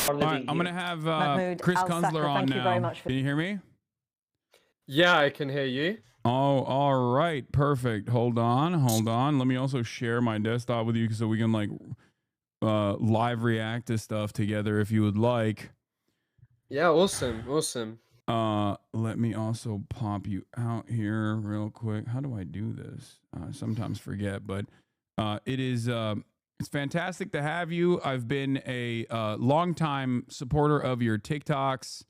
All right, I'm gonna have Chris Kunzler on now. Can you hear me? Yeah, I can hear you. Oh, all right, perfect. Hold on. Let me also share my desktop with you so we can like live react to stuff together if you would like. Yeah, awesome. Let me also pop you out here real quick. How do I do this? I sometimes forget, but it's fantastic to have you. I've been a longtime supporter of your TikToks.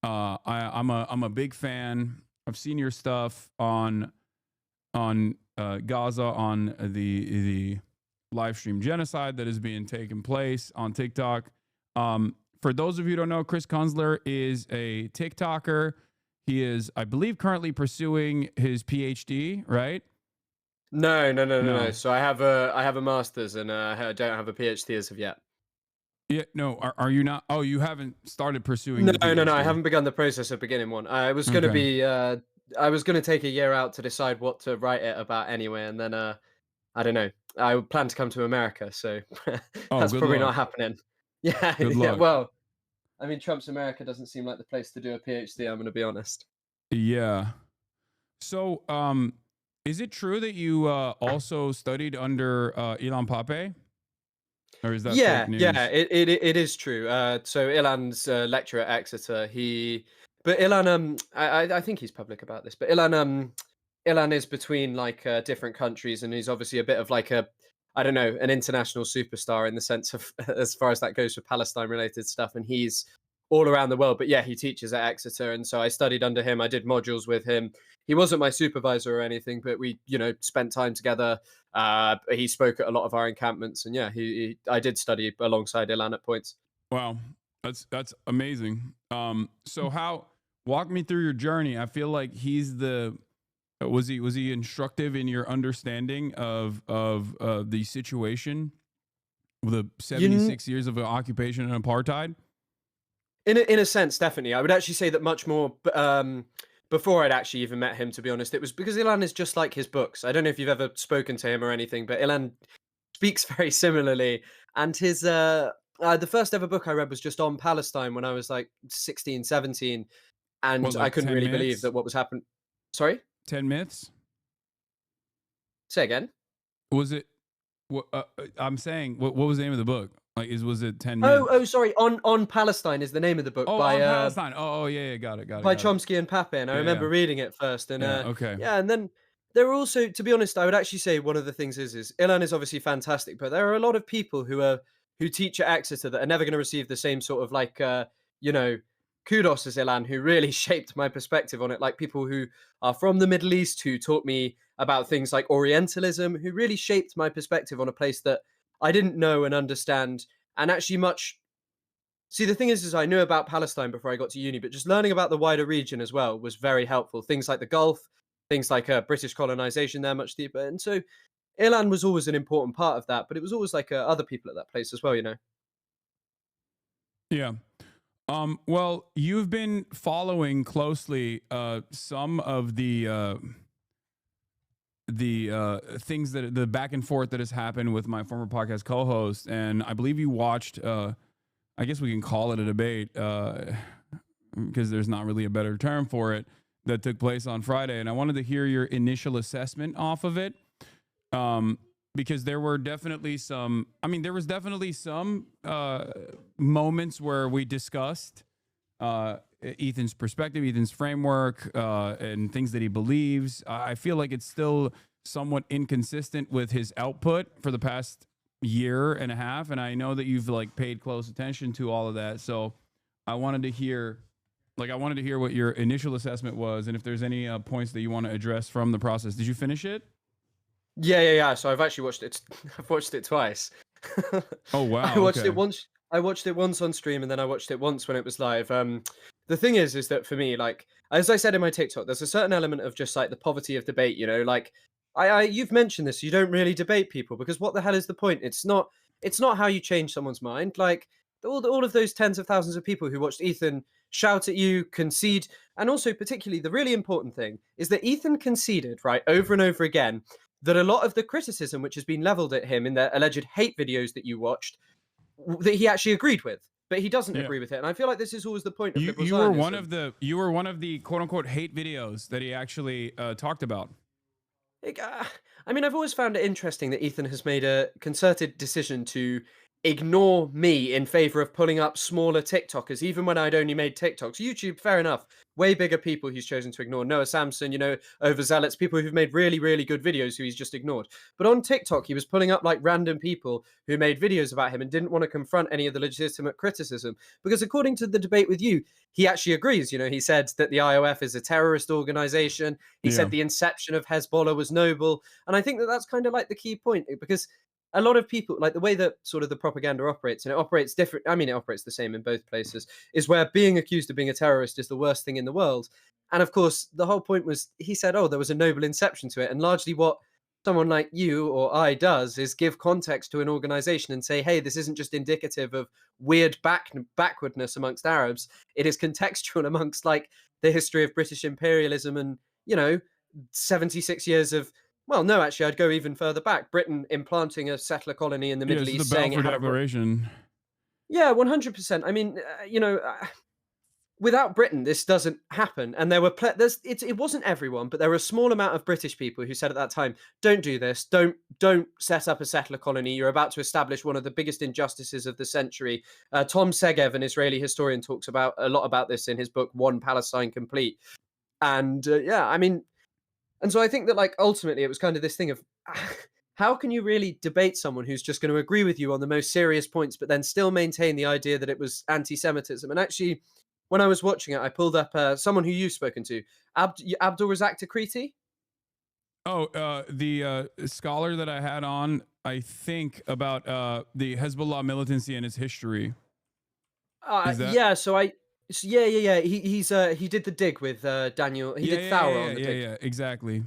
I'm a big fan. I've seen your stuff on Gaza, on the live stream genocide that is being taken place on TikTok. For those of you who don't know, Chris Kunzler is a TikToker. He is, I believe, currently pursuing his PhD, right? No. So I have a master's and I don't have a PhD as of yet. Yeah, no. Are you not? Oh, you haven't started pursuing. No. The PhD. I haven't begun the process of beginning one. I was going to be. I was going to take a year out to decide what to write it about anyway, and then I don't know. I plan to come to America, so that's probably not happening. Yeah. Good luck. Well, I mean, Trump's America doesn't seem like the place to do a PhD. I'm going to be honest. Yeah. So, is it true that you also studied under Ilan Pape? Or is that fake news? Yeah, it is true. So Ilan's lecturer at Exeter, but Ilan, I think he's public about this, but Ilan is between like different countries, and he's obviously a bit of like I don't know, an international superstar in the sense of as far as that goes for Palestine related stuff, and he's all around the world. But yeah, he teaches at Exeter, and so I studied under him. I did modules with him. He wasn't my supervisor or anything, but we, spent time together. He spoke at a lot of our encampments, and yeah, I did study alongside Ilan at points. Wow, that's amazing. So walk me through your journey. I feel like he's was he instructive in your understanding of the situation with the 76 years of occupation and apartheid? In a sense, definitely. I would actually say that much more before I'd actually even met him, to be honest. It was because Ilan is just like his books. I don't know if you've ever spoken to him or anything, but Ilan speaks very similarly. And his the first ever book I read was just on Palestine when I was like 16, 17. And What, like I couldn't really believe myths? that what was happening. Sorry? 10 myths? Say again? Was it, I'm saying, what was the name of the book? Like, was it 10 myths? Oh, sorry. On Palestine is the name of the book. Oh, by, on Palestine. Oh, yeah, got it. By Chomsky and Pape, and I remember reading it first. And okay. Yeah, and then there are also, to be honest, I would actually say one of the things is Ilan is obviously fantastic, but there are a lot of people who teach at Exeter that are never going to receive the same sort of like kudos as Ilan, who really shaped my perspective on it. Like people who are from the Middle East, who taught me about things like Orientalism, who really shaped my perspective on a place that I didn't know and understand, and actually much. See, the thing is I knew about Palestine before I got to uni, but just learning about the wider region as well was very helpful. Things like the Gulf, things like British colonization there much deeper. And so Ilan was always an important part of that, but it was always like other people at that place as well, Yeah. Well, you've been following closely some of the things that the back and forth that has happened with my former podcast co-host, and I believe you watched I guess we can call it a debate because there's not really a better term for it, that took place on Friday. And I wanted to hear your initial assessment off of it. Because there were definitely some moments where we discussed Ethan's perspective, Ethan's framework, and things that he believes. I feel like it's still somewhat inconsistent with his output for the past year and a half, and I know that you've like paid close attention to all of that. So I wanted to hear what your initial assessment was, and if there's any points that you want to address from the process. Did you finish it? Yeah. So I've actually watched it. I've watched it twice. Oh wow! I watched it once. I watched it once on stream, and then I watched it once when it was live. The thing is that for me, like as I said in my TikTok, there's a certain element of just like the poverty of debate. Like you've mentioned this. You don't really debate people because what the hell is the point? It's not how you change someone's mind. Like all of those tens of thousands of people who watched Ethan shout at you, concede, and also particularly the really important thing is that Ethan conceded right over and over again that a lot of the criticism which has been leveled at him in the alleged hate videos that you watched, that he actually agreed with. but he doesn't Yeah. agree with it. And I feel like this is always the point of You liberal you were one Zionism. of the quote unquote hate videos that he actually talked about. Like, I mean, I've always found it interesting that Ethan has made a concerted decision to ignore me in favor of pulling up smaller TikTokers, even when I'd only made TikToks. YouTube, fair enough. Way bigger people he's chosen to ignore. Noah Samson, overzealots, people who've made really, really good videos who he's just ignored. But on TikTok, he was pulling up like random people who made videos about him and didn't want to confront any of the legitimate criticism. Because according to the debate with you, he actually agrees. He said that the IOF is a terrorist organization. He Yeah. said the inception of Hezbollah was noble. And I think that that's kind of like the key point, because a lot of people, like the way that sort of the propaganda operates, and it operates different. I mean, it operates the same in both places, is where being accused of being a terrorist is the worst thing in the world. And of course, the whole point was, he said, oh, there was a noble inception to it. And largely what someone like you or I does is give context to an organization and say, hey, this isn't just indicative of weird backwardness amongst Arabs. It is contextual amongst like the history of British imperialism and, 76 years of, well, no, actually, I'd go even further back. Britain implanting a settler colony in the Yeah, Middle this is the East, saying Balfour it had a Declaration. yeah, 100%. I mean, without Britain, this doesn't happen. And there were it wasn't everyone, but there were a small amount of British people who said at that time, "Don't do this. Don't set up a settler colony. You're about to establish one of the biggest injustices of the century." Tom Segev, an Israeli historian, talks about a lot about this in his book "One Palestine Complete." And yeah, I mean, and so I think that like ultimately it was kind of this thing of how can you really debate someone who's just going to agree with you on the most serious points, but then still maintain the idea that it was anti-Semitism? And actually, when I was watching it, I pulled up someone who you've spoken to, Abdul Razak Takriti. Oh, the scholar that I had on, I think about the Hezbollah militancy and its history. Is that? Yeah, yeah. He did the dig with Daniel. He Yeah, did Thauer on the dig. yeah, exactly.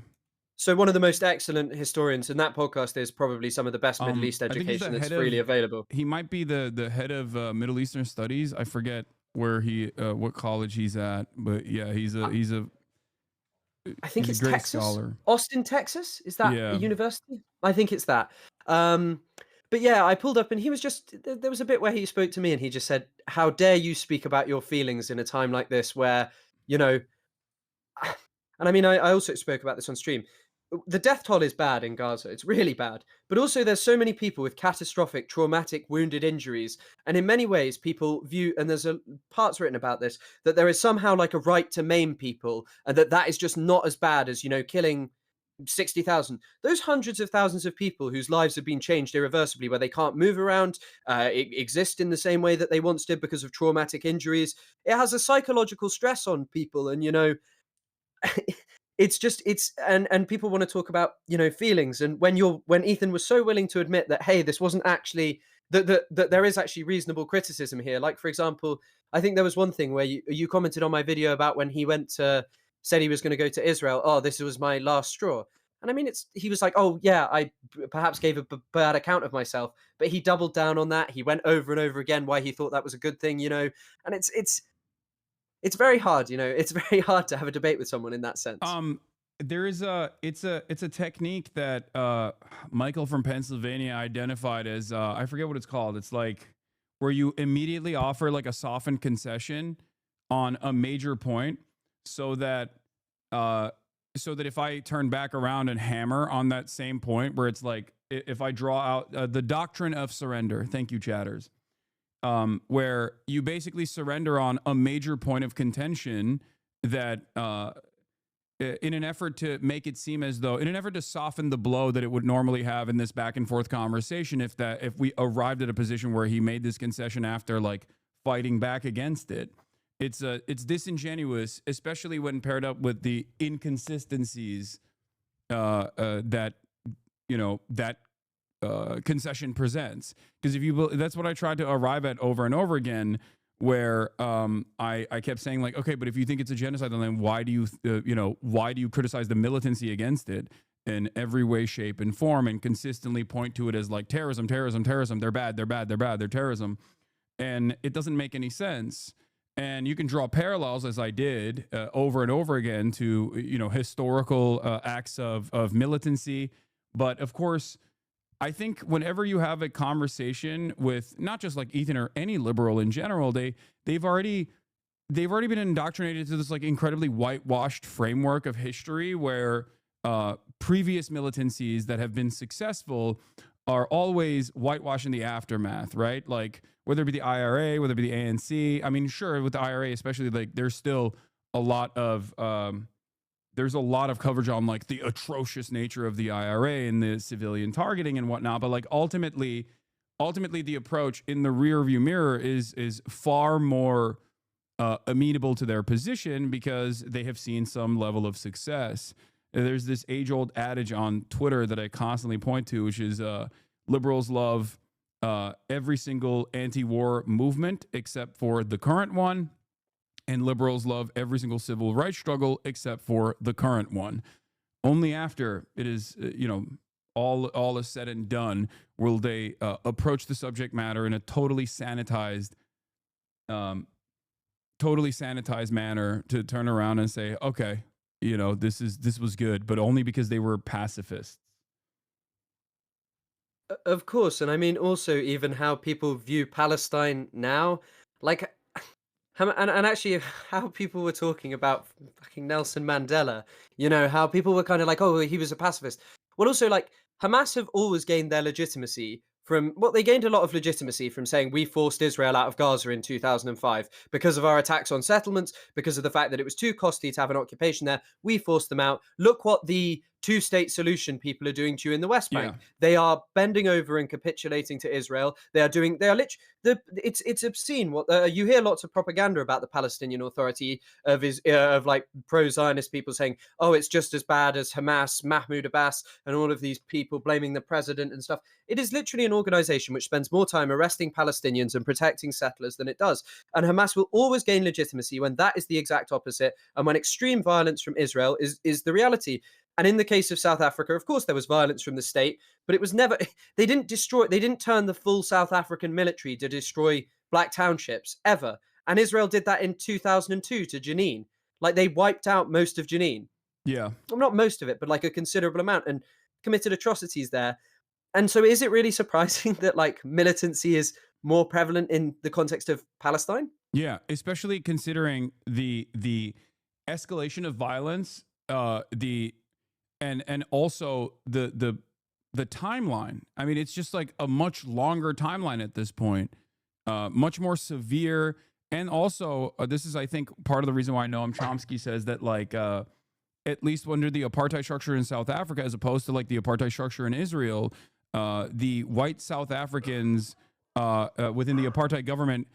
So one of the most excellent historians, and that podcast is probably some of the best Middle East I think he's the education that's head freely of. available. He might be the head of Middle Eastern Studies. I forget where what college he's at, but yeah, I think he's a it's great Texas, scholar. Austin, Texas. Is that a Yeah. university? I think it's that. Um, but yeah, I pulled up and he was just there was a bit where he spoke to me and he just said, "How dare you speak about your feelings in a time like this where, you know," and I mean, I also spoke about this on stream. The death toll is bad in Gaza. It's really bad. But also, there's so many people with catastrophic, traumatic, wounded injuries. And in many ways, people view, and there's parts written about this, that there is somehow like a right to maim people, and that is just not as bad as, killing 60,000. Those hundreds of thousands of people whose lives have been changed irreversibly, where they can't move around, exist in the same way that they once did because of traumatic injuries. It has a psychological stress on people. And, and people want to talk about feelings, and when Ethan was so willing to admit that, hey, this wasn't actually that there is actually reasonable criticism here. Like, for example, I think there was one thing where you commented on my video about when he said he was going to go to Israel. Oh, this was my last straw. And I mean, he was like, oh yeah, I perhaps gave a bad account of myself, but he doubled down on that. He went over and over again why he thought that was a good thing, and it's very hard, it's very hard to have a debate with someone in that sense. There is it's a technique that Michael from Pennsylvania identified as I forget what it's called. It's like where you immediately offer like a softened concession on a major point, so that if I turn back around and hammer on that same point, where it's like if I draw out the doctrine of surrender. Thank you, chatters. Where you basically surrender on a major point of contention that in an effort to make it seem as though, in an effort to soften the blow that it would normally have in this back and forth conversation, if we arrived at a position where he made this concession after like fighting back against it, it's disingenuous, especially when paired up with the inconsistencies that concession presents. Because that's what I tried to arrive at over and over again, where I kept saying like, okay, but if you think it's a genocide, then why do you criticize the militancy against it in every way, shape, and form, and consistently point to it as like terrorism? They're bad. They're terrorism, and it doesn't make any sense. And you can draw parallels, as I did over and over again, to historical acts of militancy, but of course, I think whenever you have a conversation with not just like Ethan or any liberal in general, they've already they've already been indoctrinated to this like incredibly whitewashed framework of history where previous militancies that have been successful are always whitewashed in the aftermath, right? Like whether it be the IRA, whether it be the ANC. I mean, sure, with the IRA especially, like there's still a lot of there's a lot of coverage on like the atrocious nature of the IRA and the civilian targeting and whatnot. But like ultimately, the approach in the rear view mirror is far more amenable to their position because they have seen some level of success. There's this age old adage on Twitter that I constantly point to, which is liberals love every single anti war movement except for the current one. And liberals love every single civil rights struggle except for the current one. Only after it is, all is said and done will they approach the subject matter in a um, totally sanitized manner to turn around and say, okay, this was good, but only because they were pacifists. Of course, and I mean also even how people view Palestine now, like, and actually how people were talking about fucking Nelson Mandela. How people were kind of like, oh, he was a pacifist. Well, also like Hamas have always gained their legitimacy from they gained a lot of legitimacy from saying we forced Israel out of Gaza in 2005 because of our attacks on settlements, because of the fact that it was too costly to have an occupation there. We forced them out. Look what the two-state solution people are doing to you in the West Bank. Yeah. They are bending over and capitulating to Israel. They are literally it's obscene. What you hear lots of propaganda about the Palestinian Authority of like pro-Zionist people saying, "Oh, it's just as bad as Hamas, Mahmoud Abbas, and all of these people blaming the president and stuff." It is literally an organization which spends more time arresting Palestinians and protecting settlers than it does. And Hamas will always gain legitimacy when that is the exact opposite, and when extreme violence from Israel is the reality. And in the case of South Africa, of course, there was violence from the state, but it was never, they didn't turn the full South African military to destroy black townships ever. And Israel did that in 2002 to Jenin. Like they wiped out most of Jenin. Yeah. Well, not most of it, but like a considerable amount and committed atrocities there. And so is it really surprising that like militancy is more prevalent in the context of Palestine? Yeah, especially considering the escalation of violence, the and also the timeline. I mean, it's just like a much longer timeline at this point, much more severe. And also, this is, I think, part of the reason why Noam Chomsky says that, like, at least under the apartheid structure in South Africa, as opposed to like the apartheid structure in Israel, the white South Africans within the apartheid government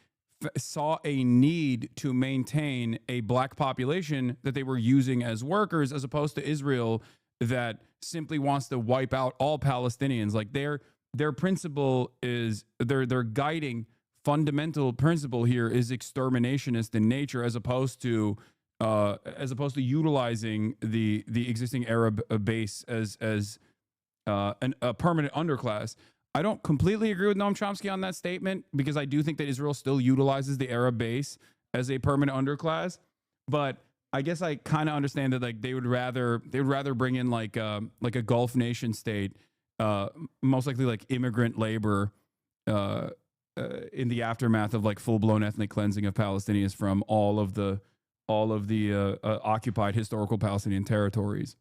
saw a need to maintain a black population that they were using as workers, as opposed to Israel that simply wants to wipe out all Palestinians. Like their principle is their guiding fundamental principle here is exterminationist in nature, as opposed to utilizing the existing Arab base as a permanent underclass. I don't completely agree with Noam Chomsky on that statement because I do think that Israel still utilizes the Arab base as a permanent underclass, but I guess I kind of understand that like they would rather bring in like a Gulf nation state, most likely like immigrant labor, in the aftermath of like full blown ethnic cleansing of Palestinians from all of the occupied historical Palestinian territories.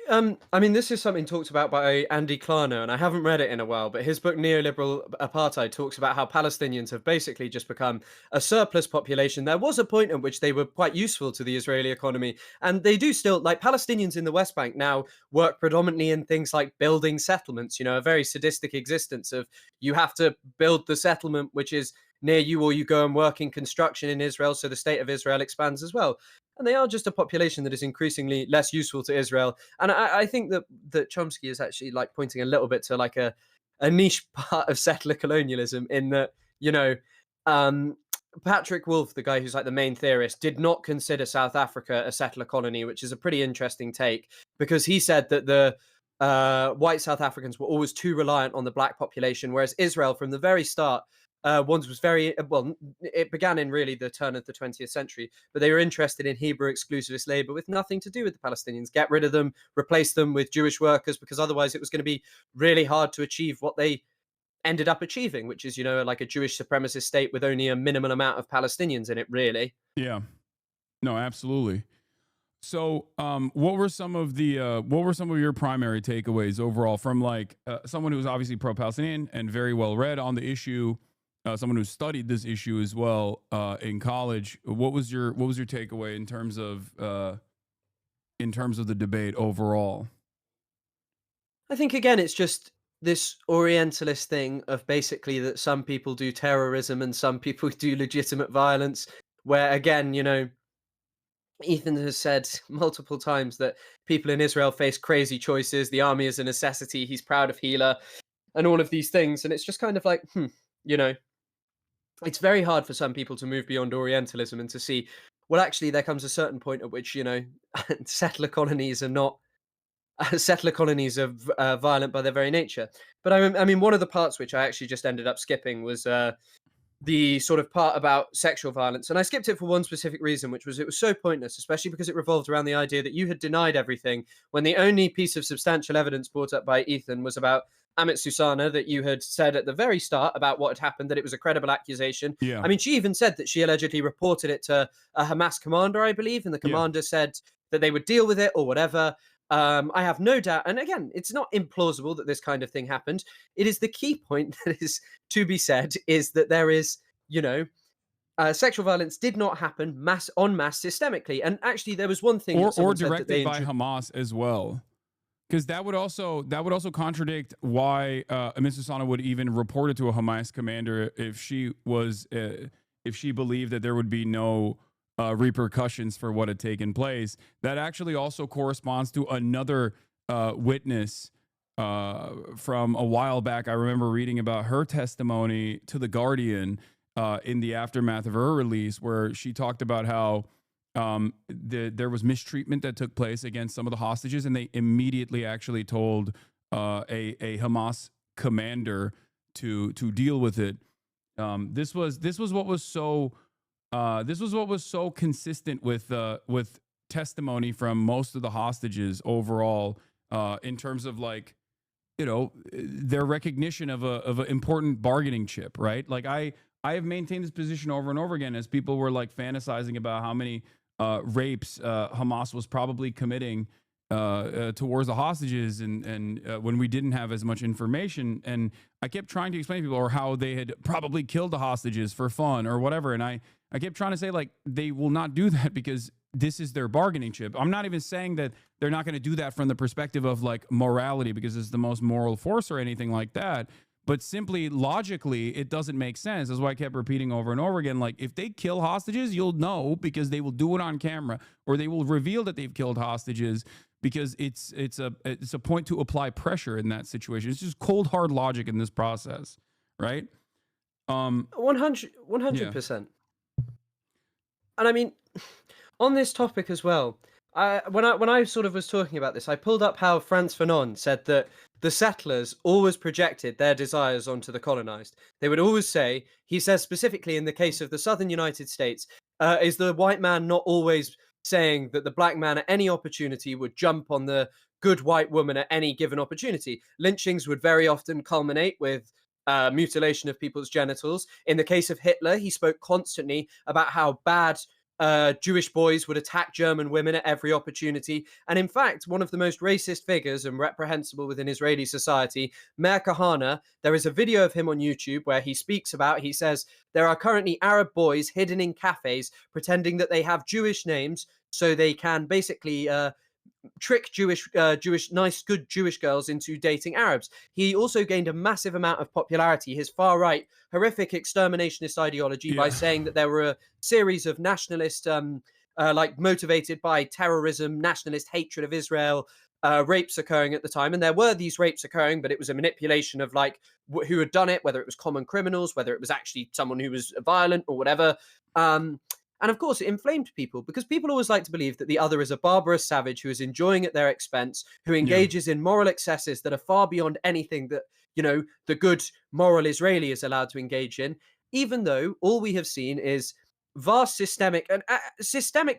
I mean, this is something talked about by Andy Klarner, and I haven't read it in a while, but his book Neoliberal Apartheid talks about how Palestinians have basically just become a surplus population. There was a point at which they were quite useful to the Israeli economy, and they do still, like Palestinians in the West Bank now work predominantly in things like building settlements, a very sadistic existence of you have to build the settlement which is near you, or you go and work in construction in Israel, so the state of Israel expands as well. And they are just a population that is increasingly less useful to Israel. And I think that Chomsky is actually like pointing a little bit to like a niche part of settler colonialism in that, um, Patrick Wolf, the guy who's like the main theorist, did not consider South Africa a settler colony, which is a pretty interesting take because he said that the white South Africans were always too reliant on the black population, whereas Israel from the very start One's was very it began in really the turn of the 20th century, but they were interested in Hebrew exclusivist labor with nothing to do with the Palestinians. Get rid of them, replace them with Jewish workers, because otherwise it was going to be really hard to achieve what they ended up achieving, which is, like a Jewish supremacist state with only a minimal amount of Palestinians in it, really. Yeah. No, absolutely. So, what were some of your primary takeaways overall from like someone who's obviously pro-Palestinian and very well read on the issue, someone who studied this issue as well in college? What was your takeaway in terms of the debate overall? I think again, it's just this Orientalist thing of basically that some people do terrorism and some people do legitimate violence. Where again, Ethan has said multiple times that people in Israel face crazy choices. The army is a necessity. He's proud of Hila and all of these things. And it's just kind of like, you know, it's very hard for some people to move beyond Orientalism and to see, well, actually, there comes a certain point at which, settler colonies are not settler colonies are violent by their very nature. But I mean, one of the parts which I actually just ended up skipping was the sort of part about sexual violence. And I skipped it for one specific reason, which was it was so pointless, especially because it revolved around the idea that you had denied everything when the only piece of substantial evidence brought up by Ethan was about Amit Susana, that you had said at the very start about what had happened, that it was a credible accusation. Yeah. I mean, she even said that she allegedly reported it to a Hamas commander, I believe, and the Yeah. commander said that they would deal with it or whatever. I have no doubt, and again, it's not implausible that this kind of thing happened. It is the key point that is to be said is that there is, sexual violence did not happen mass systemically. And actually, there was one thing or that someone said that directed they by Hamas as well. Because that would also contradict why Ms. Hasana would even report it to a Hamas commander if she believed that there would be no repercussions for what had taken place. That actually also corresponds to another witness from a while back. I remember reading about her testimony to The Guardian in the aftermath of her release, where she talked about how there was mistreatment that took place against some of the hostages, and they immediately actually told a Hamas commander to deal with it. This was what was so consistent with testimony from most of the hostages overall, in terms of like, their recognition of an important bargaining chip, right? Like I have maintained this position over and over again as people were like fantasizing about how many rapes Hamas was probably committing towards the hostages, and when we didn't have as much information. And I kept trying to explain to people, or how they had probably killed the hostages for fun or whatever. And I kept trying to say, like, they will not do that because this is their bargaining chip. I'm not even saying that they're not going to do that from the perspective of like morality because it's the most moral force or anything like that. But simply logically, it doesn't make sense. That's why I kept repeating over and over again. Like, if they kill hostages, you'll know because they will do it on camera, or they will reveal that they've killed hostages, because it's a point to apply pressure in that situation. It's just cold hard logic in this process, right? 100%. And I mean, on this topic as well, when I sort of was talking about this, I pulled up how Frantz Fanon said that the settlers always projected their desires onto the colonized. They would always say, he says specifically in the case of the southern United States, is the white man not always saying that the black man at any opportunity would jump on the good white woman at any given opportunity? Lynchings would very often culminate with mutilation of people's genitals. In the case of Hitler, he spoke constantly about how bad Jewish boys would attack German women at every opportunity. And in fact, one of the most racist figures and reprehensible within Israeli society, Meir Kahane, there is a video of him on YouTube where he speaks about, he says, there are currently Arab boys hidden in cafes pretending that they have Jewish names so they can basically trick nice, good Jewish girls into dating Arabs. He also gained a massive amount of popularity, his far right, horrific exterminationist ideology, by saying that there were a series of nationalist, like motivated by terrorism, nationalist hatred of Israel, rapes occurring at the time. And there were these rapes occurring, but it was a manipulation of like who had done it, whether it was common criminals, whether it was actually someone who was violent or whatever. And of course, it inflamed people because people always like to believe that the other is a barbarous savage who is enjoying at their expense, who engages in moral excesses that are far beyond anything that, the good moral Israeli is allowed to engage in. even though all we have seen is vast systemic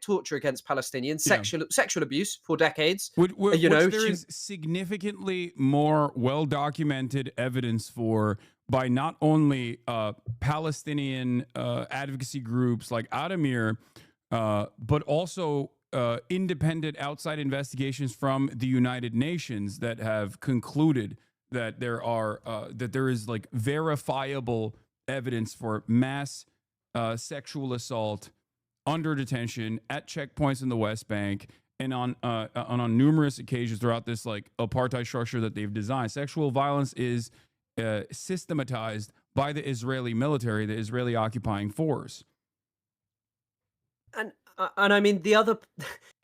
torture against Palestinians, Yeah. sexual abuse for decades. You Which know, there is significantly more well documented evidence for by not only Palestinian advocacy groups like Adamir, but also independent outside investigations from the United Nations that have concluded that there is like verifiable evidence for mass sexual assault under detention at checkpoints in the West Bank and on numerous occasions throughout this like apartheid structure that they've designed. Sexual violence is systematized by the Israeli military, the Israeli occupying force. And I mean the other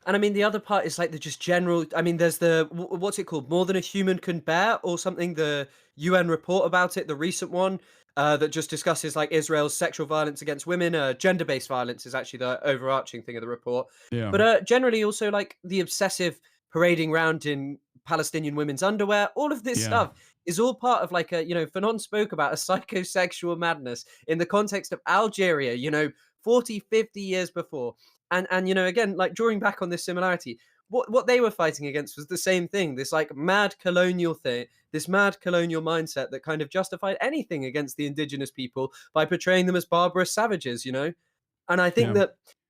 and I mean the other part is like the just general. I mean, there's the what's it called? More than a human can bear, or something. The UN report about it, the recent one, that just discusses like Israel's sexual violence against women. Gender-based violence is actually the overarching thing of the report. Yeah, But generally, also like the obsessive parading around in Palestinian women's underwear. All of this yeah, stuff is all part of like a, Fanon spoke about a psychosexual madness in the context of Algeria. 40, 50 years before. And again, like drawing back on this similarity, what they were fighting against was the same thing, this like mad colonial thing, this mad colonial mindset that kind of justified anything against the indigenous people by portraying them as barbarous savages. And I think yeah.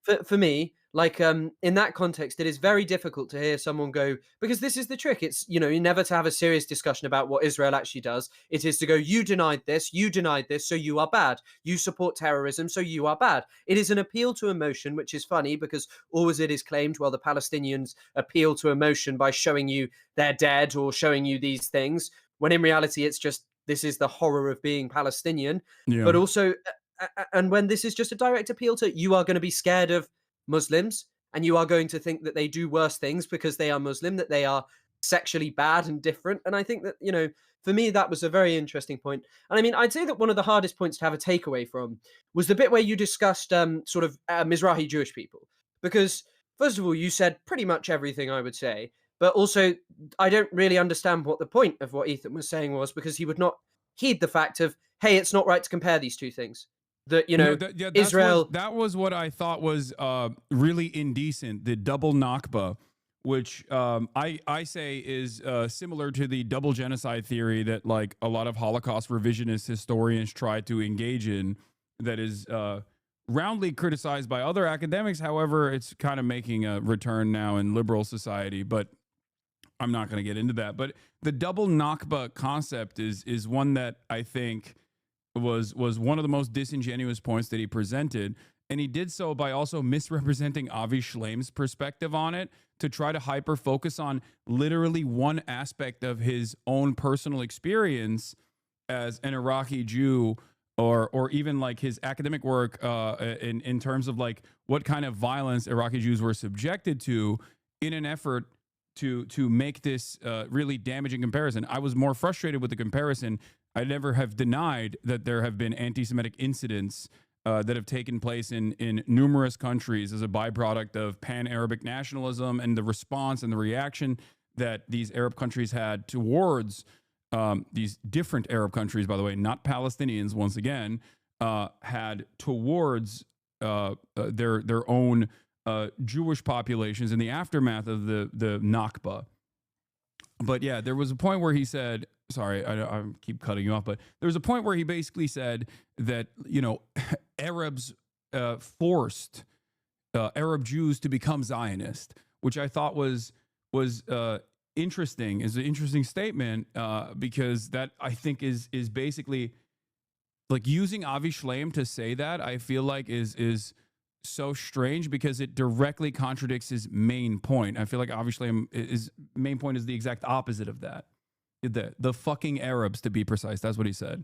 that for me, like in that context, it is very difficult to hear someone go, because this is the trick. It's you never to have a serious discussion about what Israel actually does. It is to go, you denied this, so you are bad. You support terrorism, so you are bad. It is an appeal to emotion, which is funny because always it is claimed, well, the Palestinians appeal to emotion by showing you they're dead or showing you these things, when in reality it's just this is the horror of being Palestinian. Yeah. But also, and when this is just a direct appeal to, you are going to be scared of Muslims and you are going to think that they do worse things because they are Muslim, that they are sexually bad and different. And I think that, for me, that was a very interesting point. And I mean, I'd say that one of the hardest points to have a takeaway from was the bit where you discussed sort of Mizrahi Jewish people. Because, first of all, you said pretty much everything I would say. But also, I don't really understand what the point of what Ethan was saying was, because he would not heed the fact of, hey, it's not right to compare these two things. That, No, Israel. that was what I thought was really indecent. The double Nakba, which I say is similar to the double genocide theory that like a lot of Holocaust revisionist historians try to engage in. That is roundly criticized by other academics. However, it's kind of making a return now in liberal society. But I'm not going to get into that. But the double Nakba concept is one that I think was one of the most disingenuous points that he presented, and he did so by also misrepresenting Avi Shleim's perspective on it to try to hyper focus on literally one aspect of his own personal experience as an Iraqi Jew, or even like his academic work in terms of like what kind of violence Iraqi Jews were subjected to in an effort to make this really damaging comparison. I was more frustrated with the comparison. I never have denied that there have been anti-Semitic incidents that have taken place in numerous countries as a byproduct of pan-Arabic nationalism and the response and the reaction that these Arab countries had towards these different Arab countries, by the way, not Palestinians, once again, had towards their own Jewish populations in the aftermath of the Nakba. But yeah, there was a point where he said, sorry, I keep cutting you off, but there was a point where he basically said that, Arabs forced Arab Jews to become Zionist, which I thought was interesting, is an interesting statement, because that I think is basically like using Avi Shleim to say that. I feel like is so strange because it directly contradicts his main point. I feel like Avi Shleim's main point is the exact opposite of that. The fucking Arabs, to be precise. That's what he said.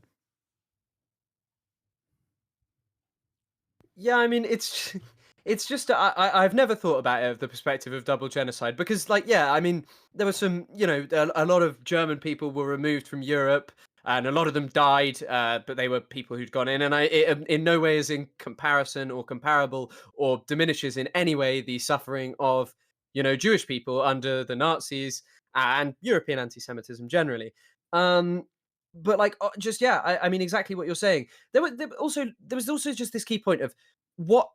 Yeah, I mean, it's just I've never thought about it of the perspective of double genocide, because, like, yeah, I mean, there were some, a lot of German people were removed from Europe, and a lot of them died, but they were people who'd gone in, and it in no way is in comparison or comparable or diminishes in any way the suffering of Jewish people under the Nazis and European anti-Semitism generally. Um, but like, just yeah, I mean exactly what you're saying. There was also just this key point of what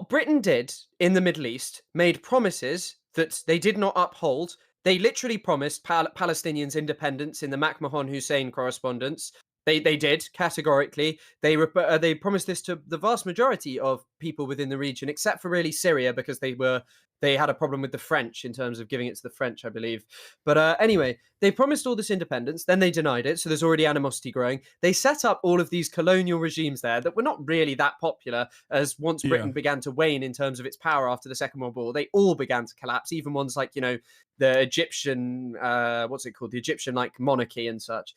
Britain did in the Middle East made promises that they did not uphold. They literally promised Palestinians independence in the McMahon Hussein correspondence. They did categorically. They promised this to the vast majority of people within the region, except for really Syria, because they had a problem with the French in terms of giving it to the French, I believe. But anyway, they promised all this independence, then they denied it. So there's already animosity growing. They set up all of these colonial regimes there that were not really that popular, as once Yeah. Britain began to wane in terms of its power after the Second World War, they all began to collapse. Even ones like, the Egyptian, what's it called? The Egyptian like monarchy and such.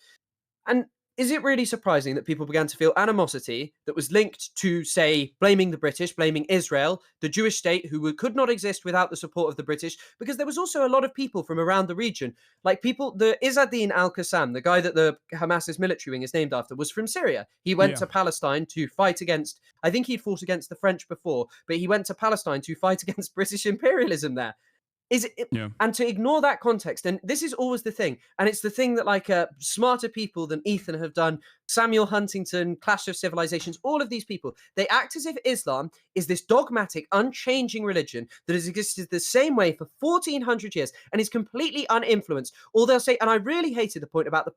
And is it really surprising that people began to feel animosity that was linked to, say, blaming the British, blaming Israel, the Jewish state, who could not exist without the support of the British? Because there was also a lot of people from around the region, like the Izzadin al-Qassam, the guy that the Hamas's military wing is named after, was from Syria. He went Yeah. to Palestine to fight against, I think he'd fought against the French before, but he went to Palestine to fight against British imperialism there. Yeah. And to ignore that context, and this is always the thing, and it's the thing that like smarter people than Ethan have done, Samuel Huntington, Clash of Civilizations, all of these people, they act as if Islam is this dogmatic, unchanging religion that has existed the same way for 1400 years and is completely uninfluenced. Or they'll say, and I really hated the point about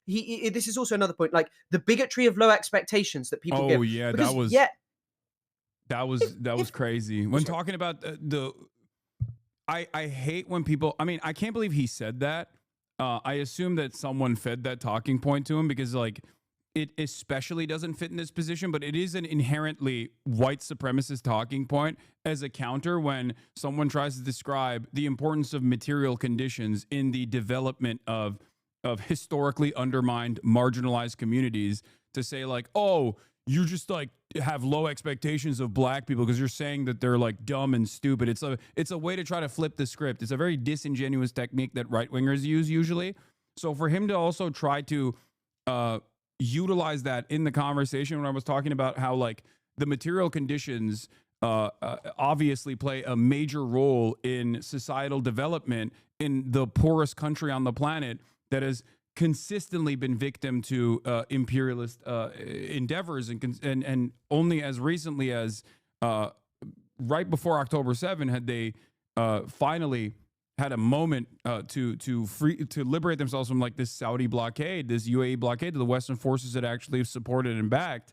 this is also another point, like the bigotry of low expectations that people give. Oh yeah, Because that was if crazy. When talking about I hate when people. I mean, I can't believe he said that. I assume that someone fed that talking point to him because, like, it especially doesn't fit in this position. But it is an inherently white supremacist talking point as a counter when someone tries to describe the importance of material conditions in the development of historically undermined, marginalized communities. To say like, oh, you just like have low expectations of black people because you're saying that they're like dumb and stupid. It's a way to try to flip the script. It's a very disingenuous technique that right wingers use usually. So for him to also try to utilize that in the conversation when I was talking about how like the material conditions obviously play a major role in societal development in the poorest country on the planet that has consistently been victim to imperialist endeavors and only as recently as right before October 7 had they finally had a moment to liberate themselves from like this Saudi blockade, this UAE blockade that the Western forces had actually supported and backed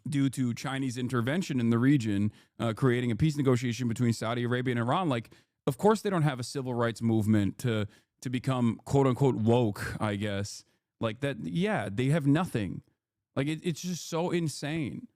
due to Chinese intervention in the region, creating a peace negotiation between Saudi Arabia and Iran. Like, of course, they don't have a civil rights movement to become quote unquote woke, I guess. Like that, yeah, they have nothing. Like it's just so insane.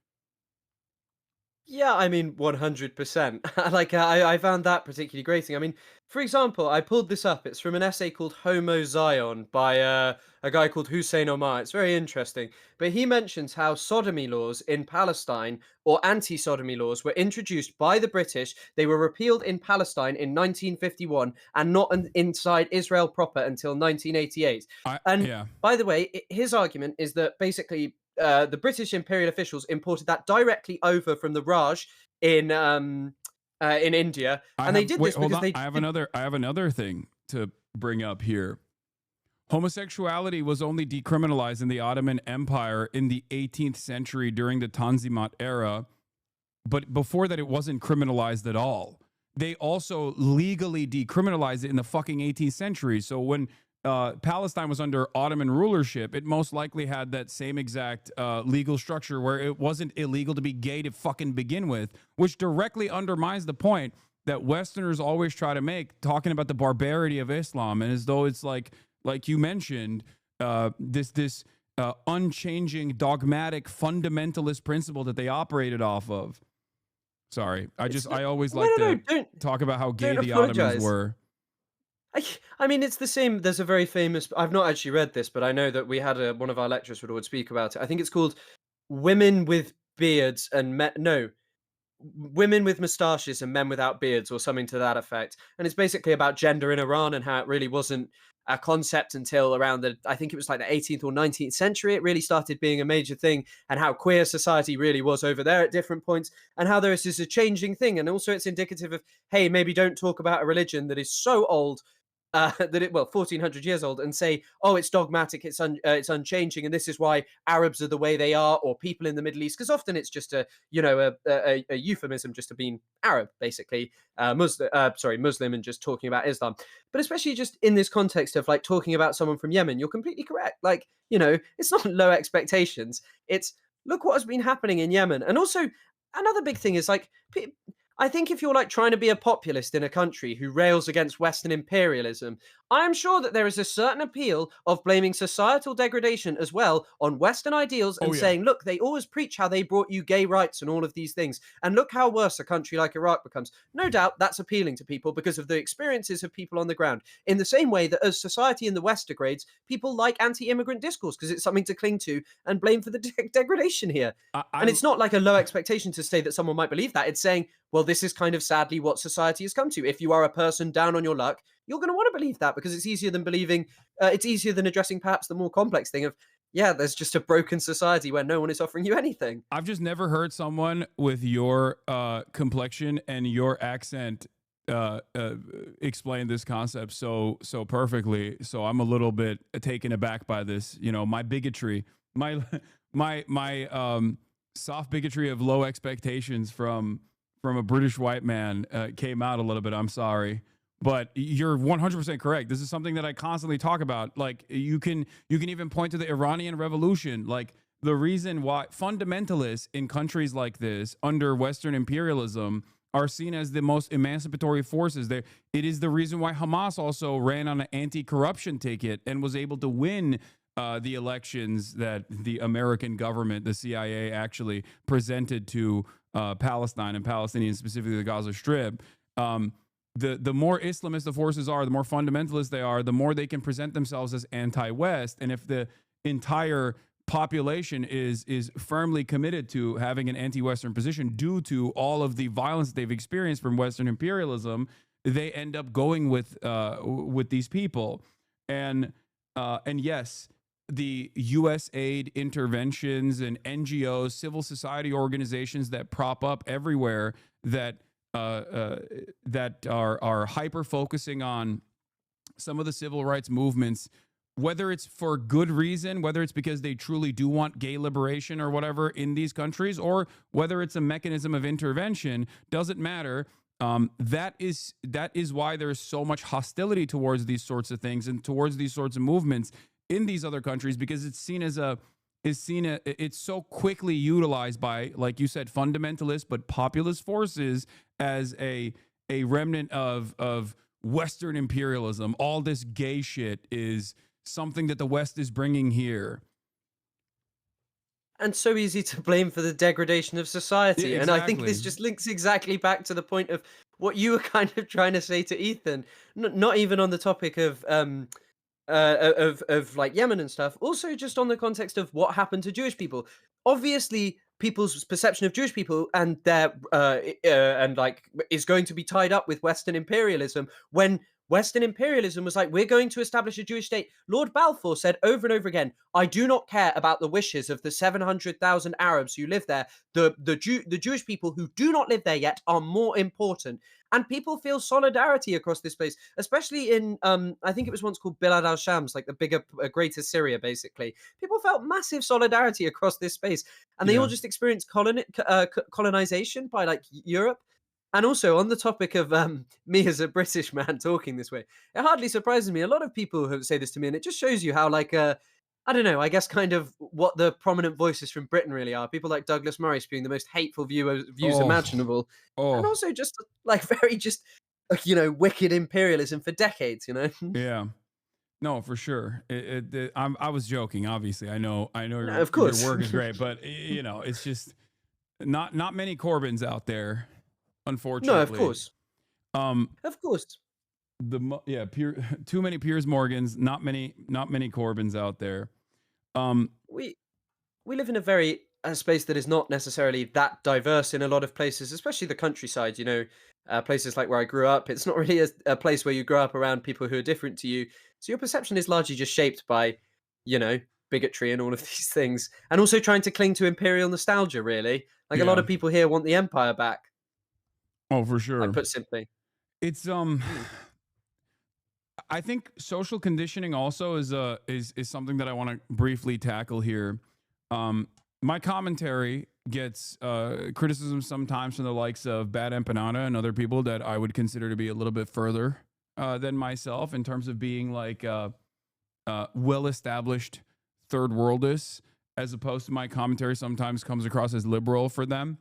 Yeah, I mean, 100%. Like, I found that particularly grating. I mean, for example, I pulled this up. It's from an essay called Homo Zion by a guy called Hussein Omar. It's very interesting. But he mentions how sodomy laws in Palestine, or anti sodomy laws, were introduced by the British. They were repealed in Palestine in 1951 and not inside Israel proper until 1988. And Yeah. by the way, his argument is that basically the British imperial officials imported that directly over from the Raj in India, and they did this Hold because on. they I have another thing to bring up here. Homosexuality was only decriminalized in the Ottoman Empire in the 18th century during the Tanzimat era, but before that, it wasn't criminalized at all. They also legally decriminalized it in the fucking 18th century. So when Palestine was under Ottoman rulership, it most likely had that same exact legal structure where it wasn't illegal to be gay to fucking begin with, which directly undermines the point that Westerners always try to make, talking about the barbarity of Islam, and as though it's like you mentioned, this unchanging, dogmatic, fundamentalist principle that they operated off of. Sorry, I always like to talk about how gay the Ottomans were. I mean, it's the same. There's a very famous. I've not actually read this, but I know that we had one of our lecturers would speak about it. I think it's called "Women with Beards and Women with Moustaches and Men Without Beards," or something to that effect. And it's basically about gender in Iran and how it really wasn't a concept until around I think it was like the 18th or 19th century. It really started being a major thing, and how queer society really was over there at different points, and how there is this a changing thing. And also, it's indicative of, hey, maybe don't talk about a religion that is so old, that it well 1400 years old, and say, oh, it's dogmatic, it's unchanging, and this is why Arabs are the way they are, or people in the Middle East, because often it's just a a euphemism just to being Arab, basically, Muslim, and just talking about Islam. But especially just in this context of like talking about someone from Yemen, you're completely correct. Like, it's not low expectations. It's, look what has been happening in Yemen. And also, another big thing is like, I think if you're like trying to be a populist in a country who rails against Western imperialism, I am sure that there is a certain appeal of blaming societal degradation as well on Western ideals Oh and yeah. saying, look, they always preach how they brought you gay rights and all of these things. And look how worse a country like Iraq becomes. No doubt that's appealing to people because of the experiences of people on the ground. In the same way that as society in the West degrades, people like anti immigrant discourse because it's something to cling to and blame for the degradation here. And I it's not like a low expectation to say that someone might believe that. It's saying, well, this is kind of sadly what society has come to. If you are a person down on your luck, you're going to want to believe that because it's easier than believing, it's easier than addressing perhaps the more complex thing of, yeah, there's just a broken society where no one is offering you anything. I've just never heard someone with your complexion and your accent explain this concept so perfectly. So I'm a little bit taken aback by this. My bigotry, my my soft bigotry of low expectations from a British white man came out a little bit. I'm sorry. But you're 100% correct. This is something that I constantly talk about. Like you can even point to the Iranian Revolution. Like the reason why fundamentalists in countries like this under Western imperialism are seen as the most emancipatory forces. It is the reason why Hamas also ran on an anti-corruption ticket and was able to win the elections that the American government, the CIA, actually presented to Palestine and Palestinians, specifically the Gaza Strip. The more Islamist the forces are, the more fundamentalist they are, the more they can present themselves as anti-West. And if the entire population is firmly committed to having an anti-Western position due to all of the violence they've experienced from Western imperialism, they end up going with these people. And yes, the U.S. aid interventions and NGOs, civil society organizations that prop up everywhere that are hyper focusing on some of the civil rights movements, whether it's for good reason, whether it's because they truly do want gay liberation or whatever in these countries, or whether it's a mechanism of intervention, doesn't matter. That is why there's so much hostility towards these sorts of things and towards these sorts of movements in these other countries, because it's it's so quickly utilized by, like you said, fundamentalist but populist forces as a remnant of Western imperialism. All this gay shit is something that the West is bringing here. And so easy to blame for the degradation of society. And I think Exactly. this just links exactly back to the point of what you were kind of trying to say to Ethan. Not even on the topic of like Yemen and stuff. Also, just on the context of what happened to Jewish people. Obviously, people's perception of Jewish people and their and like is going to be tied up with Western imperialism. When Western imperialism was like, we're going to establish a Jewish state. Lord Balfour said over and over again, I do not care about the wishes of the 700,000 Arabs who live there. The Jewish people who do not live there yet are more important. And people feel solidarity across this place, especially in, I think it was once called Bilad al-Shams, like the bigger, greater Syria, basically. People felt massive solidarity across this space. And they all Yeah. just experienced colonization by like Europe. And also on the topic of me as a British man talking this way, it hardly surprises me. A lot of people who say this to me, and it just shows you how, like, I don't know, I guess kind of what the prominent voices from Britain really are. People like Douglas Murray spewing the most hateful views Oh, imaginable. And oh, also just like very just, wicked imperialism for decades, yeah. No, for sure. I was joking. Obviously, I know No, your of course. work is great, but it's just not many Corbyns out there, No, of unfortunately. course. Um, Of course. too many Piers Morgans, not many Corbyns out there. Um, We we live in a very a space that is not necessarily that diverse in a lot of places, especially the countryside. Places like where I grew up. It's not really a place where you grow up around people who are different to you. So your perception is largely just shaped by, you know, bigotry and all of these things, and also trying to cling to imperial nostalgia. Really, like a lot yeah. of people here want the empire back. Oh, for Like sure. put simply. It's Mm. I think social conditioning also is something that I want to briefly tackle here. My commentary gets criticism sometimes from the likes of Bad Empanada and other people that I would consider to be a little bit further than myself in terms of being like well established third worldists, as opposed to my commentary sometimes comes across as liberal for them,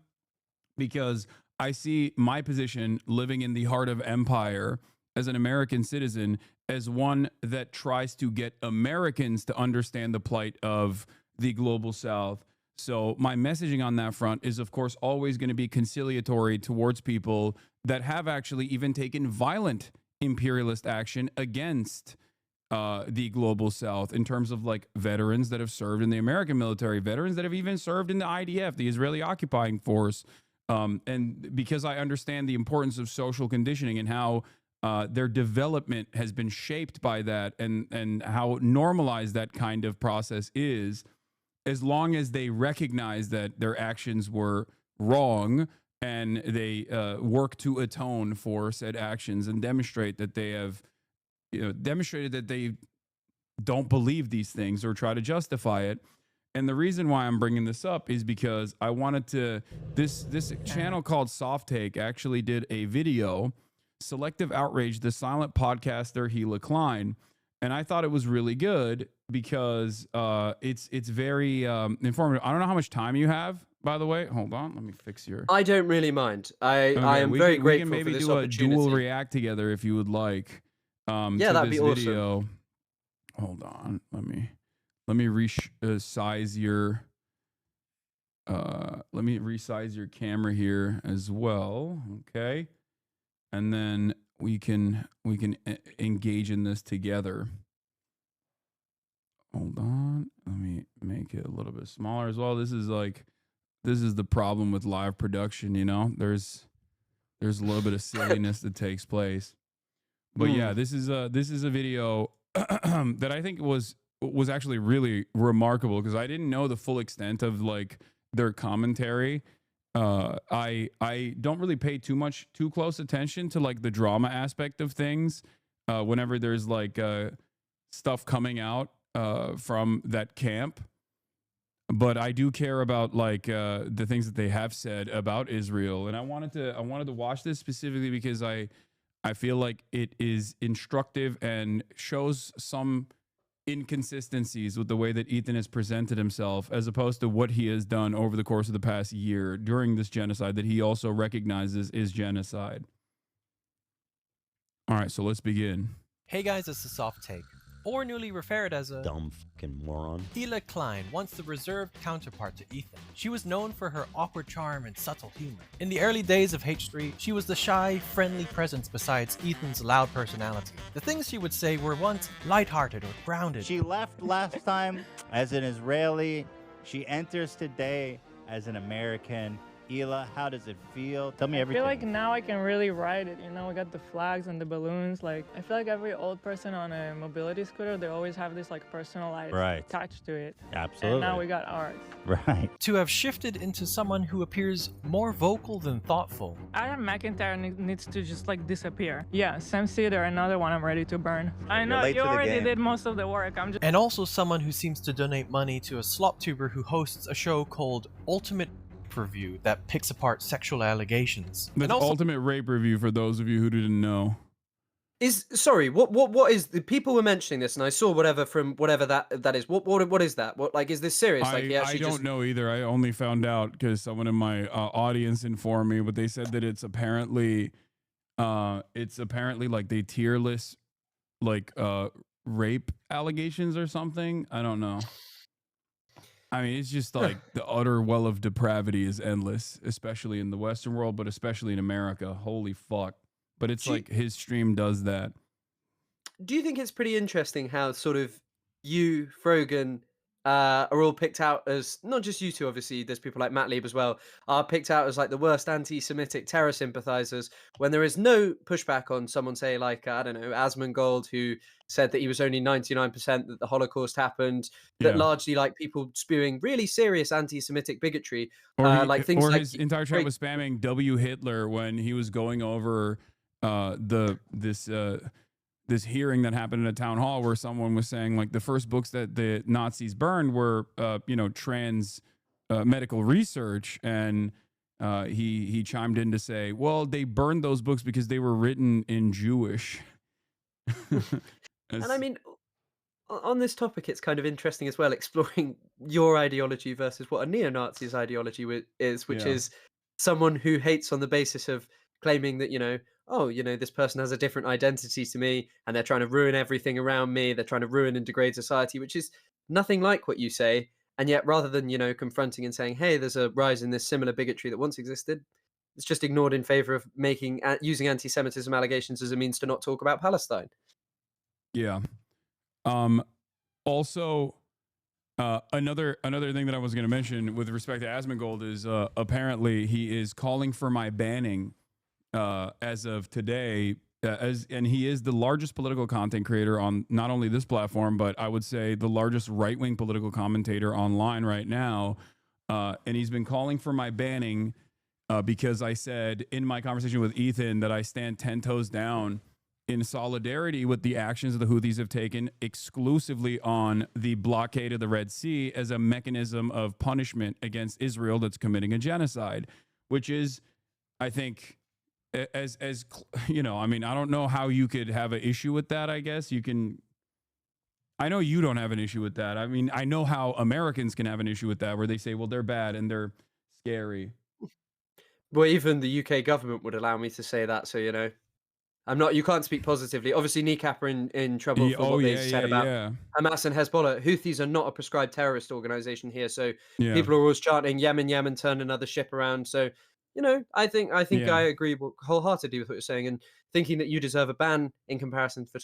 because I see my position living in the heart of empire as an American citizen as one that tries to get Americans to understand the plight of the global South. So my messaging on that front is, of course, always going to be conciliatory towards people that have actually even taken violent imperialist action against the global South, in terms of like veterans that have served in the American military, veterans that have even served in the IDF, the Israeli occupying force. And because I understand the importance of social conditioning and how their development has been shaped by that, and how normalized that kind of process is, as long as they recognize that their actions were wrong and they work to atone for said actions and demonstrate that they have demonstrated that they don't believe these things or try to justify it. And the reason why I'm bringing this up is because I wanted to, this channel called Soft Take actually did a video, Selective Outrage, the silent podcaster Hila Klein. And I thought it was really good because it's very informative. I don't know how much time you have, by the way. Hold on, let me fix your. I don't really mind. I am very grateful we can maybe for this do opportunity. a dual react together if you would like. Yeah, to that'd this be awesome. video. Hold on, let me resize your let me resize your camera here as well. Okay, and then we can engage in this together. Hold on, let me make it a little bit smaller as well. This is the problem with live production, you know. There's a little bit of silliness that takes place. But yeah, this is a video that I think was actually really remarkable, because I didn't know the full extent of like their commentary. I don't really pay too close attention to like the drama aspect of things whenever there's like stuff coming out from that camp. But I do care about like the things that they have said about Israel, and I wanted to watch this specifically because I feel like it is instructive and shows some inconsistencies with the way that Ethan has presented himself, as opposed to what he has done over the course of the past year during this genocide that he also recognizes is genocide. All right, so let's begin. Hey guys, it's the Soft Take, or newly referred as a dumb fucking moron. Hila Klein, once the reserved counterpart to Ethan. She was known for her awkward charm and subtle humor. In the early days of H3, she was the shy, friendly presence besides Ethan's loud personality. The things she would say were once lighthearted or grounded. She left last time as an Israeli. She enters today as an American. Hila, how does it feel? Tell me everything. I feel like now I can really ride it. You know, we got the flags and the balloons. Like, I feel like every old person on a mobility scooter, they always have this like personalized touch to it. Absolutely. And now we got ours. Right. To have shifted into someone who appears more vocal than thoughtful. Adam McIntyre needs to just like disappear. Yeah, Sam Cedar, another one I'm ready to burn. I know, you already did most of the work. And also someone who seems to donate money to a slop tuber who hosts a show called Ultimate Review that picks apart sexual allegations. The Ultimate Rape Review, for those of you who didn't know. What is the people were mentioning this, and I saw whatever that is. What is that? What, like, is this serious? Like, I don't know either. I only found out because someone in my audience informed me, but they said that it's apparently like they tier list like rape allegations or something. I don't know. I mean, it's just like the utter well of depravity is endless, especially in the Western world, but especially in America. Holy fuck. But it's like his stream does that. Do you think it's pretty interesting how sort of you, Frogan, are all picked out as, not just you two, obviously, there's people like Matt Lieb as well, are picked out as like the worst anti-Semitic terror sympathizers, when there is no pushback on someone, say, like, I don't know, Asmongold, who said that he was only 99% that the Holocaust happened, that largely like people spewing really serious anti-Semitic bigotry, like things like his entire chat was spamming W Hitler when he was going over this hearing that happened in a town hall where someone was saying like the first books that the Nazis burned were trans medical research, and he chimed in to say, well, they burned those books because they were written in Jewish. And I mean, on this topic, it's kind of interesting as well, exploring your ideology versus what a neo-Nazi's ideology is, which is someone who hates on the basis of claiming that, this person has a different identity to me and they're trying to ruin everything around me. They're trying to ruin and degrade society, which is nothing like what you say. And yet, rather than, confronting and saying, hey, there's a rise in this similar bigotry that once existed, it's just ignored in favor of using anti-Semitism allegations as a means to not talk about Palestine. Yeah. Also, another thing that I was going to mention with respect to Asmongold is apparently he is calling for my banning as of today. And he is the largest political content creator on not only this platform, but I would say the largest right-wing political commentator online right now. And he's been calling for my banning because I said in my conversation with Ethan that I stand 10 toes down in solidarity with the actions the Houthis have taken exclusively on the blockade of the Red Sea as a mechanism of punishment against Israel that's committing a genocide, which is, I think, as I mean, I don't know how you could have an issue with that. I guess you can. I know you don't have an issue with that. I mean, I know how Americans can have an issue with that, where they say, well, they're bad and they're scary. Well, even the UK government would allow me to say that. So, you can't speak positively. Obviously, kneecap are in trouble for what they said about Hamas and Hezbollah. Houthis are not a prescribed terrorist organization here. So people are always chanting Yemen, turn another ship around. So, I think I agree wholeheartedly with what you're saying, and thinking that you deserve a ban in comparison for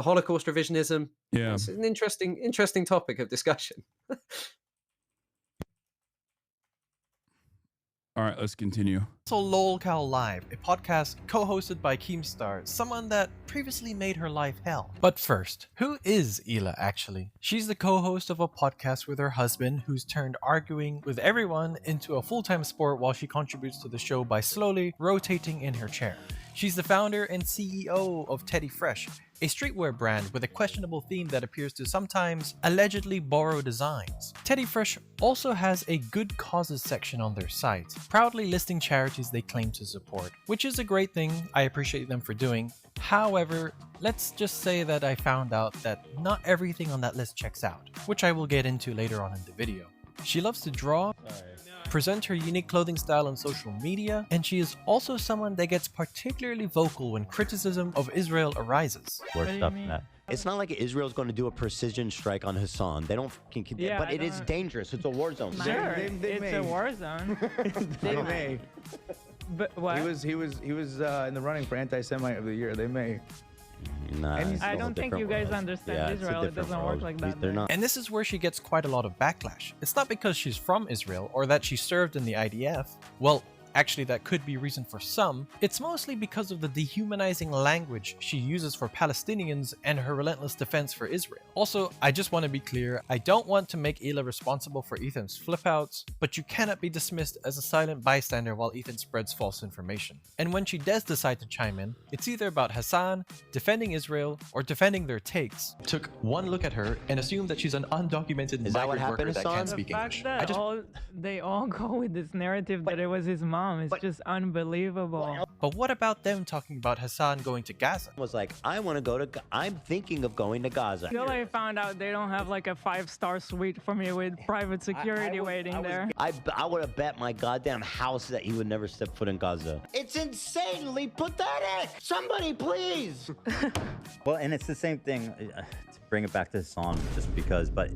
Holocaust revisionism. Yeah. It's an interesting topic of discussion. All right, let's continue. So LolCal Live, a podcast co-hosted by Keemstar, someone that previously made her life hell. But first, who is Hila actually? She's the co-host of a podcast with her husband who's turned arguing with everyone into a full-time sport while she contributes to the show by slowly rotating in her chair. She's the founder and CEO of Teddy Fresh, a streetwear brand with a questionable theme that appears to sometimes allegedly borrow designs. Teddy Fresh also has a good causes section on their site, proudly listing charities they claim to support, which is a great thing. I appreciate them for doing. However, let's just say that I found out that not everything on that list checks out, which I will get into later on in the video. She loves to draw, present her unique clothing style on social media, and she is also someone that gets particularly vocal when criticism of Israel arises. Worst stuff in that. It's not like Israel's going to do a precision strike on Hasan. They don't fucking... but it is dangerous. It's a war zone. Sure, it's a war zone. They may. But what? He was in the running for anti-Semite of the year. They may. Nah, I don't think you guys understand Israel. It doesn't work like that. They're not. And this is where she gets quite a lot of backlash. It's not because she's from Israel or that she served in the IDF. Well, actually that could be reason for some. It's mostly because of the dehumanizing language she uses for Palestinians and her relentless defense for Israel. Also, I just want to be clear, I don't want to make Hila responsible for Ethan's flip-outs, but you cannot be dismissed as a silent bystander while Ethan spreads false information. And when she does decide to chime in, it's either about Hasan, defending Israel, or defending their takes. Took one look at her and assumed that she's an undocumented migrant worker that can't speak English. They all go with this narrative that it was his mom. It's just unbelievable. But what about them talking about Hasan going to Gaza? Was like, I'm thinking of going to Gaza. Until I found out they don't have like a 5-star suite for me with private security waiting there. I would have bet my goddamn house that he would never step foot in Gaza. It's insanely pathetic. Somebody please. Well, and it's the same thing, to bring it back to Hasan just because, but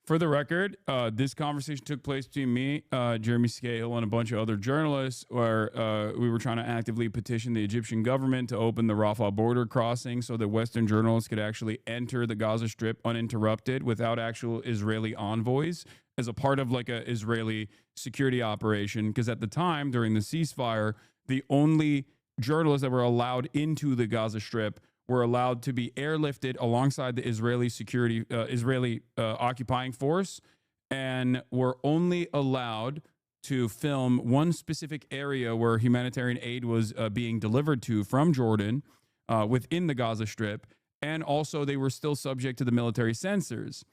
For the record, this conversation took place between me, Jeremy Scahill, and a bunch of other journalists where we were trying to actively petition the Egyptian government to open the Rafah border crossing so that Western journalists could actually enter the Gaza Strip uninterrupted without actual Israeli envoys as a part of like a Israeli security operation. Because at the time, during the ceasefire, the only journalists that were allowed into the Gaza Strip were allowed to be airlifted alongside the Israeli occupying force, and were only allowed to film one specific area where humanitarian aid was being delivered to from Jordan. within the Gaza Strip, and also they were still subject to the military censors.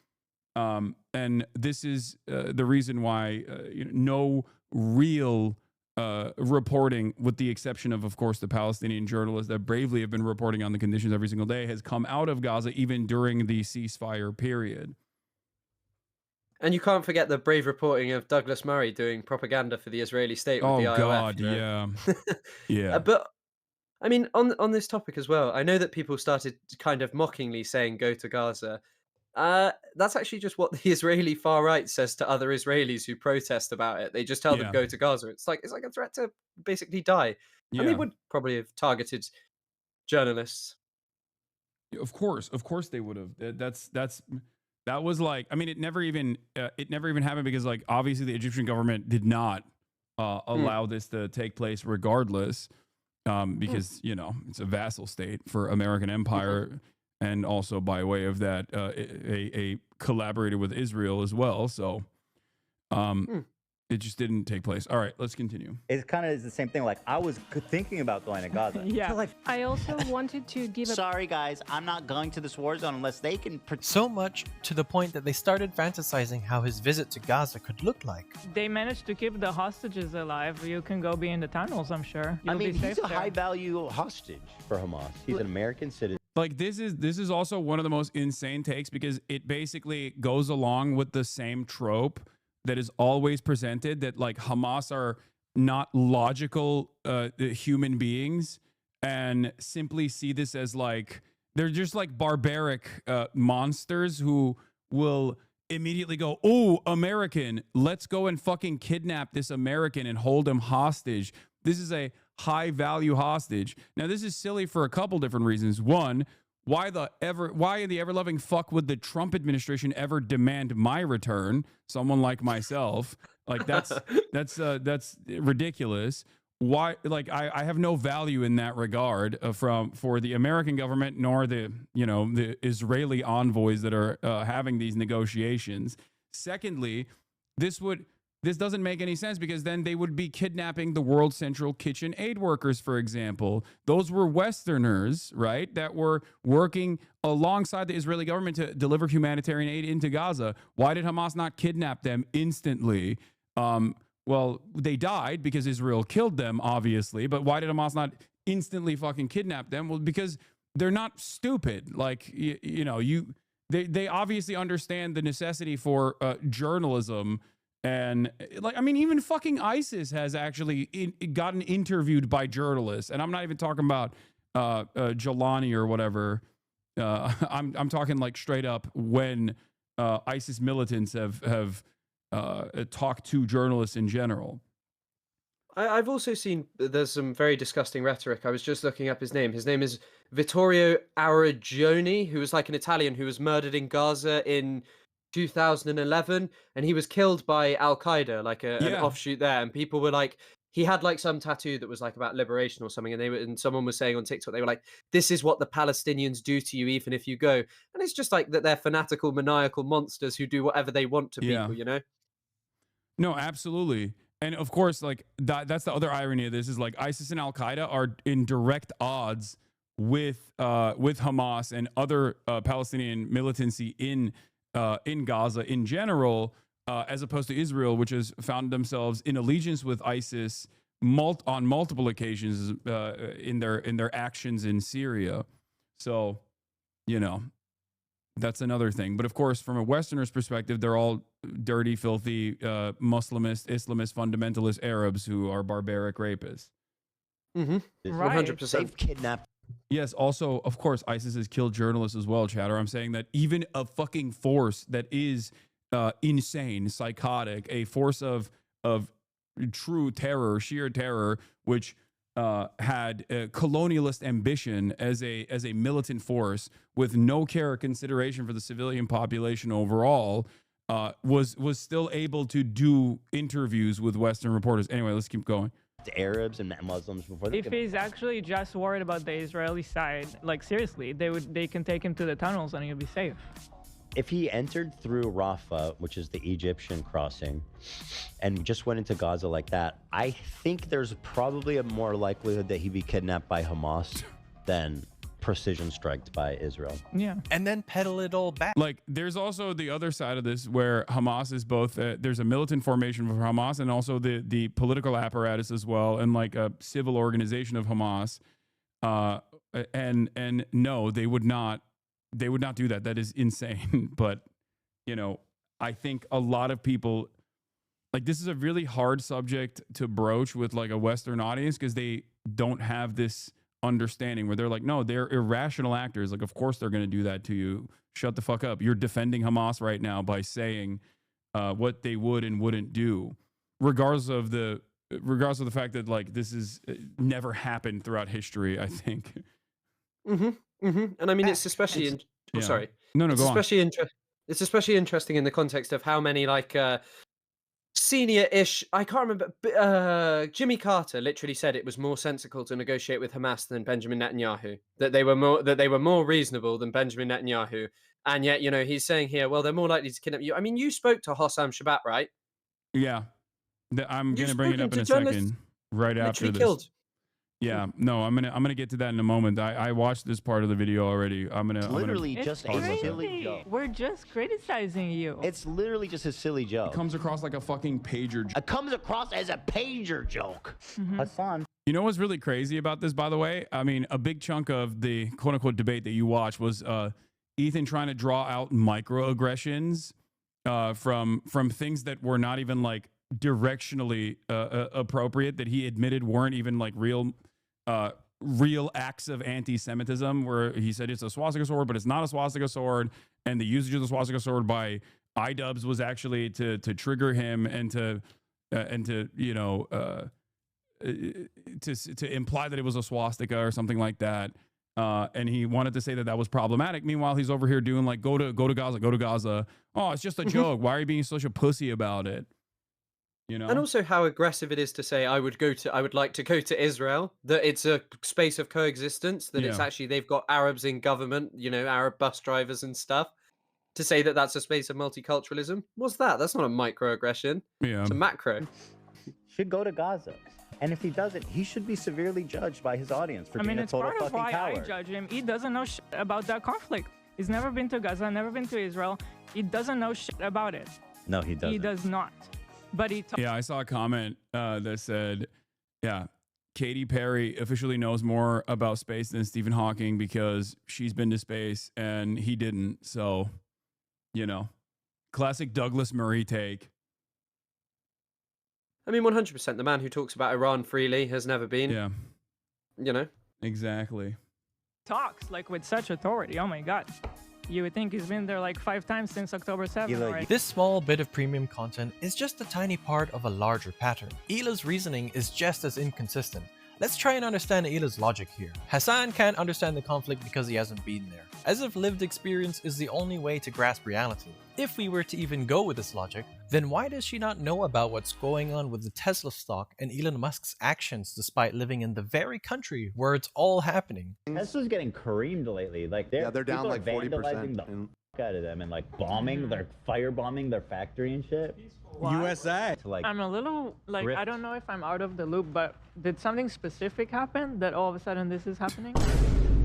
And this is the reason why no real reporting, with the exception of course, the Palestinian journalists that bravely have been reporting on the conditions every single day, has come out of Gaza even during the ceasefire period. And you can't forget the brave reporting of Douglas Murray doing propaganda for the Israeli state with the IOF. God, you know? yeah. But I mean, on this topic as well, I know that people started kind of mockingly saying "Go to Gaza." That's actually just what the Israeli far right says to other Israelis who protest about it. They just tell them Yeah. go to Gaza. It's like a threat to basically die, and they Yeah. would probably have targeted journalists. Of course they would have. That was like, I mean, it never even happened because, like, obviously the Egyptian government did not allow this to take place regardless, because it's a vassal state for American empire, and also by way of that a collaborator with Israel as well. So it just didn't take place. All right, let's continue. It kind of is the same thing. Like, I was thinking about going to Gaza. Yeah. Like, I also wanted to give a Sorry, guys, I'm not going to this war zone unless they can. So much to the point that they started fantasizing how his visit to Gaza could look like. They managed to keep the hostages alive. You can go be in the tunnels, I'm sure. You'll I mean, be safe he's a there. high-value hostage for Hamas. He's an American citizen. Like, this is also one of the most insane takes, because it basically goes along with the same trope that is always presented, that like Hamas are not logical human beings, and simply see this as like they're just like barbaric monsters who will immediately go, "Oh, American, let's go and fucking kidnap this American and hold him hostage. This is a high value hostage." Now, this is silly for a couple different reasons. One, why in the ever-loving fuck would the Trump administration ever demand my return? Someone like myself, like that's ridiculous. Why? Like, I have no value in that regard for the American government, nor the Israeli envoys that are having these negotiations. Secondly, this doesn't make any sense, because then they would be kidnapping the World Central Kitchen aid workers, for example. Those were Westerners, right, that were working alongside the Israeli government to deliver humanitarian aid into Gaza. Why did Hamas not kidnap them instantly? Well, they died because Israel killed them, obviously. But why did Hamas not instantly fucking kidnap them? Well, because they're not stupid. Like, they obviously understand the necessity for journalism. And like, I mean, even fucking ISIS has actually gotten interviewed by journalists, and I'm not even talking about Jelani or whatever. I'm talking like straight up when ISIS militants have talked to journalists in general. I've also seen there's some very disgusting rhetoric. I was just looking up his name. His name is Vittorio Aragioni, who was like an Italian who was murdered in Gaza in 2011, and he was killed by Al Qaeda, like an offshoot there. And people were like, he had like some tattoo that was like about liberation or something, and someone was saying on TikTok, they were like, "This is what the Palestinians do to you, even if you go." And it's just like that they're fanatical, maniacal monsters who do whatever they want to people, you know? No, absolutely. And of course, like that's the other irony of this, is like ISIS and Al Qaeda are in direct odds with Hamas and other Palestinian militancy in Gaza in general, as opposed to Israel, which has found themselves in allegiance with ISIS on multiple occasions in their actions in Syria. So, that's another thing. But of course, from a Westerner's perspective, they're all dirty, filthy, Muslimist, Islamist, fundamentalist Arabs who are barbaric rapists. Mm-hmm. Right. 100%. They've kidnapped. Yes, also, of course, ISIS has killed journalists as well, Chatter. I'm saying that even a fucking force that is insane, psychotic, a force of true terror, sheer terror, which had a colonialist ambition as a militant force with no care or consideration for the civilian population overall, was still able to do interviews with Western reporters. Anyway, let's keep going. Arabs and Muslims before they If he's actually just worried about the Israeli side, like seriously, they can take him to the tunnels and he'll be safe. If he entered through Rafah, which is the Egyptian crossing, and just went into Gaza like that, I think there's probably a more likelihood that he'd be kidnapped by Hamas than precision striked by Israel. Yeah. And then peddle it all back. Like, there's also the other side of this where Hamas is both, there's a militant formation for Hamas and also the political apparatus as well, and like a civil organization of Hamas. And no, they would not do that. That is insane. But, you know, I think a lot of people, like, this is a really hard subject to broach with like a Western audience because they don't have this understanding where they're like, no, they're irrational actors. Like, of course they're going to do that to you. Shut the fuck up. You're defending Hamas right now by saying what they would and wouldn't do, regardless of the fact that like this is never happened throughout history, I think. And I mean, it's especially Yeah. sorry. No, It's go on. it's especially interesting in the context of how many like senior-ish, I can't remember, Jimmy Carter literally said it was more sensible to negotiate with Hamas than Benjamin Netanyahu. That they were more reasonable than Benjamin Netanyahu. And yet, you know, he's saying here, well, they're more likely to kidnap you. I mean, you spoke to Hossam Shabbat, right? Yeah. I'm You've going to bring it spoken up in to a journalists second, right after literally this. killed. Yeah, no, I'm gonna get to that in a moment. I watched this part of the video already. It's literally It's just a crazy. silly joke. We're just criticizing you. It's literally just a silly joke. It comes across like a fucking pager. It comes across as a pager joke. Hasan, You know what's really crazy about this, by the way? I mean, a big chunk of the quote unquote debate that you watched was Ethan trying to draw out microaggressions from things that were not even like directionally appropriate, that he admitted weren't even like real acts of anti-Semitism, where he said it's a swastika sword, but it's not a swastika sword, and the usage of the swastika sword by iDubbbz was actually to trigger him and to you know to imply that it was a swastika or something like that. And he wanted to say that was problematic. Meanwhile, he's over here doing like go to Gaza. Oh, it's just a joke. Why are you being such a pussy about it? You know? And also how aggressive it is to say I would like to go to Israel, that it's a space of coexistence, that it's Yeah. actually they've got Arabs in government, you know, Arab bus drivers and stuff. To say that that's a space of multiculturalism, what's that? That's not a microaggression. Yeah. It's a macro. should go to Gaza. And if he doesn't, he should be severely judged by his audience for I being mean, a it's total part of fucking why I coward. judge him. He doesn't know shit about that conflict. He's never been to Gaza, never been to Israel. He doesn't know shit about it. No, he doesn't. He does not. But he Yeah, I saw a comment that said, yeah, Katy Perry officially knows more about space than Stephen Hawking because she's been to space and he didn't. So, you know, classic Douglas Murray take. I mean, 100%. The man who talks about Iran freely has never been. Yeah, You know. exactly. talks like with such authority. Oh my God. You would think he's been there like 5 times since October 7th. Hila, Right? This small bit of premium content is just a tiny part of a larger pattern. Hila's reasoning is just as inconsistent. Let's try and understand Hila's logic here. Hasan can't understand the conflict because he hasn't been there, as if lived experience is the only way to grasp reality. If we were to even go with this logic, then why does she not know about what's going on with the Tesla stock and Elon Musk's actions despite living in the very country where it's all happening? Tesla's getting creamed lately. Like they're down people are like 40%. vandalizing the fuck out of them and like bombing, they're firebombing their factory and shit. USA. To like I'm a little like, I grift. don't know if I'm out of the loop, but did something specific happen that all of a sudden this is happening?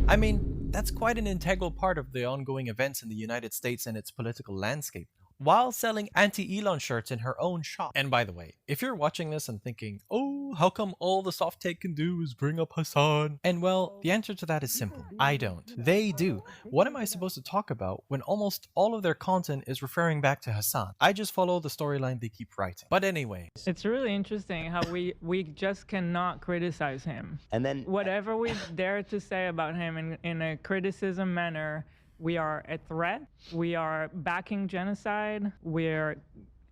I mean, that's quite an integral part of the ongoing events in the United States and its political landscape, while selling anti-Elon shirts in her own shop. And by the way, if you're watching this and thinking, oh, how come all the soft take can do is bring up Hasan? And well, the answer to that is simple. I don't. They do. What am I supposed to talk about when almost all of their content is referring back to Hasan? I just follow the storyline they keep writing. But anyway. It's really interesting how we just cannot criticize him. And then Whatever we dare to say about him in a criticism manner, we are a threat. We are backing genocide. We're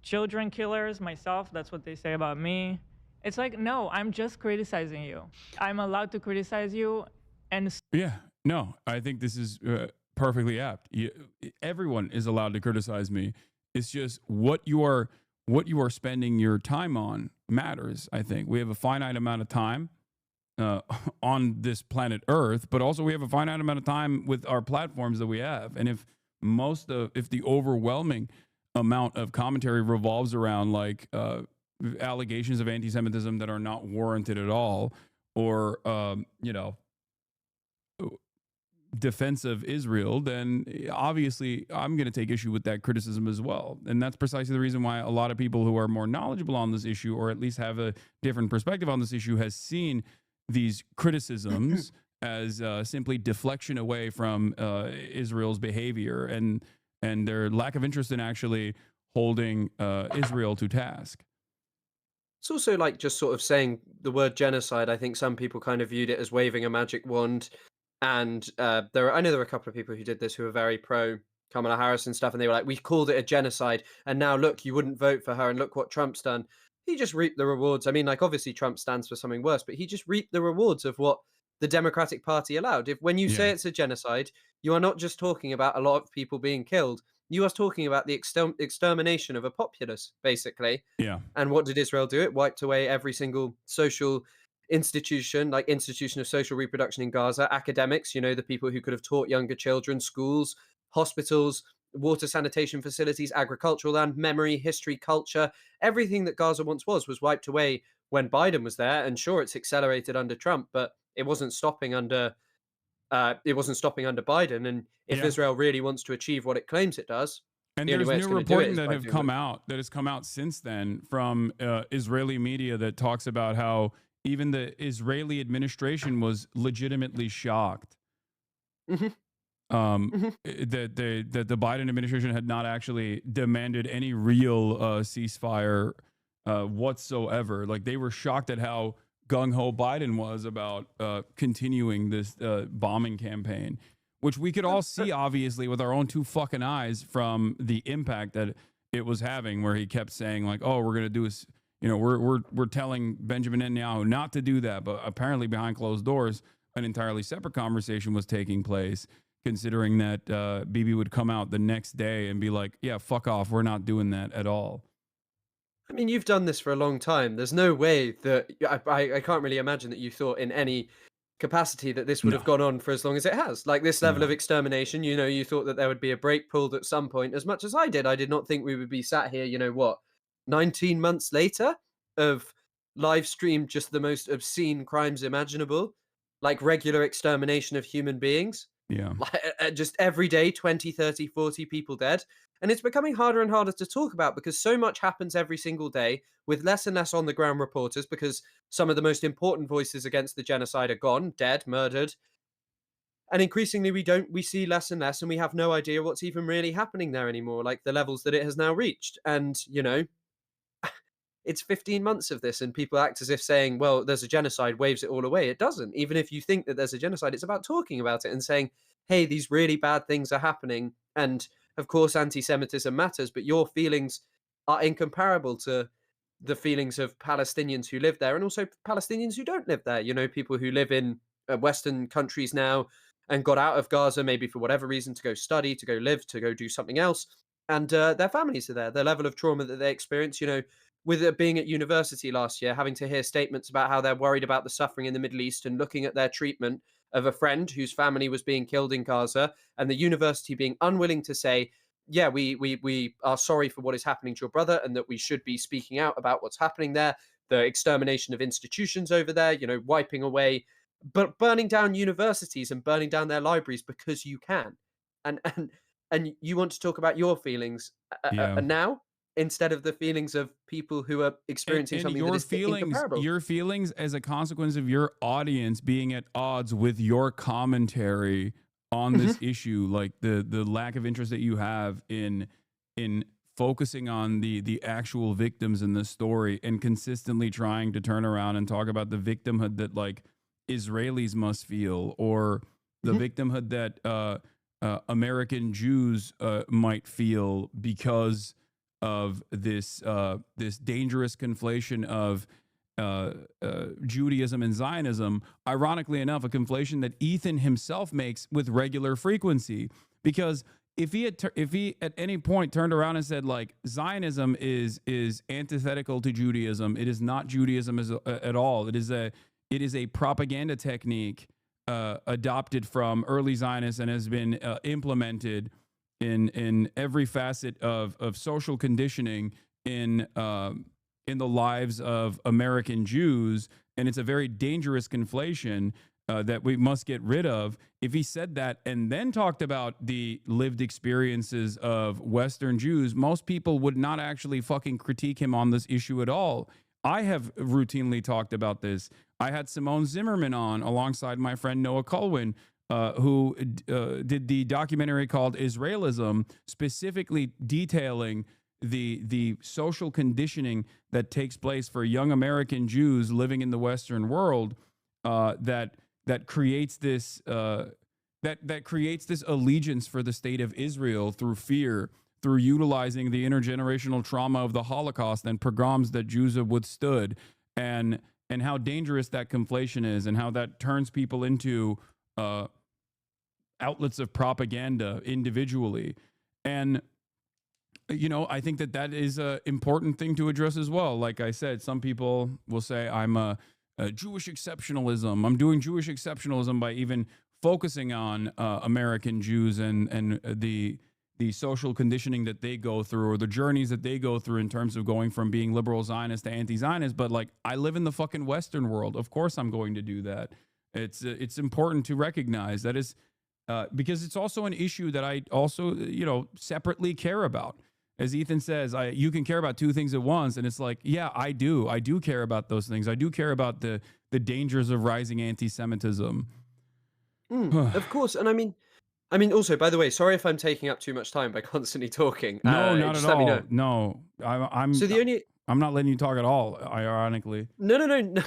children killers. Myself, that's what they say about me. It's like, no, I'm just criticizing you. I'm allowed to criticize you, and Yeah, no, I think this is perfectly apt. Everyone is allowed to criticize me. It's just what you are spending your time on matters. I think we have a finite amount of time on this planet Earth, but also we have a finite amount of time with our platforms that we have. And if the overwhelming amount of commentary revolves around like allegations of anti-Semitism that are not warranted at all, or you know, defense of Israel, then obviously I'm going to take issue with that criticism as well. And that's precisely the reason why a lot of people who are more knowledgeable on this issue, or at least have a different perspective on this issue, has seen these criticisms as simply deflection away from Israel's behavior and their lack of interest in actually holding Israel to task. It's also like just sort of saying the word genocide. I think some people kind of viewed it as waving a magic wand. And I know there were a couple of people who did this who were very pro Kamala Harris and stuff. And they were like, we called it a genocide. And now look, you wouldn't vote for her. And look what Trump's done. He just reaped the rewards. I mean, like, obviously Trump stands for something worse, but he just reaped the rewards of what the Democratic Party allowed. When you say it's a genocide, you are not just talking about a lot of people being killed. You are talking about the extermination of a populace, basically. Yeah. And what did Israel do? It wiped away every single social institution, like institution of social reproduction in Gaza, academics, the people who could have taught younger children, schools, hospitals, water sanitation facilities, agricultural land, memory, history, culture. Everything that Gaza once was wiped away when Biden was there. And sure, it's accelerated under Trump, but it wasn't stopping under Biden. And if Israel really wants to achieve what it claims it does, and there's new reporting that has come out since then from Israeli media that talks about how even the Israeli administration was legitimately shocked that the Biden administration had not actually demanded any real ceasefire whatsoever. Like, they were shocked at how gung-ho Biden was about continuing this bombing campaign, which we could all see, obviously, with our own two fucking eyes from the impact that it was having, where he kept saying, like, oh, we're going to do this. We're telling Benjamin Netanyahu not to do that. But apparently behind closed doors, an entirely separate conversation was taking place, considering that Bibi would come out the next day and be like, yeah, fuck off. We're not doing that at all. I mean, you've done this for a long time. There's no way that I can't really imagine that you thought in any capacity that this would have gone on for as long as it has. Like, this level of extermination, you thought that there would be a break pulled at some point, as much as I did. I did not think we would be sat here, 19 months later, of live streamed just the most obscene crimes imaginable, like regular extermination of human beings. Yeah. Like, just every day, 20, 30, 40 people dead. And it's becoming harder and harder to talk about because so much happens every single day with less and less on the ground reporters, because some of the most important voices against the genocide are gone, dead, murdered. And increasingly we see less and less, and we have no idea what's even really happening there anymore, like the levels that it has now reached. And, it's 15 months of this, and people act as if saying, well, there's a genocide waves it all away. It doesn't. Even if you think that there's a genocide, it's about talking about it and saying, hey, these really bad things are happening. And of course, anti-Semitism matters, but your feelings are incomparable to the feelings of Palestinians who live there, and also Palestinians who don't live there. People who live in Western countries now and got out of Gaza, maybe for whatever reason, to go study, to go live, to go do something else. And their families are there. The level of trauma that they experience, with it being at university last year, having to hear statements about how they're worried about the suffering in the Middle East, and looking at their treatment of a friend whose family was being killed in Gaza, and the university being unwilling to say, yeah, we are sorry for what is happening to your brother, and that we should be speaking out about what's happening there. The extermination of institutions over there, wiping away, but burning down universities and burning down their libraries because you can. And you want to talk about your feelings now, instead of the feelings of people who are experiencing something that is incomparable. Your feelings as a consequence of your audience being at odds with your commentary on this issue, like the lack of interest that you have in focusing on the actual victims in the story, and consistently trying to turn around and talk about the victimhood that, like, Israelis must feel, or the victimhood that American Jews might feel because of this dangerous conflation of Judaism and Zionism. Ironically enough, a conflation that Ethan himself makes with regular frequency. Because if he at any point turned around and said, like, Zionism is antithetical to Judaism, it is not Judaism at all. It is a propaganda technique adopted from early Zionists and has been implemented in every facet of social conditioning in the lives of American Jews, and it's a very dangerous conflation. that we must get rid of. If he said that and then talked about the lived experiences of Western Jews, most people would not actually fucking critique him on this issue at all. I have routinely talked about this. I had Simone Zimmerman on alongside my friend Noah Colwin, who did the documentary called Israelism, specifically detailing the social conditioning that takes place for young American Jews living in the Western world, that creates this that creates this allegiance for the state of Israel through fear, through utilizing the intergenerational trauma of the Holocaust and pogroms that Jews have withstood, and how dangerous that conflation is, and how that turns people into outlets of propaganda individually. And I think that is an important thing to address as well. Like I said, some people will say I'm a Jewish exceptionalism. I'm doing Jewish exceptionalism by even focusing on American Jews and the social conditioning that they go through, or the journeys that they go through in terms of going from being liberal Zionist to anti-Zionist. But like, I live in the fucking Western world. Of course I'm going to do that. It's important to recognize that is because it's also an issue that I also, separately care about. As Ethan says, you can care about two things at once. And it's like, yeah, I do. I do care about those things. I do care about the dangers of rising anti-Semitism. Of course. And I mean, also, by the way, sorry if I'm taking up too much time by constantly talking. No, not just at let me know. all. No, So the only I'm not letting you talk at all, ironically. No,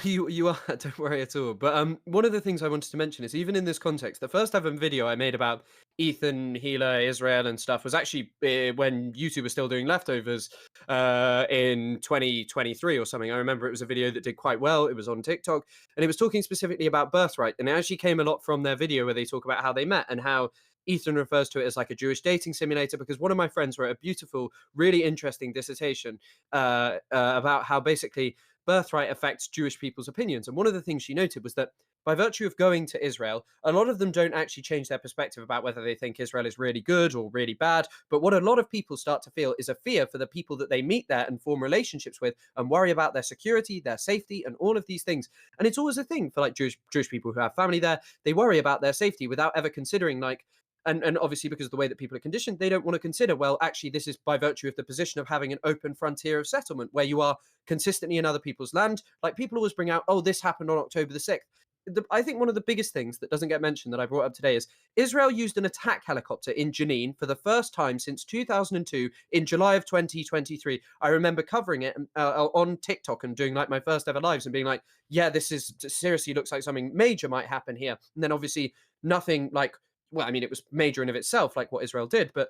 you are. Don't worry at all. But one of the things I wanted to mention is, even in this context, the first ever video I made about Ethan, Hila, Israel, and stuff was actually when YouTube was still doing leftovers in 2023 or something. I remember it was a video that did quite well. It was on TikTok, and it was talking specifically about birthright. And it actually came a lot from their video where they talk about how they met and how Ethan refers to it as like a Jewish dating simulator, because one of my friends wrote a beautiful, really interesting dissertation about how basically birthright affects Jewish people's opinions. And one of the things she noted was that by virtue of going to Israel, a lot of them don't actually change their perspective about whether they think Israel is really good or really bad. But what a lot of people start to feel is a fear for the people that they meet there and form relationships with, and worry about their security, their safety, and all of these things. And it's always a thing for like Jewish people who have family there. They worry about their safety without ever considering like, and obviously, because of the way that people are conditioned, they don't want to consider, well, actually, this is by virtue of the position of having an open frontier of settlement where you are consistently in other people's land. Like, people always bring out, oh, this happened on October the 6th. I think one of the biggest things that doesn't get mentioned that I brought up today is Israel used an attack helicopter in Jenin for the first time since 2002 in July of 2023. I remember covering it on TikTok and doing like my first ever lives and being like, yeah, this is seriously looks like something major might happen here. And then obviously nothing like, well, I mean, it was major in of itself, like what Israel did, but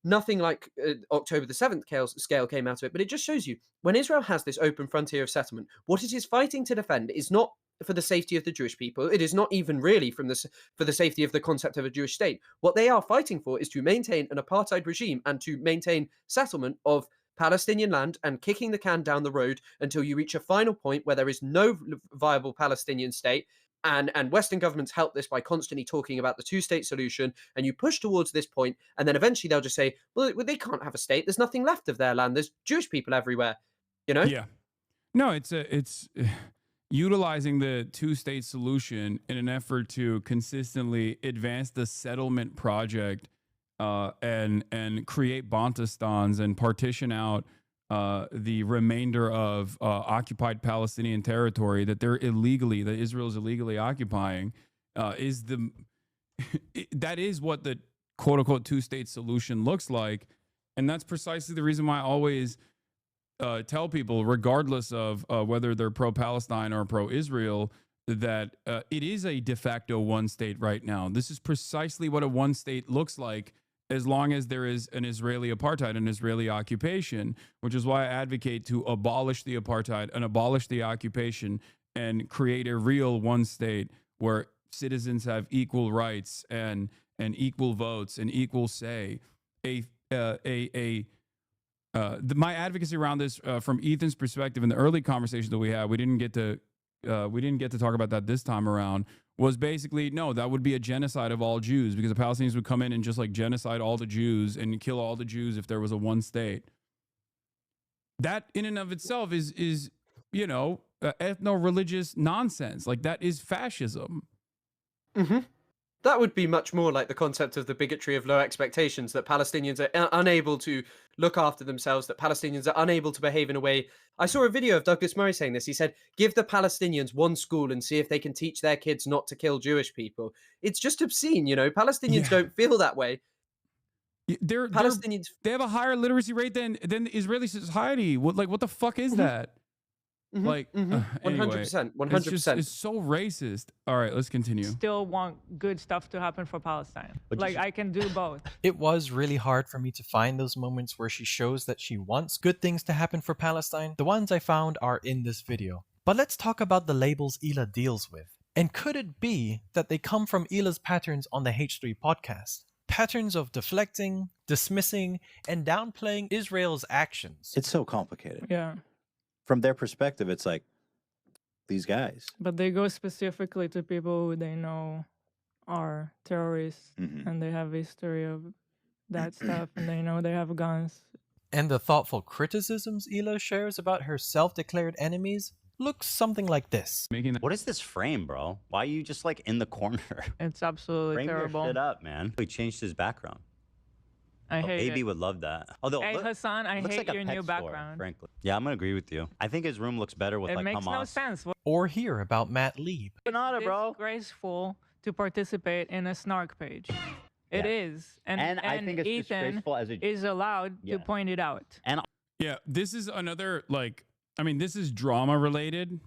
nothing like October the 7th scale came out of it. But it just shows you, when Israel has this open frontier of settlement, what it is fighting to defend is not for the safety of the Jewish people. It is not even really for the safety of the concept of a Jewish state. What they are fighting for is to maintain an apartheid regime and to maintain settlement of Palestinian land and kicking the can down the road until you reach a final point where there is no viable Palestinian state. And Western governments help this by constantly talking about the two-state solution, and you push towards this point, and then eventually they'll just say, well, they can't have a state. There's nothing left of their land. There's Jewish people everywhere, Yeah. No, it's utilizing the two-state solution in an effort to consistently advance the settlement project and create Bantustans and partition out the remainder of occupied Palestinian territory that Israel's illegally occupying, that is what the quote unquote two-state solution looks like. And that's precisely the reason why I always tell people, regardless of whether they're pro-Palestine or pro-Israel, that it is a de facto one state right now. This is precisely what a one state looks like, as long as there is an Israeli apartheid, an Israeli occupation, which is why I advocate to abolish the apartheid and abolish the occupation and create a real one state where citizens have equal rights and equal votes and equal say. My advocacy around this, from Ethan's perspective, in the early conversations that we had, we didn't get to talk about that this time around, was basically, no, that would be a genocide of all Jews, because the Palestinians would come in and just like genocide all the Jews and kill all the Jews if there was a one state. That in and of itself is ethno-religious nonsense. Like, that is fascism. Mm-hmm. That would be much more like the concept of the bigotry of low expectations, that Palestinians are unable to look after themselves, that Palestinians are unable to behave in a way. I saw a video of Douglas Murray saying this. He said, give the Palestinians one school and see if they can teach their kids not to kill Jewish people. It's just obscene, you know? Palestinians don't feel that way. They have a higher literacy rate than Israeli society. What the fuck is that? Like, 100%, 100%. It's so racist. All right, let's continue. Still want good stuff to happen for Palestine. Like, I can do both. It was really hard for me to find those moments where she shows that she wants good things to happen for Palestine. The ones I found are in this video. But let's talk about the labels Hila deals with. And could it be that they come from Hila's patterns on the H3 podcast? Patterns of deflecting, dismissing, and downplaying Israel's actions. It's so complicated. Yeah. From their perspective, it's like these guys. But they go specifically to people who they know are terrorists, and they have a history of that stuff, and they know they have guns. And the thoughtful criticisms Hila shares about her self-declared enemies looks something like this. What is this frame, bro? Why are you just like in the corner? It's absolutely Frame terrible. your shit up, man. He changed his background. I hate AB it. would love that. Although, Hey, Hasan, I looks hate like a your pet new store, background. frankly. Yeah, I'm gonna agree with you. I think his room looks better with It like makes Hamas. no sense. Or hear about Matt Lieb. It's disgraceful to participate in a snark page. It is. And I think it's Ethan disgraceful as a... is allowed to point it out. And yeah, this is another, like, I mean, this is drama related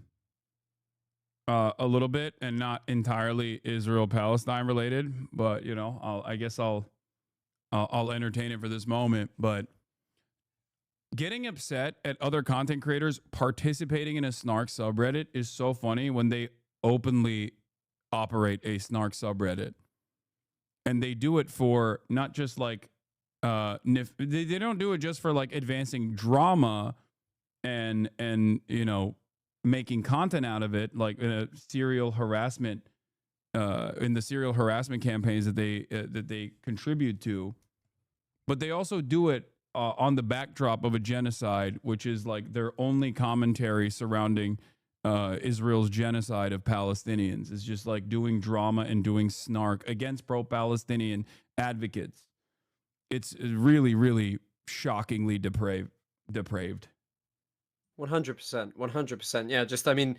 a little bit and not entirely Israel-Palestine related, but, you know, I guess I'll entertain it for this moment. But getting upset at other content creators participating in a snark subreddit is so funny when they openly operate a snark subreddit. And they do it for not just like, they don't do it just for like advancing drama and you know, making content out of it, like in a serial harassment, in the serial harassment campaigns that they contribute to. But they also do it on the backdrop of a genocide, which is like their only commentary surrounding Israel's genocide of Palestinians. It's just like doing drama and doing snark against pro-Palestinian advocates. It's really, really shockingly depraved. 100%, 100%. Yeah, just, I mean,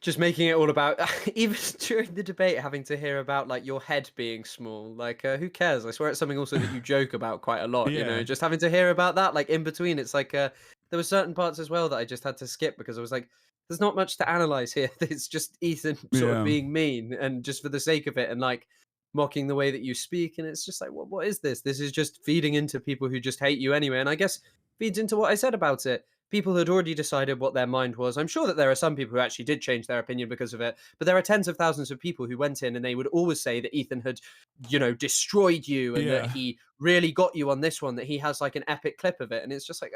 just making it all about, even during the debate, having to hear about like your head being small. Like, who cares? I swear it's something also that you joke about quite a lot, you know, just having to hear about that, like in between. It's like, there were certain parts as well that I just had to skip because I was like, there's not much to analyze here. It's just Ethan sort of being mean and just for the sake of it and like mocking the way that you speak. And it's just like, what is this? This is just feeding into people who just hate you anyway. And I guess feeds into what I said about it. People had already decided what their mind was. I'm sure that there are some people who actually did change their opinion because of it, but there are tens of thousands of people who went in and they would always say that Ethan had, you know, destroyed you and that he really got you on this one, that he has like an epic clip of it. And it's just like,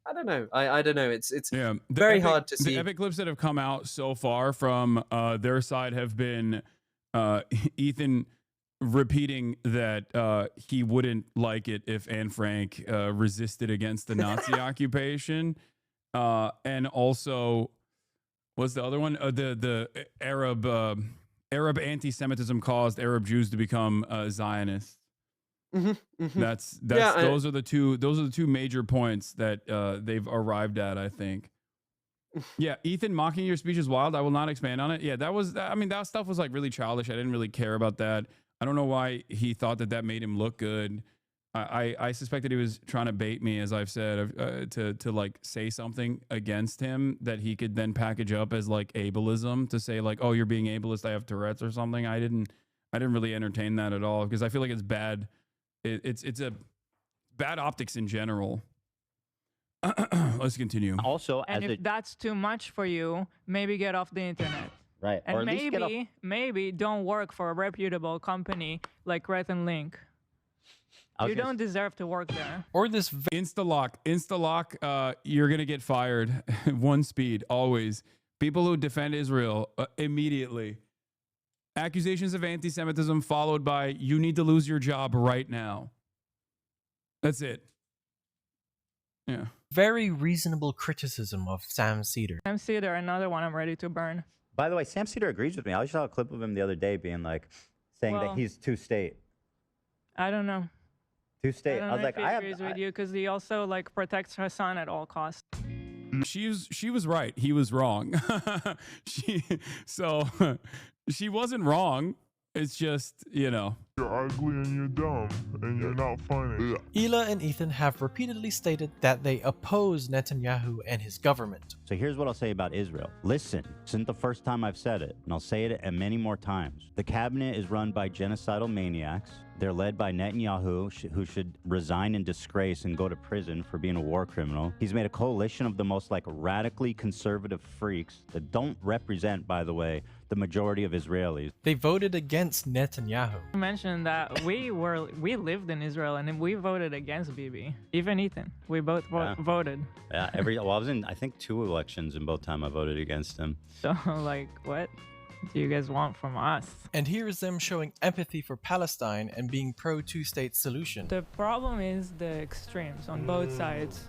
I don't know. I don't know. It's very hard to see. The epic clips that have come out so far from their side have been Ethan repeating that he wouldn't like it if Anne Frank resisted against the Nazi occupation. And also, what's the other one? The Arab anti-Semitism caused Arab Jews to become Zionists. Those are the two major points that they've arrived at, I think. Yeah, Ethan mocking your speech is wild. I will not expand on it. Yeah, that stuff was like really childish. I didn't really care about that. I don't know why he thought that made him look good. I suspect that he was trying to bait me, as I've said, to like say something against him that he could then package up as like ableism, to say like, oh, you're being ableist, I have Tourette's or something. I didn't really entertain that at all because I feel like it's bad. It's a bad optics in general. Let's continue. Also, and if that's too much for you, maybe get off the internet. Right. And maybe don't work for a reputable company like Red and Link. You don't deserve to work there. Or this Instalock, you're going to get fired. One speed, always. People who defend Israel, immediately. Accusations of anti-Semitism followed by, you need to lose your job right now. That's it. Yeah. Very reasonable criticism of Sam Cedar. Sam Cedar, another one I'm ready to burn. By the way, Sam Cedar agrees with me. I saw a clip of him the other day being like, saying that Well, he's two-state. I don't know. I Two-state. don't I know was like, if he agrees with you because he also like protects Hasan at all costs. She was right. He was wrong. So she wasn't wrong. It's just, you know. You're ugly and you're dumb and you're not funny. Hila and Ethan have repeatedly stated that they oppose Netanyahu and his government. So here's what I'll say about Israel. Listen, this isn't the first time I've said it, and I'll say it many more times. The cabinet is run by genocidal maniacs. They're led by Netanyahu, who should resign in disgrace and go to prison for being a war criminal. He's made a coalition of the most like radically conservative freaks that don't represent, by the way, the majority of Israelis. They voted against Netanyahu. You mentioned that we lived in Israel and we voted against Bibi. Even Ethan, we both voted. Yeah, I was in, I think, 2 elections, and both time I voted against him. So like, what do you guys want from us? And here is them showing empathy for Palestine and being pro two-state solution. The problem is the extremes on both sides.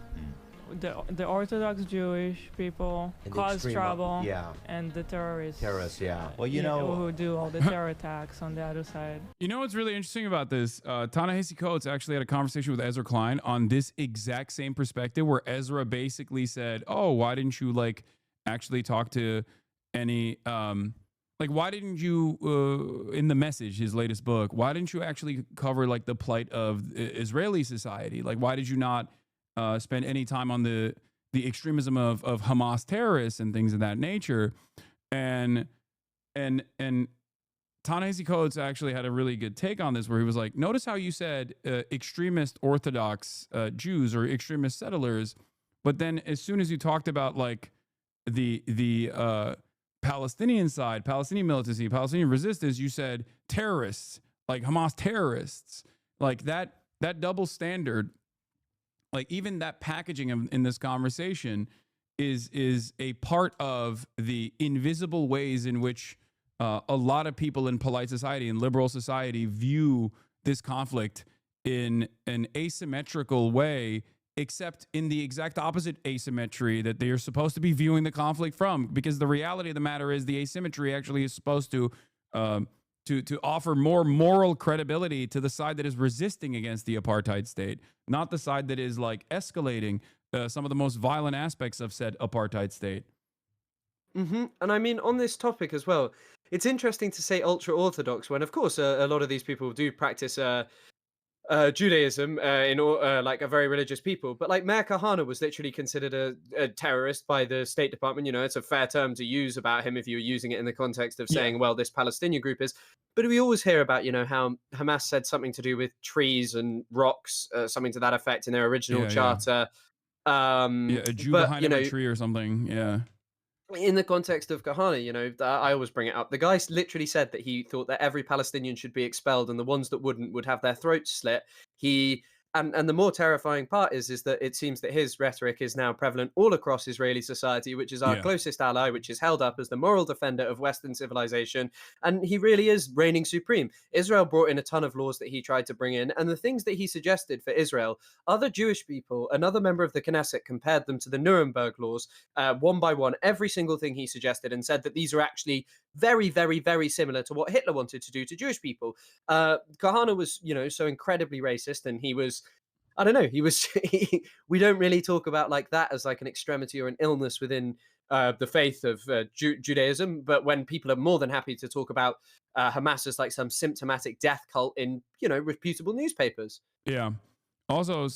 The Orthodox Jewish people And the cause extreme, trouble, yeah. and the terrorists. Yeah. Well, you know, who do all the terror attacks on the other side. You know what's really interesting about this? Ta-Nehisi Coates actually had a conversation with Ezra Klein on this exact same perspective, where Ezra basically said, "Oh, why didn't you like actually talk to any like why didn't you in the Message, his latest book, why didn't you actually cover like the plight of Israeli society? Like why did you not spend any time on the extremism of Hamas terrorists and things of that nature?" And Ta-Nehisi Coates actually had a really good take on this, where he was like, notice how you said extremist Orthodox Jews or extremist settlers, but then as soon as you talked about like the Palestinian side, Palestinian militancy, Palestinian resistance, you said terrorists, like Hamas terrorists. Like that double standard, like even that packaging in this conversation is a part of the invisible ways in which a lot of people in polite society and liberal society view this conflict in an asymmetrical way, except in the exact opposite asymmetry that they are supposed to be viewing the conflict from. Because the reality of the matter is the asymmetry actually is supposed to offer more moral credibility to the side that is resisting against the apartheid state, not the side that is like escalating some of the most violent aspects of said apartheid state. And I mean, on this topic as well, it's interesting to say ultra-Orthodox when, of course, a lot of these people do practice Judaism like a very religious people. But like Meir Kahane was literally considered a terrorist by the State Department. You know, it's a fair term to use about him if you were using it in the context of saying, well, this Palestinian group is. But we always hear about, you know, how Hamas said something to do with trees and rocks, something to that effect in their original charter. A Jew behind a tree or something. Yeah. In the context of Kahane, you know, I always bring it up. The guy literally said that he thought that every Palestinian should be expelled and the ones that wouldn't would have their throats slit. And the more terrifying part is that it seems that his rhetoric is now prevalent all across Israeli society, which is our closest ally, which is held up as the moral defender of Western civilization. And he really is reigning supreme. Israel brought in a ton of laws that he tried to bring in. And the things that he suggested for Israel, other Jewish people, another member of the Knesset compared them to the Nuremberg laws, one by one, every single thing he suggested, and said that these are actually very, very, very similar to what Hitler wanted to do to Jewish people. Kahane was, you know, so incredibly racist, and he was, I don't know, we don't really talk about like that as like an extremity or an illness within the faith of Judaism. But when people are more than happy to talk about Hamas as like some symptomatic death cult in, you know, reputable newspapers. Yeah. Also,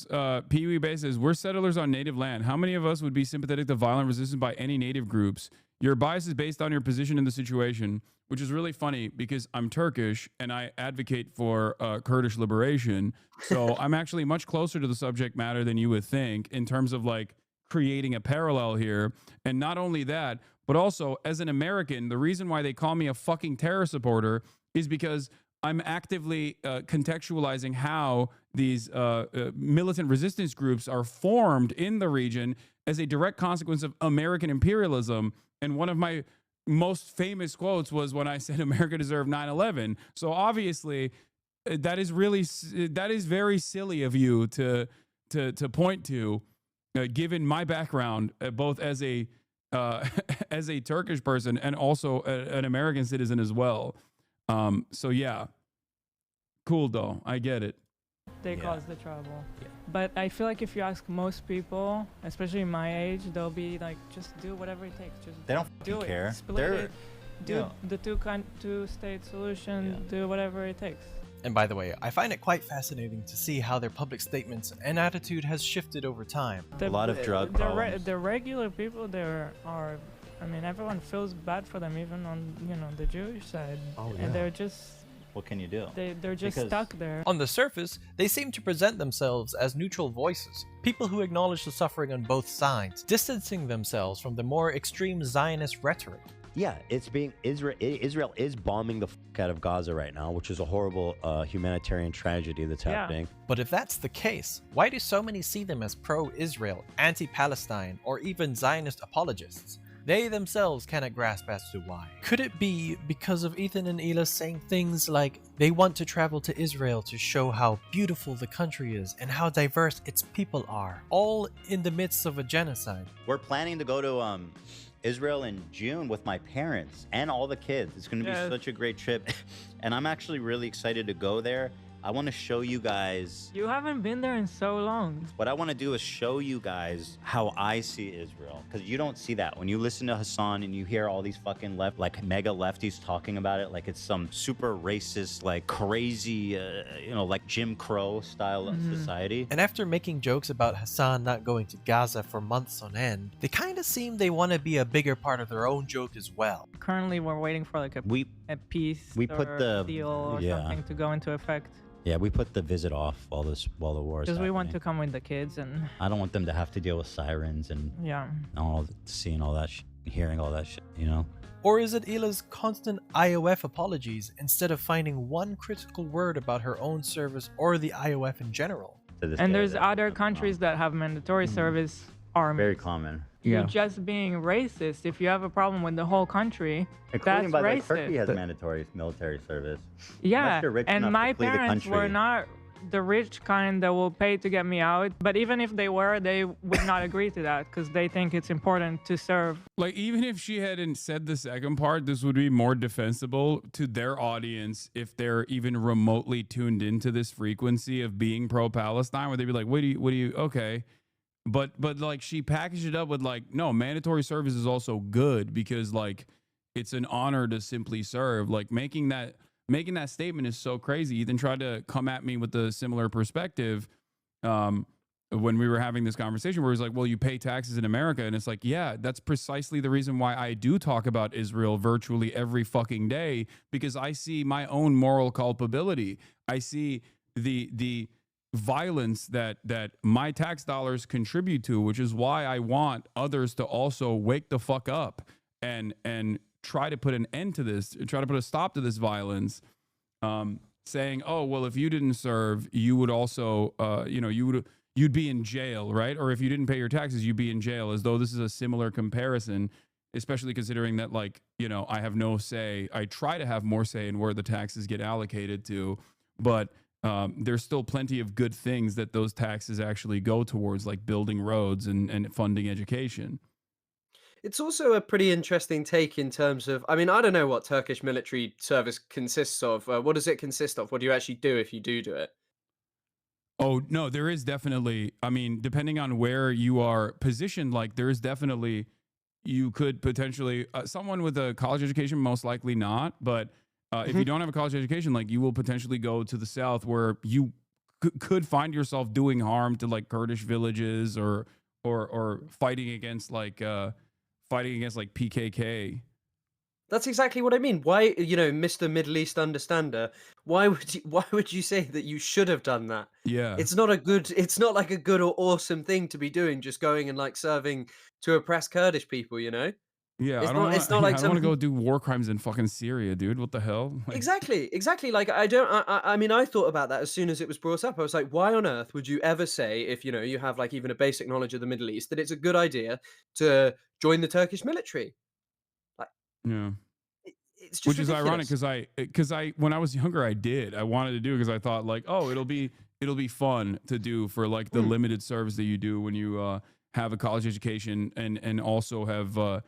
Pee Wee Bay says, we're settlers on native land. How many of us would be sympathetic to violent resistance by any native groups? Your bias is based on your position in the situation, which is really funny because I'm Turkish and I advocate for Kurdish liberation. So I'm actually much closer to the subject matter than you would think in terms of like creating a parallel here. And not only that, but also as an American, the reason why they call me a fucking terror supporter is because I'm actively contextualizing how these militant resistance groups are formed in the region as a direct consequence of American imperialism. And one of my most famous quotes was when I said America deserved 9/11. So obviously, that is very silly of you to point to, given my background, both as a as a Turkish person and also an American citizen as well. So yeah, cool though. I get it. They cause the trouble. But I feel like if you ask most people, especially my age, they'll be like, just do whatever it takes. Just They don't do fucking it. care. Split it. Do the two-state solution. Do whatever it takes. And by the way, I find it quite fascinating to see how their public statements and attitude has shifted over time. A lot of drug problems. The regular people there are, I mean, everyone feels bad for them, even on, you know, the Jewish side. Oh, yeah. And they're just, What can you do? they're just Because- stuck there. On the surface, they seem to present themselves as neutral voices, people who acknowledge the suffering on both sides, distancing themselves from the more extreme Zionist rhetoric. Yeah, it's being Israel is bombing the fuck out of Gaza right now, which is a horrible humanitarian tragedy that's happening. But if that's the case, why do so many see them as pro-Israel, anti-Palestine, or even Zionist apologists? They themselves cannot grasp as to why. Could it be because of Ethan and Hila saying things like they want to travel to Israel to show how beautiful the country is and how diverse its people are, all in the midst of a genocide? We're planning to go to Israel in June with my parents and all the kids. It's going to be such a great trip. And I'm actually really excited to go there. I want to show you guys. You haven't been there in so long. What I want to do is show you guys how I see Israel, because you don't see that when you listen to Hasan and you hear all these fucking mega lefties talking about it like it's some super racist, like crazy, like Jim Crow style of society. And after making jokes about Hasan not going to Gaza for months on end, they kind of seem they want to be a bigger part of their own joke as well. Currently, we're waiting for like a peace or deal or something to go into effect. Yeah, we put the visit off while the war is Because we happening. want to come with the kids and I don't want them to have to deal with sirens and seeing all that hearing all that shit, you know? Or is it Hila's constant IOF apologies instead of finding one critical word about her own service or the IOF in general? And there's other countries that have mandatory service army. Very common. You're just being racist. If you have a problem with the whole country, Including, that's by the way, racist. Turkey has mandatory military service. Yeah, Unless you're rich enough and to my flee the parents country. were not the rich kind that will pay to get me out. But even if they were, they would not agree to that because they think it's important to serve. Like, even if she hadn't said the second part, this would be more defensible to their audience if they're even remotely tuned into this frequency of being pro-Palestine, where they'd be like, what do you, okay. But like, she packaged it up with like, no, mandatory service is also good because like it's an honor to simply serve. Like making that statement is so crazy. Ethan tried to come at me with a similar perspective when we were having this conversation where he's like, well, you pay taxes in America. And it's like, yeah, that's precisely the reason why I do talk about Israel virtually every fucking day, because I see my own moral culpability. I see the violence that my tax dollars contribute to, which is why I want others to also wake the fuck up and try to put an end to this, try to put a stop to this violence, saying, oh, well, if you didn't serve, you would also, you'd be in jail, right? Or if you didn't pay your taxes, you'd be in jail, as though this is a similar comparison, especially considering that, like, you know, I have no say. I try to have more say in where the taxes get allocated to, but there's still plenty of good things that those taxes actually go towards, like building roads and funding education. It's also a pretty interesting take in terms of, I mean, I don't know what Turkish military service consists of. What does it consist of? What do you actually do if you do it? Oh, no, there is definitely, I mean, depending on where you are positioned, like there is definitely, you could potentially, someone with a college education, most likely not, but if you don't have a college education, like you will potentially go to the South where you could find yourself doing harm to like Kurdish villages or fighting against like PKK. That's exactly what I mean. Why, Mr. Middle East understander, why would you say that you should have done that? Yeah. It's not like a good or awesome thing to be doing, just going and like serving to oppress Kurdish people, you know? Yeah, It's I not like don't want to go do war crimes in fucking Syria, dude. What the hell? Like, Exactly. Like I mean, I thought about that as soon as it was brought up. I was like, why on earth would you ever say, if you have like even a basic knowledge of the Middle East, that it's a good idea to join the Turkish military? Like, yeah. It's just Which is ridiculous. ironic because I when I was younger I wanted to do it because I thought like, oh, it'll be fun to do for like the limited service that you do when you have a college education and also have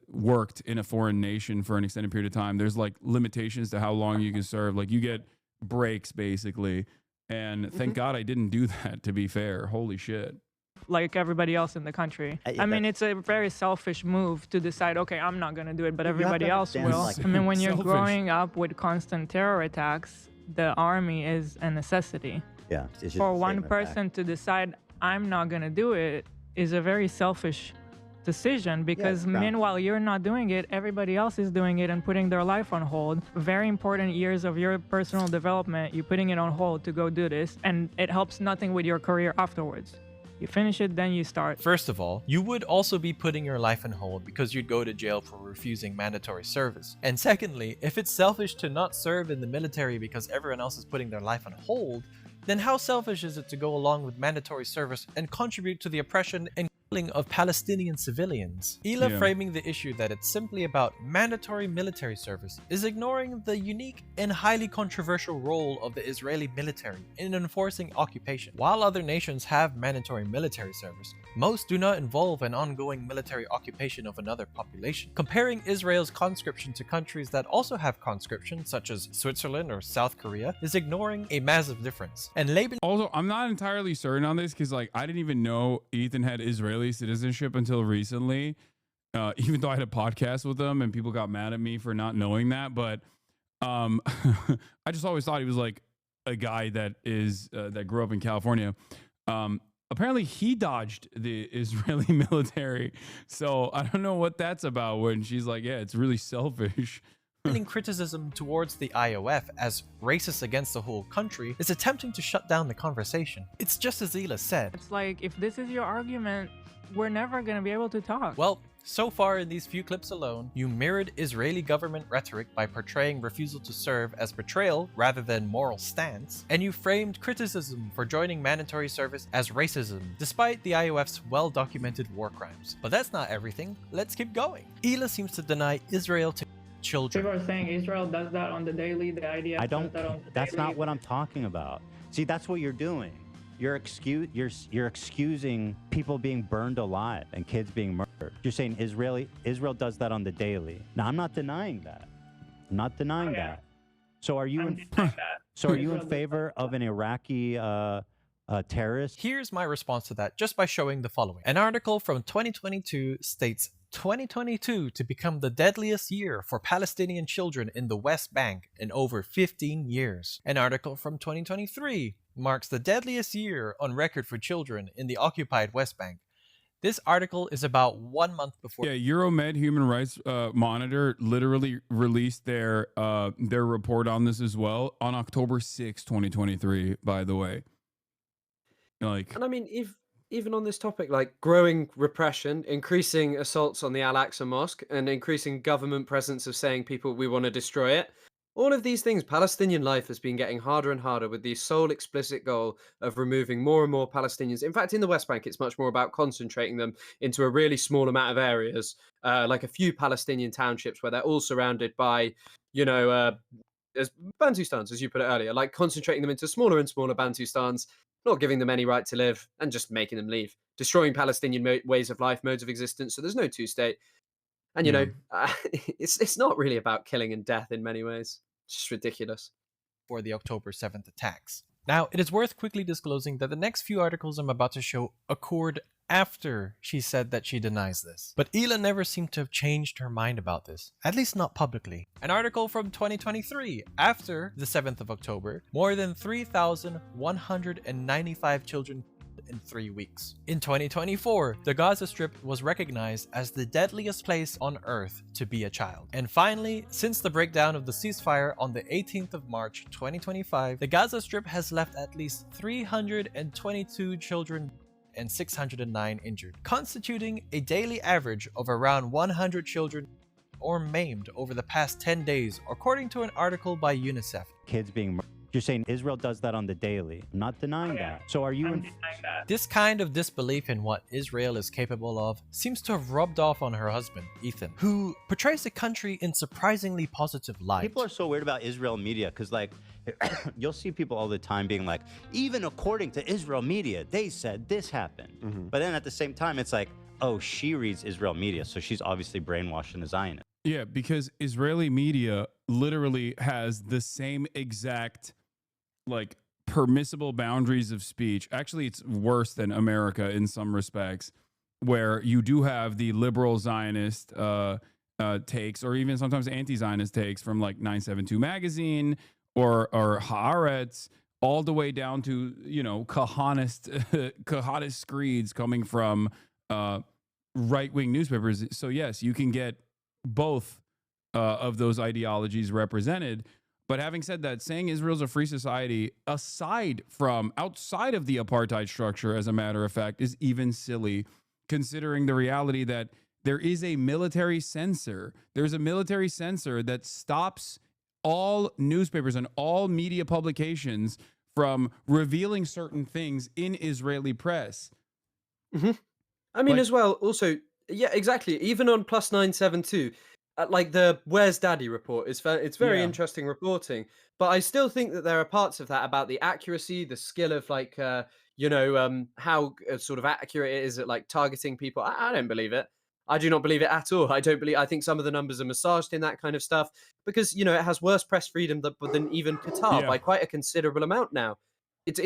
worked in a foreign nation for an extended period of time. There's like limitations to how long you can serve. Like you get breaks basically. And thank God I didn't do that, to be fair. Holy shit. Like everybody else in the country. I mean, it's a very selfish move to decide, okay, I'm not going to do it, but everybody else will. I mean, when you're growing up with constant terror attacks, the army is a necessity. Yeah. It's just For a one statement person to decide, I'm not going to do it, is a very selfish decision, because meanwhile you're not doing it, everybody else is doing it and putting their life on hold. Very important years of your personal development, you're putting it on hold to go do this, and it helps nothing with your career afterwards. You finish it, then you start. First of all, you would also be putting your life on hold because you'd go to jail for refusing mandatory service. And secondly, if it's selfish to not serve in the military because everyone else is putting their life on hold, then how selfish is it to go along with mandatory service and contribute to the oppression and killing of Palestinian civilians? Hila framing the issue that it's simply about mandatory military service is ignoring the unique and highly controversial role of the Israeli military in enforcing occupation. While other nations have mandatory military service, most do not involve an ongoing military occupation of another population. Comparing Israel's conscription to countries that also have conscription, such as Switzerland or South Korea, is ignoring a massive difference. And Also, I'm not entirely certain on this because, like, I didn't even know Ethan had Israeli citizenship until recently, even though I had a podcast with him and people got mad at me for not knowing that. But I just always thought he was like a guy that is that grew up in California. Apparently, he dodged the Israeli military. So I don't know what that's about when she's like, yeah, it's really selfish. Criticism towards the IOF as racist against the whole country is attempting to shut down the conversation. It's just as Hila said. It's like, if this is your argument, we're never going to be able to talk. Well, so far in these few clips alone, you mirrored Israeli government rhetoric by portraying refusal to serve as betrayal rather than moral stance, and you framed criticism for joining mandatory service as racism, despite the IOF's well-documented war crimes. But that's not everything. Let's keep going. Hila seems to deny Israel to children. People are saying Israel does that on the daily, the IDF I don't. does that on the That's daily. not what I'm talking about. See, that's what you're doing. You're excusing people being burned alive and kids being murdered. You're saying Israel does that on the daily. Now, I'm not denying that. I'm not denying that. So are you in favor of an Iraqi terrorist? Here's my response to that, just by showing the following. An article from 2022 states 2022 to become the deadliest year for Palestinian children in the West Bank in over 15 years. An article from 2023 marks the deadliest year on record for children in the occupied West Bank. This article is about 1 month before. Yeah, Euromed Human Rights Monitor literally released their report on this as well on October 6, 2023, by the way. Like, and I mean, even on this topic, like growing repression, increasing assaults on the Al-Aqsa Mosque, and increasing government presence of saying people, we want to destroy it. All of these things, Palestinian life has been getting harder and harder with the sole explicit goal of removing more and more Palestinians. In fact, in the West Bank, it's much more about concentrating them into a really small amount of areas, like a few Palestinian townships where they're all surrounded by, as Bantustans, as you put it earlier, like concentrating them into smaller and smaller Bantustans, not giving them any right to live, and just making them leave, destroying Palestinian ways of life, modes of existence. So there's no two-state. And, it's not really about killing and death in many ways. It's just ridiculous. For the October 7th attacks. Now, it is worth quickly disclosing that the next few articles I'm about to show occurred after she said that she denies this. But Hila never seemed to have changed her mind about this, at least not publicly. An article from 2023, after the 7th of October, more than 3,195 children in 3 weeks. In 2024, the Gaza Strip was recognized as the deadliest place on earth to be a child. And finally, since the breakdown of the ceasefire on the 18th of March 2025, the Gaza Strip has left at least 322 children and 609 injured, constituting a daily average of around 100 children or maimed over the past 10 days, according to an article by UNICEF. Kids being You're saying Israel does that on the daily. I'm not denying that. So are you I'm in denying that. This kind of disbelief in what Israel is capable of seems to have rubbed off on her husband, Ethan, who portrays the country in surprisingly positive light. People are so weird about Israel media because, like, you'll see people all the time being like, even according to Israel media, they said this happened. But then at the same time, it's like, oh, she reads Israel media, so she's obviously brainwashed and a Zionist. Yeah, because Israeli media literally has the same exact like permissible boundaries of speech. Actually, it's worse than America in some respects, where you do have the liberal Zionist takes, or even sometimes anti-Zionist takes from like 972 magazine or Haaretz, all the way down to, you know, Kahanist screeds coming from right-wing newspapers. So yes, you can get both of those ideologies represented. But having said that, saying Israel's a free society outside of the apartheid structure, as a matter of fact, is even silly, considering the reality that there is a military censor. There's a military censor that stops all newspapers and all media publications from revealing certain things in Israeli press. I mean, as well, also, yeah, exactly. Even on plus 972, like the "Where's Daddy" report it's very interesting reporting. But I still think that there are parts of that about the accuracy, the skill of like, how sort of accurate it is at like targeting people. I don't believe it. I do not believe it at all. I think some of the numbers are massaged in that kind of stuff because, you know, it has worse press freedom than even Qatar by quite a considerable amount now. It's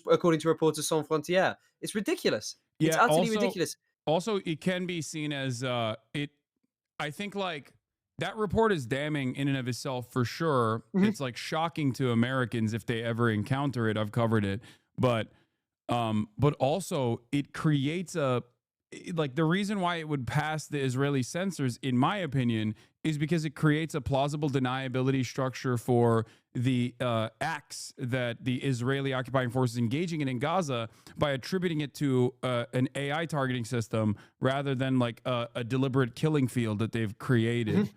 according to Reporters Sans Frontières. It's ridiculous. It's utterly ridiculous. Also, it can be seen as I think like that report is damning in and of itself for sure. It's like shocking to Americans if they ever encounter it. I've covered it, but also it creates like the reason why it would pass the Israeli censors, in my opinion, is because it creates a plausible deniability structure for the acts that the Israeli occupying forces engaging in Gaza by attributing it to an AI targeting system rather than like a deliberate killing field that they've created.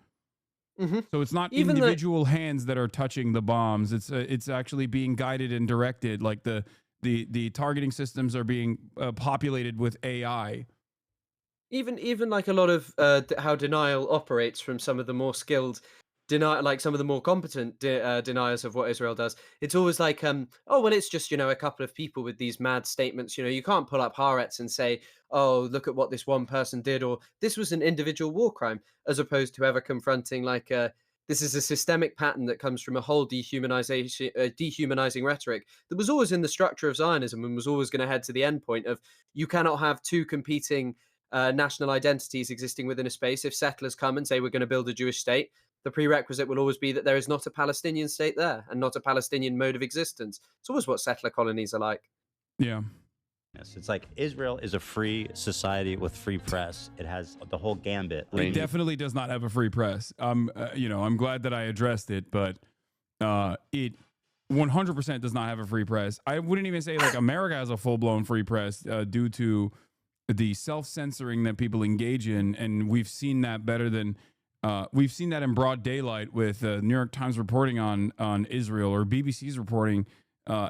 So it's not even individual hands that are touching the bombs. It's actually being guided and directed. Like the targeting systems are being populated with AI. Even like a lot of how denial operates from some of the more skilled like some of the more competent deniers of what Israel does. It's always like, oh well, it's just, you know, a couple of people with these mad statements. You know, you can't pull up Haaretz and say, oh, look at what this one person did, or this was an individual war crime, as opposed to ever confronting like this is a systemic pattern that comes from a whole dehumanizing rhetoric that was always in the structure of Zionism and was always going to head to the end point of you cannot have two competing national identities existing within a space. If settlers come and say we're going to build a Jewish state, the prerequisite will always be that there is not a Palestinian state there and not a Palestinian mode of existence. It's always what settler colonies are like. Yeah. Yes, it's like Israel is a free society with free press. It has the whole gambit. It definitely does not have a free press. You know, I'm glad that I addressed it, but it 100% does not have a free press. I wouldn't even say like America has a full-blown free press due to the self-censoring that people engage in, and we've seen that better than we've seen that in broad daylight with New York Times reporting on Israel, or BBC's reporting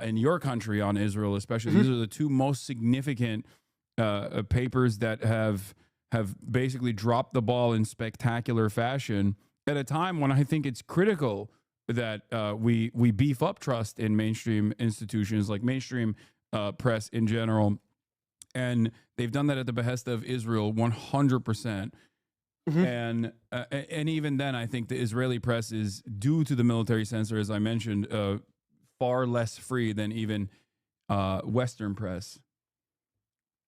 in your country on Israel, especially. These are the two most significant papers that have basically dropped the ball in spectacular fashion at a time when I think it's critical that we beef up trust in mainstream institutions, like mainstream press in general. And they've done that at the behest of Israel 100%. And even then, I think the Israeli press is, due to the military censor, as I mentioned, far less free than even Western press.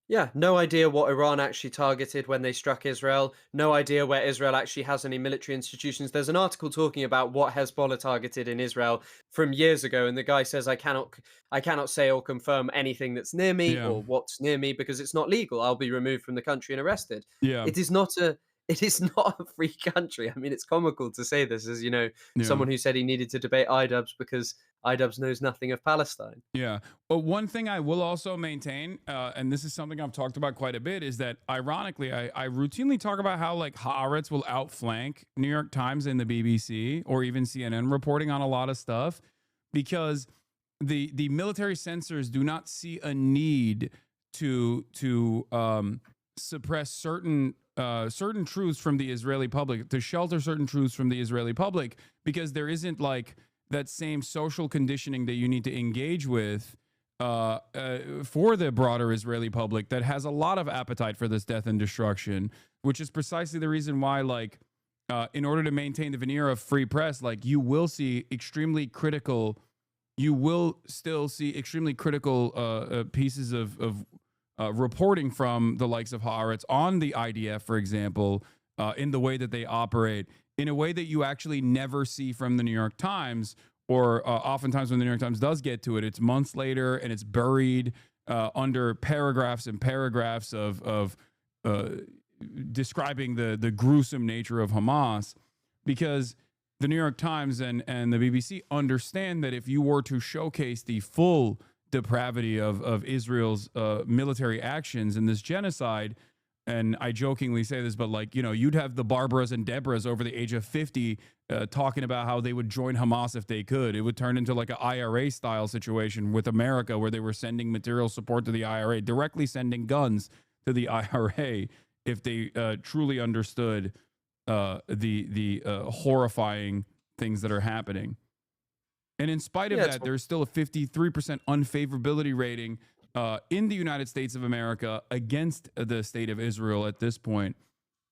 Yeah, no idea what Iran actually targeted when they struck Israel. No idea where Israel actually has any military institutions. There's an article talking about what Hezbollah targeted in Israel from years ago, and the guy says, I cannot say or confirm anything that's near me or what's near me because it's not legal. I'll be removed from the country and arrested. Yeah. It is not a free country. I mean, it's comical to say this as, you know, someone who said he needed to debate IDubbbs because IDubbbs knows nothing of Palestine. Yeah. But one thing I will also maintain, and this is something I've talked about quite a bit, is that ironically, I routinely talk about how like Haaretz will outflank New York Times and the BBC or even CNN reporting on a lot of stuff. because the military censors do not see a need to suppress certain truths from the Israeli public, to shelter certain truths from the Israeli public, because there isn't like that same social conditioning that you need to engage with for the broader Israeli public that has a lot of appetite for this death and destruction, which is precisely the reason why, like, in order to maintain the veneer of free press, like, you will still see extremely critical pieces of reporting from the likes of Haaretz on the IDF, for example, in the way that they operate, in a way that you actually never see from the New York Times, or oftentimes when the New York Times does get to it, it's months later and it's buried under paragraphs and paragraphs of describing the gruesome nature of Hamas, because the New York Times and the BBC understand that if you were to showcase the full depravity of Israel's military actions in this genocide, and I jokingly say this, but like, you know, you'd have the Barbaras and Deborahs over the age of 50 talking about how they would join Hamas if they could. It would turn into like an IRA style situation with America, where they were sending material support to the IRA, directly sending guns to the IRA, if they truly understood the horrifying things that are happening. And in spite of that, there's still a 53% unfavorability rating in the United States of America against the state of Israel at this point.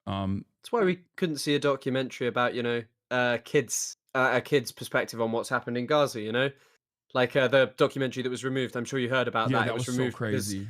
That's why we couldn't see a documentary about, you know, a kid's perspective on what's happened in Gaza, you know? Like the documentary that was removed. I'm sure you heard about that. That was removed so crazy.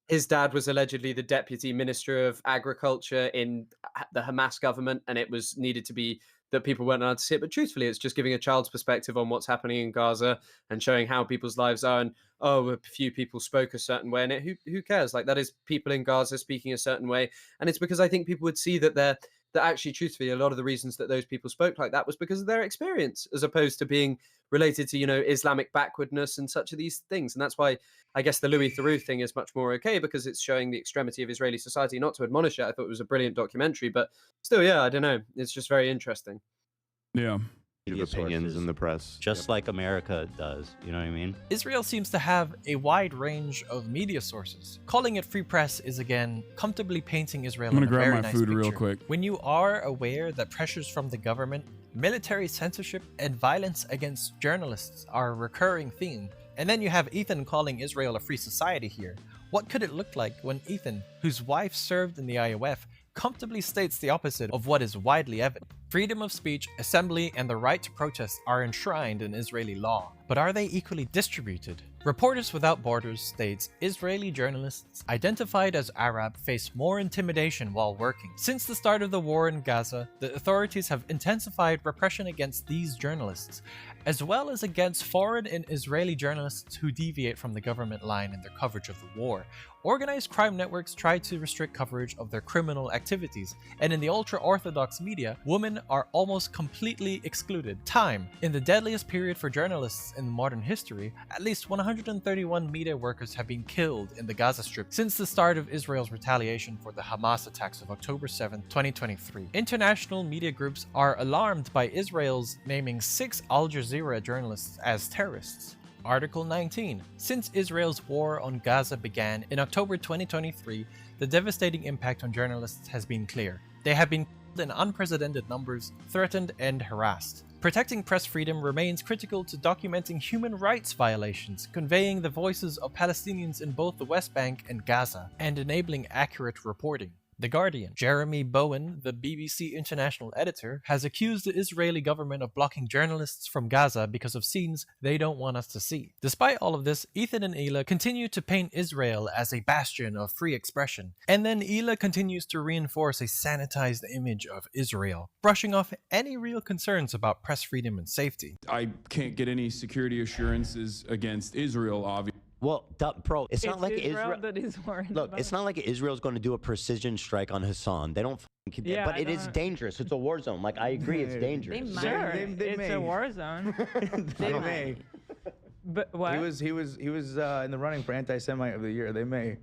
His dad was allegedly the deputy minister of agriculture in the Hamas government, and it was needed to be that people weren't allowed to see it. But truthfully, it's just giving a child's perspective on what's happening in Gaza and showing how people's lives are. And a few people spoke a certain way, and who cares? Like, that is people in Gaza speaking a certain way, and it's because I think people would see that actually, truthfully, a lot of the reasons that those people spoke like that was because of their experience, as opposed to being related to, you know, Islamic backwardness and such of these things. And that's why I guess the Louis Theroux thing is much more okay, because it's showing the extremity of Israeli society. Not to admonish it, I thought it was a brilliant documentary, but still, yeah, I don't know. It's just very interesting. Yeah. Opinions in the press, just like America does. You know what I mean? Israel seems to have a wide range of media sources. Calling it free press is again comfortably painting Israel. I'm gonna in a grab very my nice food picture. real quick. When you are aware that pressures from the government, military censorship, and violence against journalists are a recurring theme, and then you have Ethan calling Israel a free society here, what could it look like when Ethan, whose wife served in the IOF, comfortably states the opposite of what is widely evident? Freedom of speech, assembly, and the right to protest are enshrined in Israeli law, but are they equally distributed? Reporters Without Borders states Israeli journalists identified as Arab face more intimidation while working. Since the start of the war in Gaza, the authorities have intensified repression against these journalists, as well as against foreign and Israeli journalists who deviate from the government line in their coverage of the war. Organized crime networks try to restrict coverage of their criminal activities, and in the ultra-Orthodox media, women are almost completely excluded. Time. In the deadliest period for journalists in modern history, at least 131 media workers have been killed in the Gaza Strip since the start of Israel's retaliation for the Hamas attacks of October 7, 2023. International media groups are alarmed by Israel's naming 6 Al Jazeera journalists as terrorists. Article 19. Since Israel's war on Gaza began in October 2023, the devastating impact on journalists has been clear. They have been killed in unprecedented numbers, threatened, and harassed. Protecting press freedom remains critical to documenting human rights violations, conveying the voices of Palestinians in both the West Bank and Gaza, and enabling accurate reporting. The Guardian. Jeremy Bowen, the BBC international editor, has accused the Israeli government of blocking journalists from Gaza because of scenes they don't want us to see. Despite all of this, Ethan and Hila continue to paint Israel as a bastion of free expression, and then Hila continues to reinforce a sanitized image of Israel, brushing off any real concerns about press freedom and safety. I can't get any security assurances against Israel, obviously. Well, bro, it's not like Israel that is worried Look, about. it's not like Israel's going to do a precision strike on Hasan. They don't. Yeah, but it is dangerous. It's a war zone. Like, I agree, it's dangerous. They might. Sure, they It's may. a war zone. They may. But what? He was in the running for anti-Semite of the year. They may.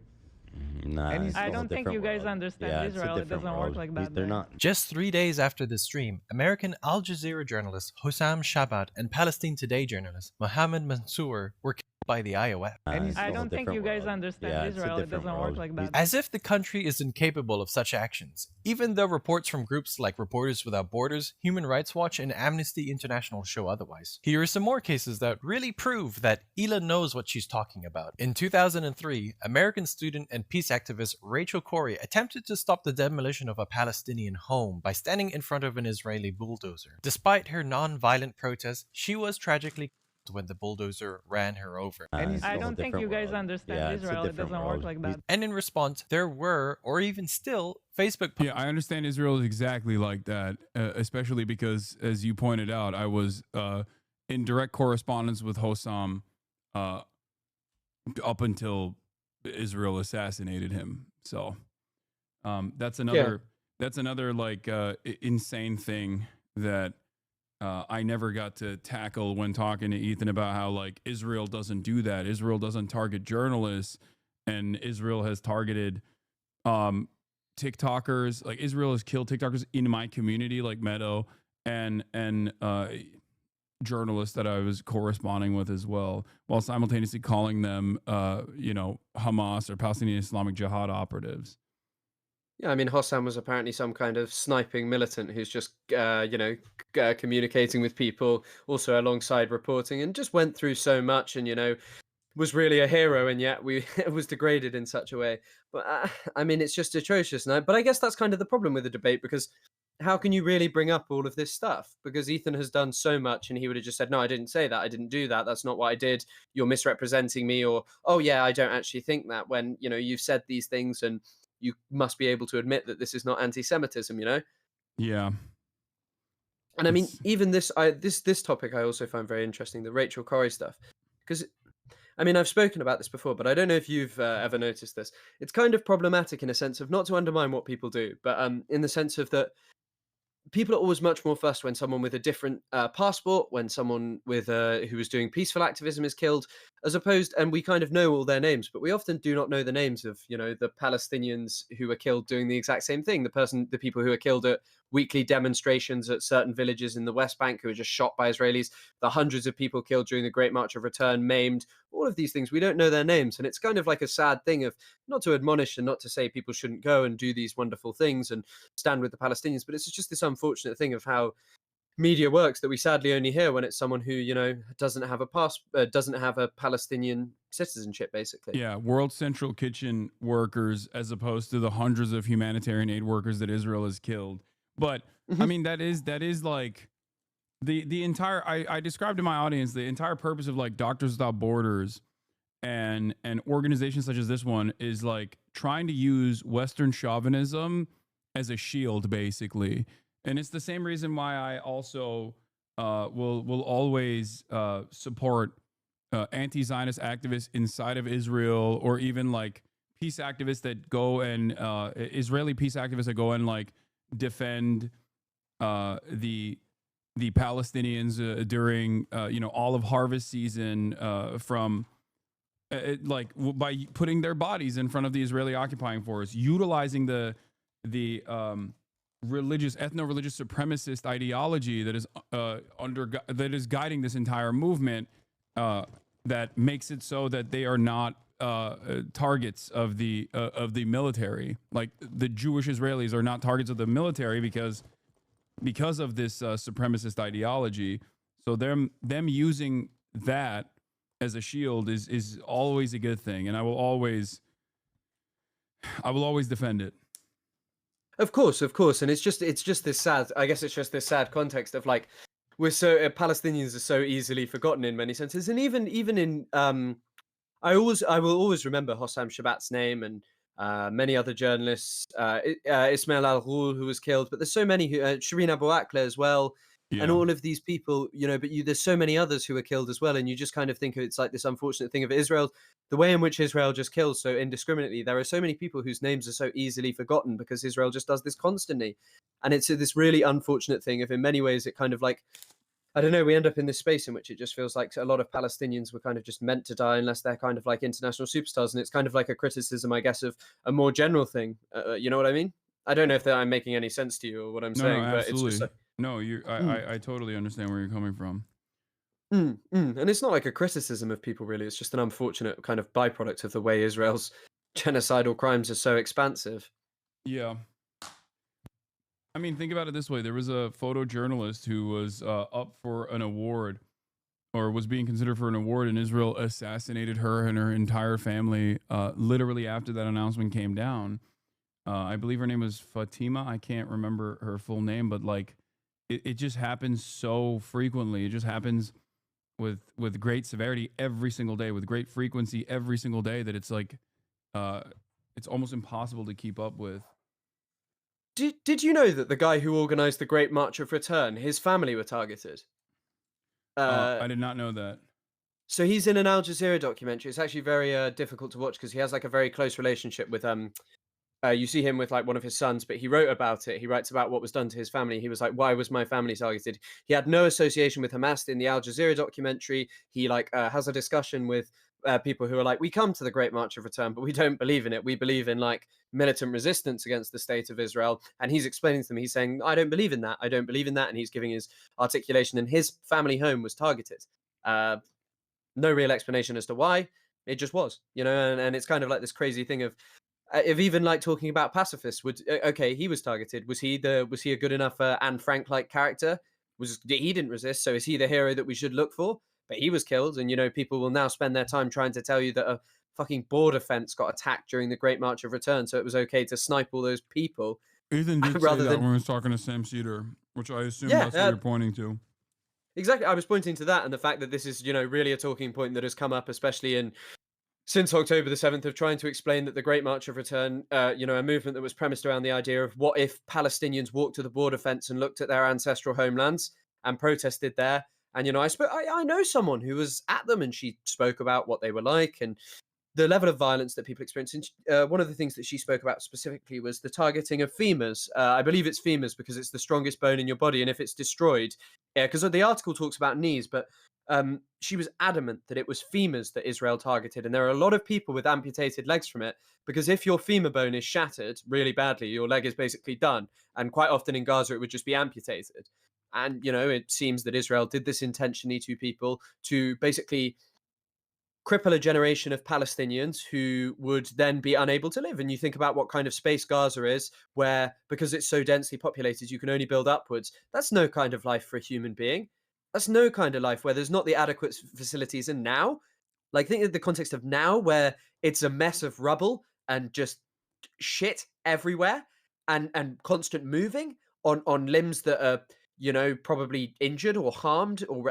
Nah, And it's he's- a I whole don't think different you guys world. understand Yeah, it's a Israel. It different doesn't world. work like that They're there. not. Just 3 days after the stream, American Al Jazeera journalist Hossam Shabat and Palestine Today journalist Mohammed Mansour were killed by the IOF. And he's- I a whole don't think different you guys world. understand Yeah, it's a Israel. It different doesn't world. work like that. As if the country is incapable of such actions, even though reports from groups like Reporters Without Borders, Human Rights Watch, and Amnesty International show otherwise. Here are some more cases that really prove that Hila knows what she's talking about. In 2003, American student and peace activist Rachel Corrie attempted to stop the demolition of a Palestinian home by standing in front of an Israeli bulldozer. Despite her non-violent protest, she was tragically killed when the bulldozer ran her over. And he's- I a whole don't think you different guys world. understand Yeah, it's a Israel. It different doesn't world. work like that. And in response, there were, or even still, Facebook Yeah, I understand Israel is exactly like that, especially because, as you pointed out, I was in direct correspondence with Hossam up until Israel assassinated him. So that's another like insane thing that I never got to tackle when talking to Ethan about how like Israel doesn't do that. Israel doesn't target journalists, and Israel has targeted TikTokers. Like Israel has killed TikTokers in my community, like Meadow, and journalists that I was corresponding with as well, while simultaneously calling them, Hamas or Palestinian Islamic Jihad operatives. Yeah, I mean, Hossam was apparently some kind of sniping militant who's just, communicating with people, also alongside reporting, and just went through so much, and was really a hero, and yet we was degraded in such a way. But I mean, it's just atrocious. But I guess that's kind of the problem with the debate, because how can you really bring up all of this stuff? Because Ethan has done so much, and he would have just said, "No, I didn't say that. I didn't do that. That's not what I did. You're misrepresenting me," or, "Oh yeah, I don't actually think that." When you've said these things, and you must be able to admit that this is not anti-Semitism. Yeah. And I mean, It's- even this topic I also find very interesting, the Rachel Corrie stuff, because I mean, I've spoken about this before, but I don't know if you've ever noticed this. It's kind of problematic in a sense of, not to undermine what people do, but in the sense of that people are always much more fussed when someone with a different passport, when someone with who was doing peaceful activism is killed, as opposed, and we kind of know all their names, but we often do not know the names of the Palestinians who were killed doing the exact same thing. The people who were killed at weekly demonstrations at certain villages in the West Bank who were just shot by Israelis, the hundreds of people killed during the Great March of Return, maimed, all of these things, we don't know their names, and it's kind of like a sad thing of, not to admonish and not to say people shouldn't go and do these wonderful things and stand with the Palestinians, but it's just this unfortunate thing of how media works, that we sadly only hear when it's someone who doesn't have a Palestinian citizenship, basically. Yeah, World Central Kitchen workers as opposed to the hundreds of humanitarian aid workers that Israel has killed. But I mean, that is like the entire, I described to my audience the entire purpose of like Doctors Without Borders and organizations such as this one is like trying to use Western chauvinism as a shield, basically. And it's the same reason why I also will always support anti-Zionist activists inside of Israel, or even like peace activists that go and Israeli peace activists that go and like defend the Palestinians during olive harvest season from by putting their bodies in front of the Israeli occupying force, utilizing the ethno-religious supremacist ideology that is guiding this entire movement, that makes it so that they are not targets of the military. Like the Jewish Israelis are not targets of the military because of this supremacist ideology. So them using that as a shield is always a good thing, and I will always defend it. Of course, and it's just this sad. I guess it's just this sad context of like, we're so Palestinians are so easily forgotten in many senses, and even in I will always remember Hossam Shabat's name, and many other journalists, Ismail Al-Ghul, who was killed, but there's so many who, Shireen Abu Akleh as well, and all of these people, but there's so many others who were killed as well, and you just kind of think of it's like this unfortunate thing of Israel, the way in which Israel just kills so indiscriminately. There are so many people whose names are so easily forgotten because Israel just does this constantly, and it's this really unfortunate thing of, in many ways, it kind of like, I don't know, we end up in this space in which it just feels like a lot of Palestinians were kind of just meant to die unless they're kind of like international superstars. And it's kind of like a criticism, I guess, of a more general thing. You know what I mean? I don't know if I'm making any sense to you or what I'm saying, No, but it's absolutely. just like, No, I totally understand where you're coming from. And it's not like a criticism of people, really. It's just an unfortunate kind of byproduct of the way Israel's genocidal crimes are so expansive. Yeah. I mean, think about it this way. There was a photojournalist who was up for an award or was being considered for an award, and Israel assassinated her and her entire family literally after that announcement came down. I believe her name was Fatima. I can't remember her full name, but like it just happens so frequently. It just happens with great severity every single day, with great frequency every single day, that it's like it's almost impossible to keep up with. Did you know that the guy who organized the Great March of Return, his family were targeted? I did not know that. So he's in an Al Jazeera documentary. It's actually very difficult to watch because he has like a very close relationship with you see him with like one of his sons, but he wrote about it. He writes about what was done to his family. He was like, why was my family targeted? He had no association with Hamas. In the Al Jazeera documentary, he like has a discussion with people who are like, we come to the Great March of Return, but we don't believe in it. We believe in like militant resistance against the state of Israel. And he's explaining to them, he's saying, I don't believe in that. I don't believe in that. And he's giving his articulation, and his family home was targeted. No real explanation as to why. It just was, you know, and it's kind of like this crazy thing of even like talking about pacifists. Would okay, he was targeted. Was he a good enough Anne Frank like character? He didn't resist? So is he the hero that we should look for? But he was killed, and you know, people will now spend their time trying to tell you that a fucking border fence got attacked during the Great March of Return, so it was okay to snipe all those people. Ethan did say that when he was talking to Sam Cedar, which I assume that's what you're pointing to. Exactly, I was pointing to that, and the fact that this is, you know, really a talking point that has come up, especially since October the 7th, of trying to explain that the Great March of Return, you know, a movement that was premised around the idea of what if Palestinians walked to the border fence and looked at their ancestral homelands and protested there. And, you know, I know someone who was at them, and she spoke about what they were like and the level of violence that people experience. And one of the things that she spoke about specifically was the targeting of femurs. I believe it's femurs because it's the strongest bone in your body. And if it's destroyed, because the article talks about knees, but she was adamant that it was femurs that Israel targeted. And there are a lot of people with amputated legs from it, because if your femur bone is shattered really badly, your leg is basically done. And quite often in Gaza, it would just be amputated. And, you know, it seems that Israel did this intentionally to people to basically cripple a generation of Palestinians who would then be unable to live. And you think about what kind of space Gaza is, where because it's so densely populated, you can only build upwards. That's no kind of life for a human being. That's no kind of life where there's not the adequate facilities. And now, like, think of the context of now, where it's a mess of rubble and just shit everywhere, and constant moving on limbs that are, you know, probably injured or harmed or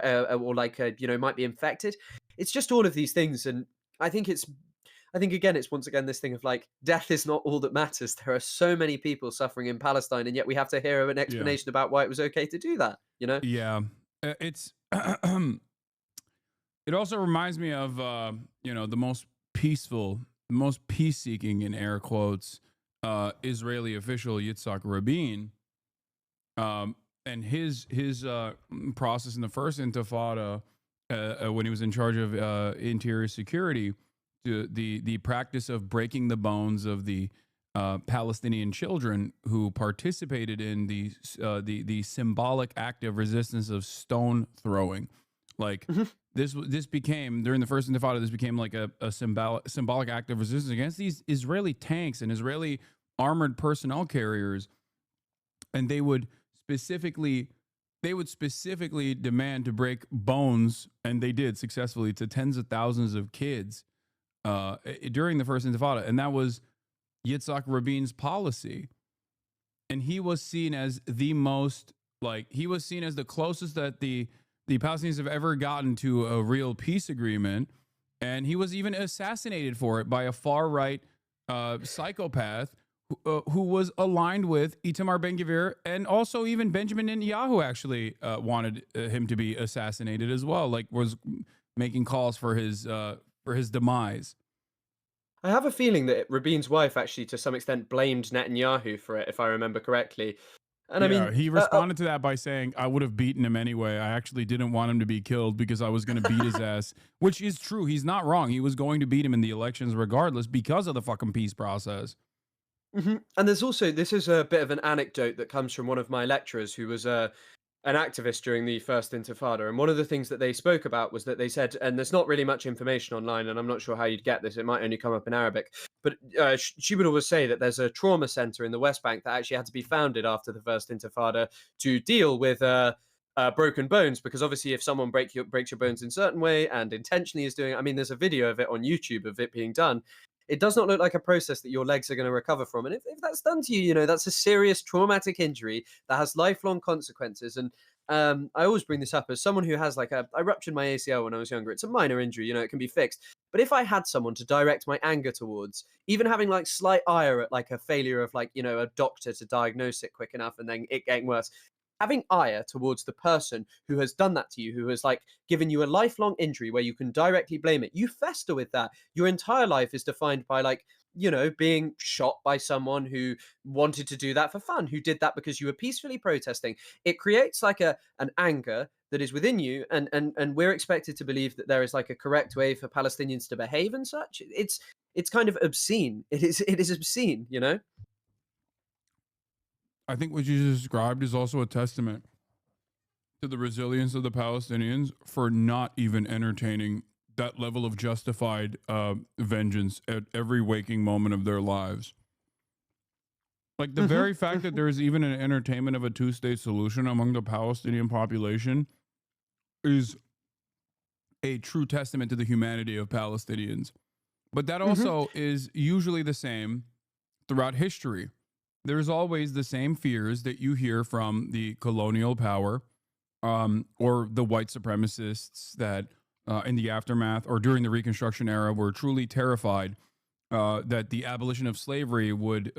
like you know, might be infected. It's just all of these things, and I think again it's once again this thing of like, death is not all that matters. There are so many people suffering in Palestine, and yet we have to hear an explanation about why it was okay to do that, you know? Yeah, it's it also reminds me of you know, the most peace-seeking, in air quotes, Israeli official Yitzhak Rabin, and his process in the first Intifada, when he was in charge of interior security, the practice of breaking the bones of the Palestinian children who participated in the symbolic act of resistance of stone throwing. Like this became, during the first Intifada, this became like a symbolic act of resistance against these Israeli tanks and Israeli armored personnel carriers, and they would specifically demand to break bones, and they did successfully, to tens of thousands of kids during the first Intifada. And that was Yitzhak Rabin's policy. And he was seen as the closest that the Palestinians have ever gotten to a real peace agreement. And he was even assassinated for it by a far-right psychopath who was aligned with Itamar Ben-Gvir, and also even Benjamin Netanyahu actually wanted him to be assassinated as well, like was making calls for his demise. I have a feeling that Rabin's wife actually, to some extent, blamed Netanyahu for it, if I remember correctly. And I mean, he responded to that by saying, I would have beaten him anyway. I actually didn't want him to be killed because I was going to beat his ass, which is true. He's not wrong. He was going to beat him in the elections regardless because of the fucking peace process. And there's also, this is a bit of an anecdote that comes from one of my lecturers who was an activist during the first Intifada. And one of the things that they spoke about was that they said, and there's not really much information online, and I'm not sure how you'd get this, it might only come up in Arabic, but she would always say that there's a trauma center in the West Bank that actually had to be founded after the first Intifada to deal with broken bones, because obviously if someone breaks your bones in a certain way and intentionally is doing it, I mean, there's a video of it on YouTube of it being done. It does not look like a process that your legs are going to recover from. And if that's done to you, you know, that's a serious traumatic injury that has lifelong consequences. And I always bring this up as someone who has I ruptured my ACL when I was younger. It's a minor injury, you know, it can be fixed. But if I had someone to direct my anger towards, even having slight ire at a failure of you know, a doctor to diagnose it quick enough and then it getting worse, having ire towards the person who has done that to you, who has given you a lifelong injury where you can directly blame it, you fester with that. Your entire life is defined by you know, being shot by someone who wanted to do that for fun, who did that because you were peacefully protesting. It creates an anger that is within you, and we're expected to believe that there is a correct way for Palestinians to behave and such. It's kind of obscene. It is obscene, you know. I think what you described is also a testament to the resilience of the Palestinians for not even entertaining that level of justified vengeance at every waking moment of their lives. The very fact that there is even an entertainment of a two-state solution among the Palestinian population is a true testament to the humanity of Palestinians. But that also is usually the same throughout history. There's always the same fears that you hear from the colonial power or the white supremacists that in the aftermath or during the Reconstruction era were truly terrified that the abolition of slavery would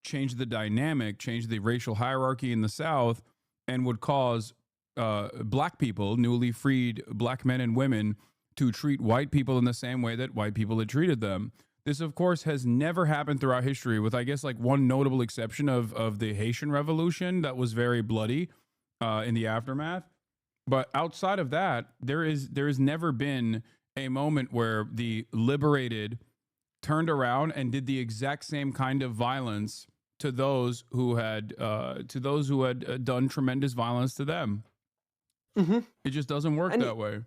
change the dynamic, change the racial hierarchy in the South, and would cause black people, newly freed black men and women, to treat white people in the same way that white people had treated them. This, of course, has never happened throughout history, with, I guess, one notable exception of the Haitian Revolution that was very bloody in the aftermath. But outside of that, there has never been a moment where the liberated turned around and did the exact same kind of violence to those who had done tremendous violence to them. It just doesn't work that way.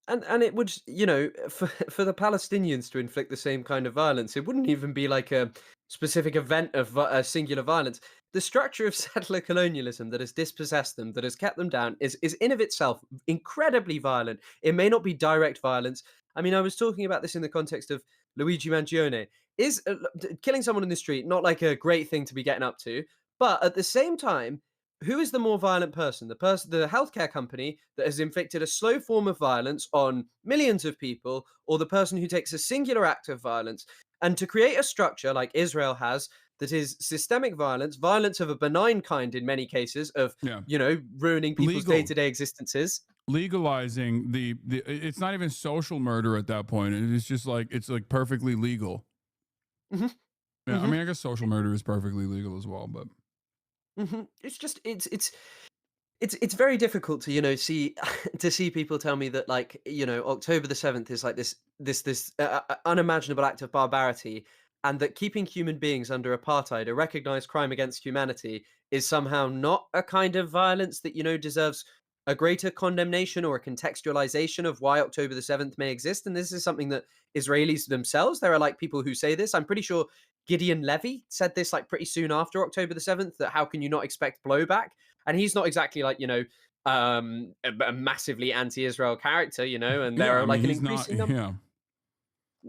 And it would, you know, for the Palestinians to inflict the same kind of violence, it wouldn't even be a specific event of singular violence. The structure of settler colonialism that has dispossessed them, that has kept them down, is in of itself incredibly violent. It may not be direct violence. I mean, I was talking about this in the context of Luigi Mangione. Is killing someone in the street not a great thing to be getting up to? But at the same time, who is the more violent person? The healthcare company that has inflicted a slow form of violence on millions of people, or the person who takes a singular act of violence? And to create a structure like Israel has, that is systemic violence of a benign kind in many cases, of you know, ruining people's day-to-day existences. Legalizing the it's not even social murder at that point. It's just it's perfectly legal. Yeah, I mean, I guess social murder is perfectly legal as well, but it's just it's very difficult to, you know, see to see people tell me that, you know, October the 7th is this unimaginable act of barbarity, and that keeping human beings under apartheid, a recognized crime against humanity, is somehow not a kind of violence that, you know, deserves a greater condemnation or a contextualization of why October the 7th may exist. And this is something that Israelis themselves, there are people who say this. I'm pretty sure Gideon Levy said this pretty soon after October the 7th, that how can you not expect blowback? And he's not exactly you know, a massively anti-Israel character, you know, and there are an increasing number. Yeah.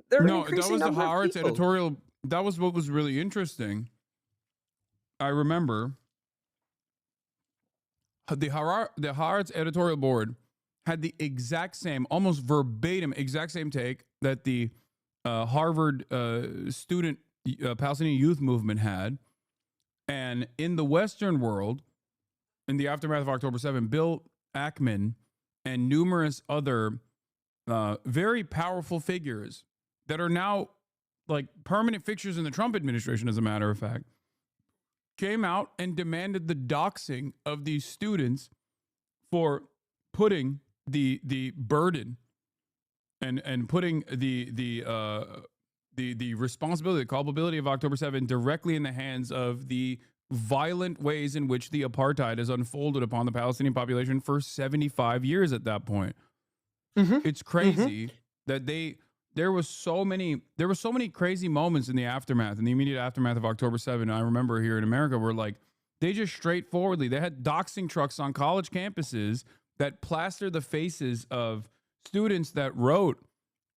There are no, an increasing that was the number of Haaretz people. editorial. That was what was really interesting. I remember the Haaretz editorial board had the exact same, almost verbatim, exact same take that the Harvard student Palestinian youth movement had. And in the Western world, in the aftermath of October 7, Bill Ackman and numerous other very powerful figures that are now permanent fixtures in the Trump administration, as a matter of fact, came out and demanded the doxing of these students for putting the burden and putting the responsibility, the culpability of October 7 directly in the hands of the violent ways in which the apartheid has unfolded upon the Palestinian population for 75 years at that point. It's crazy that there were so many crazy moments in the aftermath, in the immediate aftermath of October 7. I remember here in America where like they just straightforwardly, they had doxing trucks on college campuses that plaster the faces of students that wrote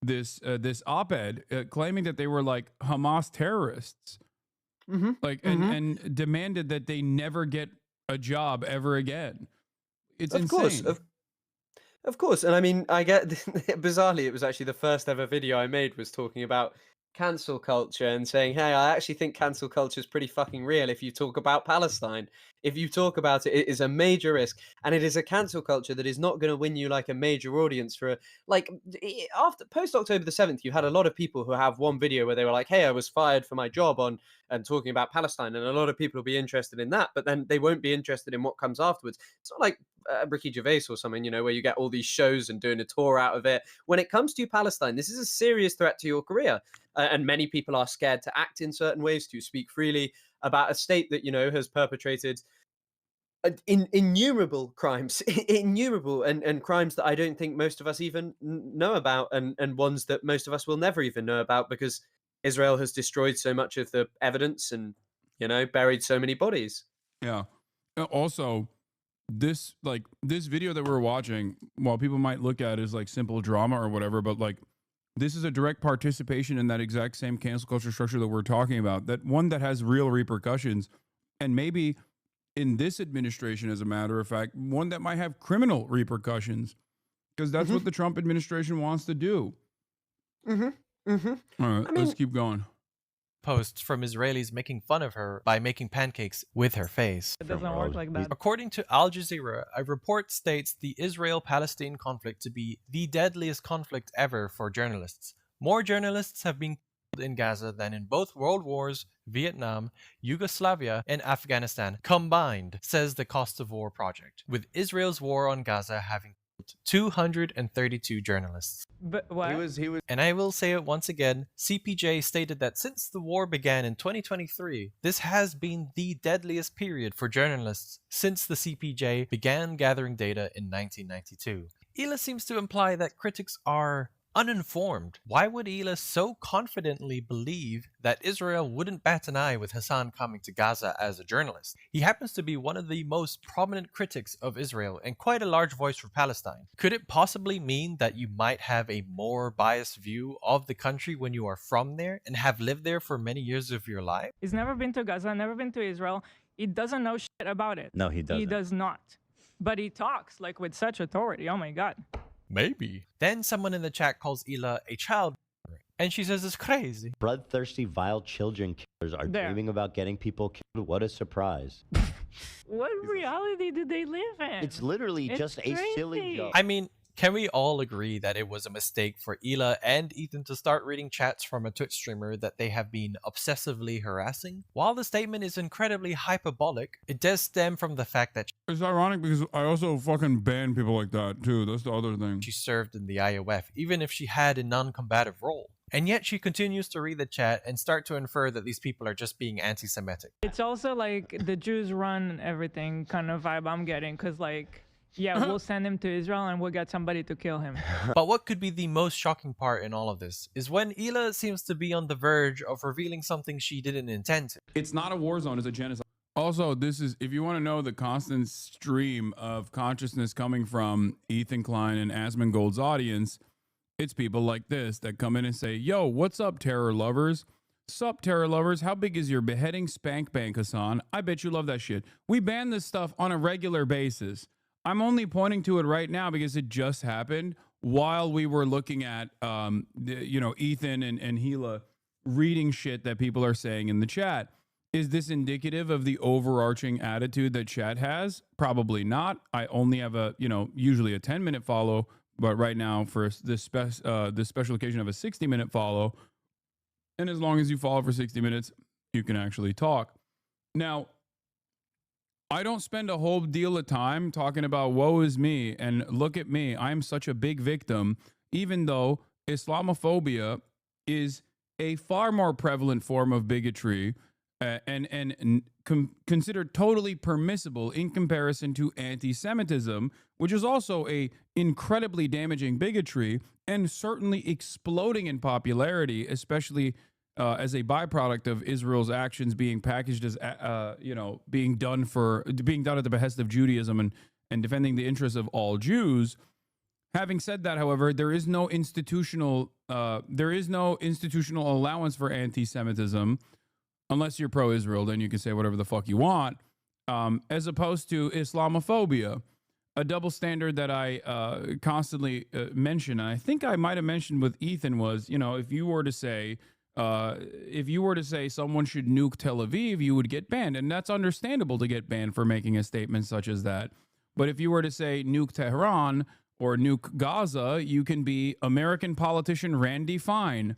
this op-ed claiming that they were like Hamas terrorists, like and demanded that they never get a job ever again. It's insane. Of course, and I mean, I get bizarrely, it was actually the first ever video I made was talking about cancel culture and saying, hey, I actually think cancel culture is pretty fucking real if you talk about Palestine. If you talk about it, it is a major risk, and it is a cancel culture that is not going to win you like a major audience for after post October the 7th. You had a lot of people who have one video where they were like, hey, I was fired for my job on and talking about Palestine, and a lot of people will be interested in that, but then they won't be interested in what comes afterwards. It's not like Ricky Gervais or something, you know, where you get all these shows and doing a tour out of it. When it comes to Palestine, this is a serious threat to your career. And many people are scared to act in certain ways, to speak freely about a state that, you know, has perpetrated innumerable crimes, innumerable and crimes that I don't think most of us even know about, and ones that most of us will never even know about, because Israel has destroyed so much of the evidence and, you know, buried so many bodies. Yeah. Also, this video that we're watching, while people might look at it as like simple drama or whatever, but like this is a direct participation in that exact same cancel culture structure that we're talking about, that one that has real repercussions, and maybe in this administration, as a matter of fact, one that might have criminal repercussions, because that's what the Trump administration wants to do. All right, let's keep going. Posts from Israelis making fun of her by making pancakes with her face. It doesn't work like that. According to Al Jazeera, a report states the Israel-Palestine conflict to be the deadliest conflict ever for journalists. More journalists have been killed in Gaza than in both World Wars, Vietnam, Yugoslavia, and Afghanistan combined, says the Cost of War Project, with Israel's war on Gaza having 232 journalists. But what? He was. And I will say it once again, CPJ stated that since the war began in 2023, this has been the deadliest period for journalists since the CPJ began gathering data in 1992. Hila seems to imply that critics are uninformed. Why would Hila so confidently believe that Israel wouldn't bat an eye with Hasan coming to Gaza as a journalist? He happens to be one of the most prominent critics of Israel and quite a large voice for Palestine. Could it possibly mean that you might have a more biased view of the country when you are from there and have lived there for many years of your life? He's never been to Gaza, never been to Israel. He doesn't know shit about it. No, he doesn't. He does not. But he talks like with such authority. Oh my God. Maybe. Then someone in the chat calls Hila a child, and she says it's crazy. Bloodthirsty, vile children killers are dreaming about getting people killed. What a surprise. What reality do they live in? It's literally just a silly joke. I mean, can we all agree that it was a mistake for Hila and Ethan to start reading chats from a Twitch streamer that they have been obsessively harassing? While the statement is incredibly hyperbolic, it does stem from the fact that it's ironic because I also fucking ban people like that too. That's the other thing. She served in the IOF, even if she had a non-combative role. And yet she continues to read the chat and start to infer that these people are just being anti-Semitic. It's also like the Jews run everything kind of vibe I'm getting, because like, yeah, we'll send him to Israel and we'll get somebody to kill him. But what could be the most shocking part in all of this is when Hila seems to be on the verge of revealing something she didn't intend to. It's not a war zone, it's a genocide. Also, this is, if you want to know the constant stream of consciousness coming from Ethan Klein and Asmongold's audience, it's people like this that come in and say, yo, what's up, terror lovers? Sup, terror lovers? How big is your beheading spank bank, Hasan? I bet you love that shit. We ban this stuff on a regular basis. I'm only pointing to it right now because it just happened while we were looking at, Ethan and Hila reading shit that people are saying in the chat. Is this indicative of the overarching attitude that chat has? Probably not. I only have usually a 10-minute follow, but right now for this special occasion of a 60-minute follow. And as long as you follow for 60 minutes, you can actually talk. Now, I don't spend a whole deal of time talking about woe is me and look at me. I'm such a big victim, even though Islamophobia is a far more prevalent form of bigotry considered totally permissible in comparison to anti-Semitism, which is also a incredibly damaging bigotry and certainly exploding in popularity, especially as a byproduct of Israel's actions being packaged as being done at the behest of Judaism and defending the interests of all Jews. Having said that, however, there is no institutional allowance for anti-Semitism. Unless you're pro-Israel, then you can say whatever the fuck you want, as opposed to Islamophobia, a double standard that I constantly mention. And I think I might have mentioned with Ethan was, if you were to say someone should nuke Tel Aviv, you would get banned. And that's understandable to get banned for making a statement such as that. But if you were to say nuke Tehran or nuke Gaza, you can be American politician Randy Fine.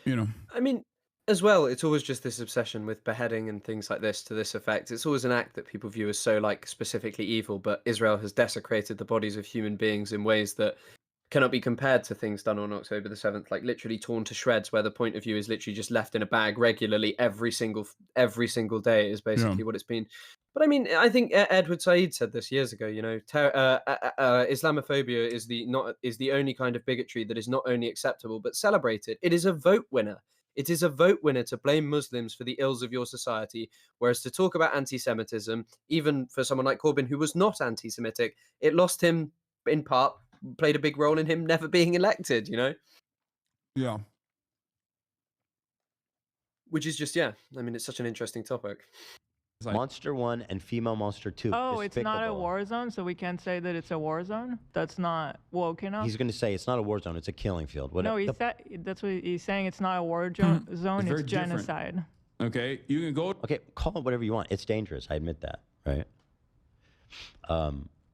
I mean, as well, it's always just this obsession with beheading and things like this to this effect. It's always an act that people view as so, like, specifically evil, but Israel has desecrated the bodies of human beings in ways that cannot be compared to things done on October the 7th, like literally torn to shreds, where the point of view is literally just left in a bag regularly every single day is basically what it's been. But I mean, I think Edward Said said this years ago. Islamophobia is the only kind of bigotry that is not only acceptable but celebrated. It is a vote winner. It is a vote winner to blame Muslims for the ills of your society, whereas to talk about anti-Semitism, even for someone like Corbyn, who was not anti-Semitic, it lost him in part, played a big role in him never being elected. Yeah. Which is just I mean, it's such an interesting topic. Monster 1 and female Monster 2. Oh, it's not a despicable. war zone, so we can't say that it's a war zone? That's not woke enough? He's going to say it's not a war zone, it's a killing field. No, that's what he's saying. It's not a war zone, it's genocide. Okay, you can go... Okay, call it whatever you want. It's dangerous, I admit that, right?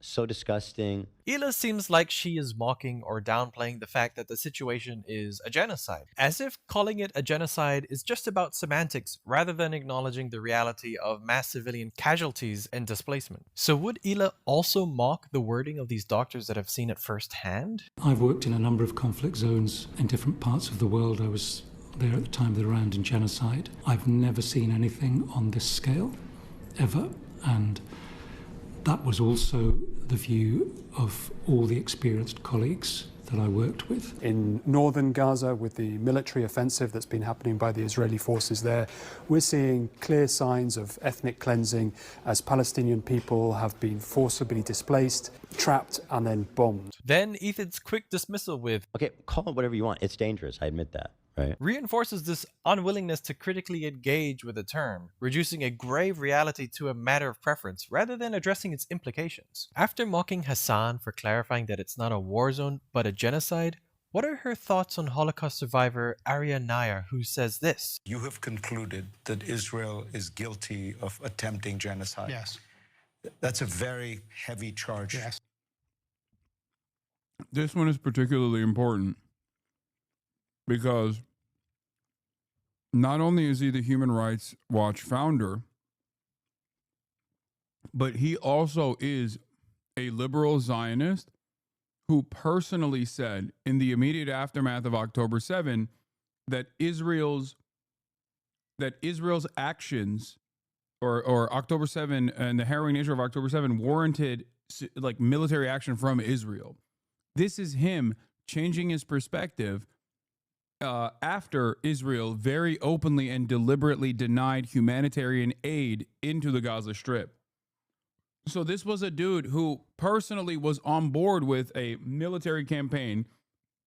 So disgusting. Hila seems like she is mocking or downplaying the fact that the situation is a genocide, as if calling it a genocide is just about semantics rather than acknowledging the reality of mass civilian casualties and displacement. So would Hila also mock the wording of these doctors that have seen it firsthand? I've worked in a number of conflict zones in different parts of the world. I was there at the time of the Rwandan genocide. I've never seen anything on this scale, ever, and that was also the view of all the experienced colleagues that I worked with. In northern Gaza, with the military offensive that's been happening by the Israeli forces there, we're seeing clear signs of ethnic cleansing as Palestinian people have been forcibly displaced, trapped, and then bombed. Then Ethan's quick dismissal with, okay, call it whatever you want. It's dangerous, I admit that. Right. Reinforces this unwillingness to critically engage with the term, reducing a grave reality to a matter of preference rather than addressing its implications. After mocking Hasan for clarifying that it's not a war zone but a genocide, what are her thoughts on Holocaust survivor Arya Nair, who says this? You have concluded that Israel is guilty of attempting genocide. Yes. That's a very heavy charge. Yes. This one is particularly important because not only is he the Human Rights Watch founder, but he also is a liberal Zionist who personally said in the immediate aftermath of October 7 that Israel's actions or October 7 and the harrowing nature of October 7 warranted like military action from Israel. This is him changing his perspective after Israel very openly and deliberately denied humanitarian aid into the Gaza Strip. So this was a dude who personally was on board with a military campaign,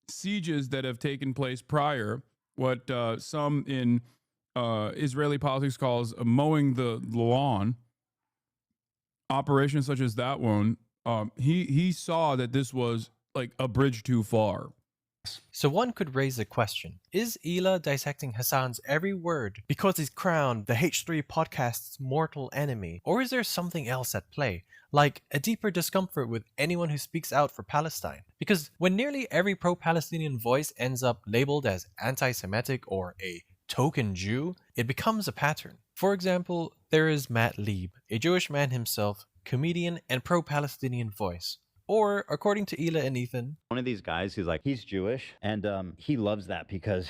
sieges that have taken place prior, what some in Israeli politics calls mowing the lawn, operations such as that one. He saw that this was like a bridge too far. So one could raise a question. Is Hila dissecting Hasan's every word because he's crowned the H3 podcast's mortal enemy? Or is there something else at play, like a deeper discomfort with anyone who speaks out for Palestine? Because when nearly every pro-Palestinian voice ends up labeled as anti-Semitic or a token Jew, it becomes a pattern. For example, there is Matt Lieb, a Jewish man himself, comedian and pro-Palestinian voice. Or, according to Hila and Ethan, one of these guys who's like, he's Jewish, and he loves that because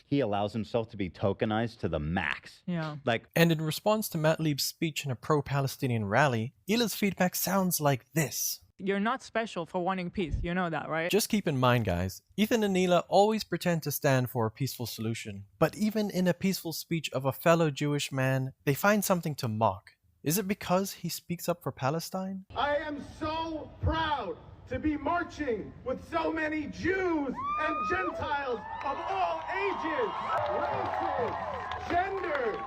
he allows himself to be tokenized to the max. Yeah. And in response to Matt Lieb's speech in a pro-Palestinian rally, Hila's feedback sounds like this. You're not special for wanting peace. You know that, right? Just keep in mind, guys, Ethan and Hila always pretend to stand for a peaceful solution. But even in a peaceful speech of a fellow Jewish man, they find something to mock. Is it because he speaks up for Palestine? I am so proud to be marching with so many Jews and Gentiles of all ages, races, genders,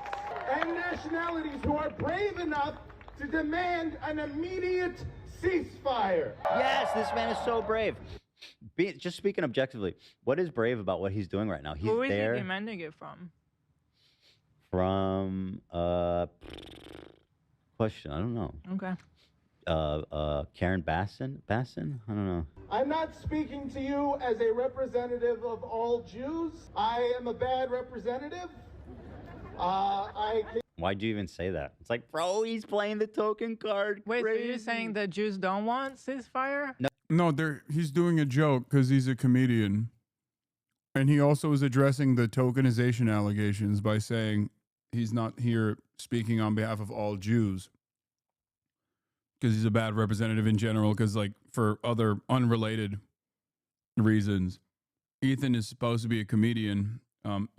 and nationalities who are brave enough to demand an immediate ceasefire. Yes, this man is so brave. Just speaking objectively, what is brave about what he's doing right now? He's Who is there he demanding it from? From question, I don't know. Okay. Karen Bassin? I don't know. I'm not speaking to you as a representative of all Jews. I am a bad representative. Why'd you even say that? It's like, bro, he's playing the token card. Wait, crazy. so you're saying that Jews don't want ceasefire? No, he's doing a joke because he's a comedian. And he also is addressing the tokenization allegations by saying he's not here speaking on behalf of all Jews. Because he's a bad representative in general, because like for other unrelated reasons. Ethan is supposed to be a comedian.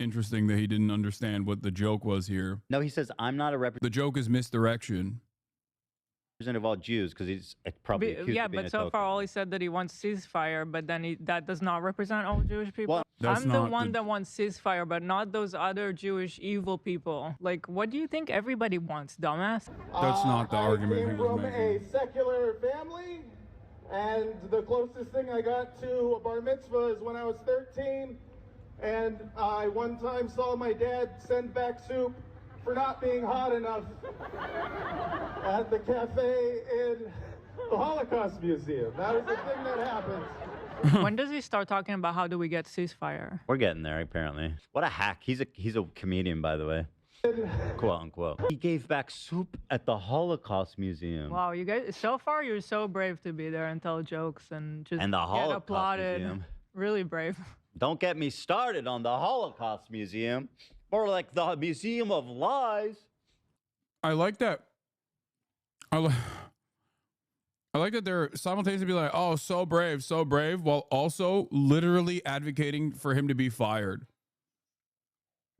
Interesting that he didn't understand what the joke was here. No, he says, I'm not a representative The joke is misdirection. of all Jews because he's probably accused Yeah, of being but a so token. far all he said that he wants ceasefire, but then that does not represent all Jewish people. Well, That's I'm the not one the- that wants ceasefire, but not those other Jewish evil people. Like, what do you think everybody wants, dumbass? That's not the argument I he came was from making. a secular family, and the closest thing I got to a bar mitzvah is when I was 13, and I one time saw my dad send back soup for not being hot enough at the cafe in the Holocaust Museum. That was the thing that happened. When does he start talking about how do we get ceasefire? We're getting there, apparently. What a hack. He's a comedian, by the way. Quote unquote. He gave back soup at the Holocaust Museum. Wow, you guys, so far you're so brave to be there and tell jokes and just And the get Holocaust applauded. Museum. Really brave. Don't get me started on the Holocaust Museum. More like the Museum of Lies. I like that. I like that they're simultaneously be like, oh, so brave, while also literally advocating for him to be fired.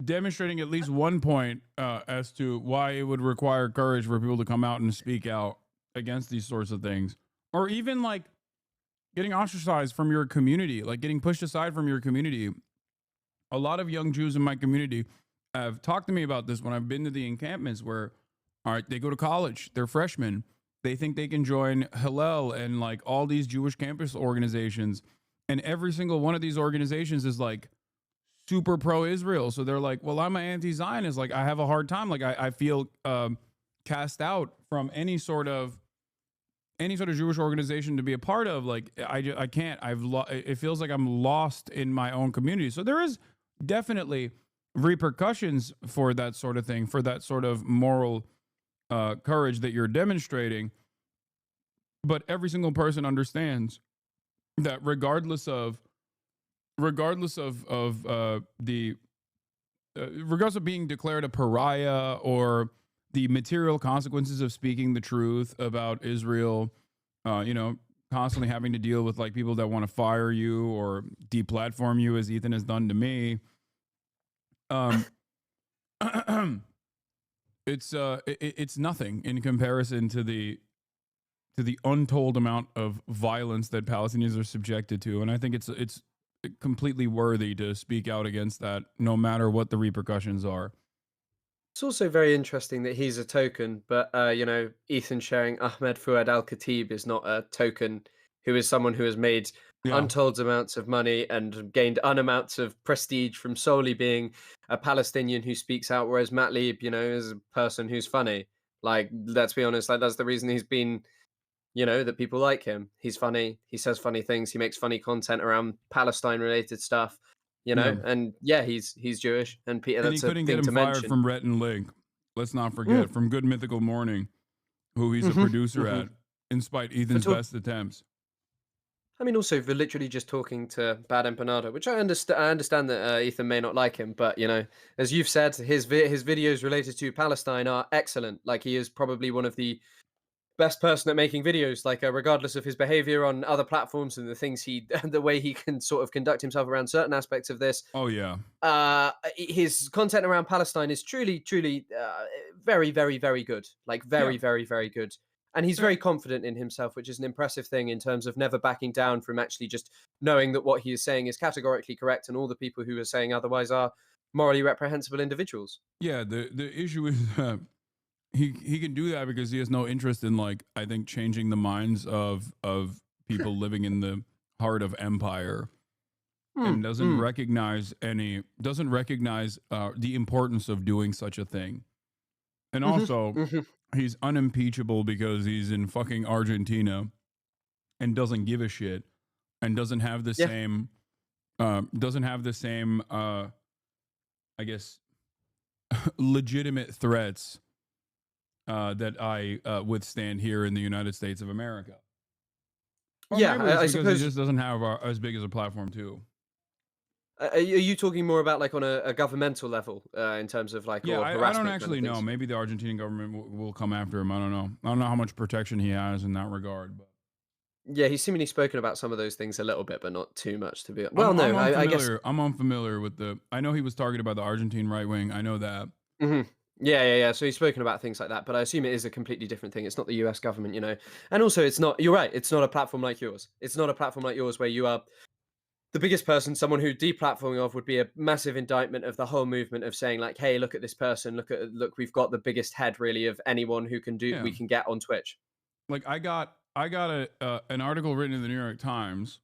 Demonstrating at least one point as to why it would require courage for people to come out and speak out against these sorts of things. Or even like getting ostracized from your community, like getting pushed aside from your community. A lot of young Jews in my community have talked to me about this when I've been to the encampments where, all right, they go to college, they're freshmen. They think they can join Hillel and like all these Jewish campus organizations. And every single one of these organizations is like super pro-Israel. So they're like, well, I'm an anti-Zionist. Like I have a hard time. Like I feel cast out from any sort of Jewish organization to be a part of. Like I can't. It feels like I'm lost in my own community. So there is definitely repercussions for that sort of thing, for that sort of moral courage that you're demonstrating. But every single person understands that regardless of being declared a pariah or the material consequences of speaking the truth about Israel, constantly having to deal with like people that want to fire you or deplatform you, as Ethan has done to me. It's nothing in comparison to the untold amount of violence that Palestinians are subjected to, and I think it's completely worthy to speak out against that, no matter what the repercussions are. It's also very interesting that he's a token, but Ethan sharing Ahmed Fuad al-Khatib is not a token, who is someone who has made untold amounts of money and gained unamounts of prestige from solely being a Palestinian who speaks out, whereas Matt Lieb, is a person who's funny. Like, let's be honest, like that's the reason he's been, that people like him. He's funny, he says funny things, he makes funny content around Palestine-related stuff. you know. And yeah, he's Jewish, and Peter. And he That's a couldn't get thing him to fired mention. from Rhett and Link. Let's not forget from Good Mythical Morning, who he's a producer at, in spite Ethan's best attempts. I mean, also for literally just talking to Bad Empanada, which I understand. I understand that Ethan may not like him, but you know, as you've said, his videos related to Palestine are excellent. Like, he is probably one of the best person at making videos. Like, regardless of his behavior on other platforms and the things the way he can sort of conduct himself around certain aspects of this. Oh yeah. His content around Palestine is truly, truly very, very, very good. Like, very, very, very good. And he's very confident in himself, which is an impressive thing in terms of never backing down from actually just knowing that what he is saying is categorically correct, and all the people who are saying otherwise are morally reprehensible individuals. Yeah, the issue is he can do that because he has no interest in, like, I think, changing the minds of people living in the heart of empire, and doesn't recognize the importance of doing such a thing. And also, he's unimpeachable because he's in fucking Argentina and doesn't give a shit, and doesn't have the same, I guess, legitimate threats that I withstand here in the United States of America. Or Yeah, maybe it's I because suppose. he just doesn't have as big as a platform too. Are you talking more about like on a governmental level in terms of like, Yeah, or I don't harassment actually kind of know. things? Maybe the Argentinian government will come after him. I don't know. I don't know how much protection he has in that regard. But Yeah, he's seemingly spoken about some of those things a little bit, but not too much to be. Well, no, I guess. I'm unfamiliar with the. I know he was targeted by the Argentine right wing. I know that. Yeah. So he's spoken about things like that, but I assume it is a completely different thing. It's not the US government, you know. And also, it's not. You're right. It's not a platform like yours. It's not a platform like yours where you are the biggest person. Someone who deplatforming of would be a massive indictment of the whole movement of saying like, hey, look at this person. Look, we've got the biggest head really of anyone who can do. Yeah. We can get on Twitch. Like I got an article written in the New York Times,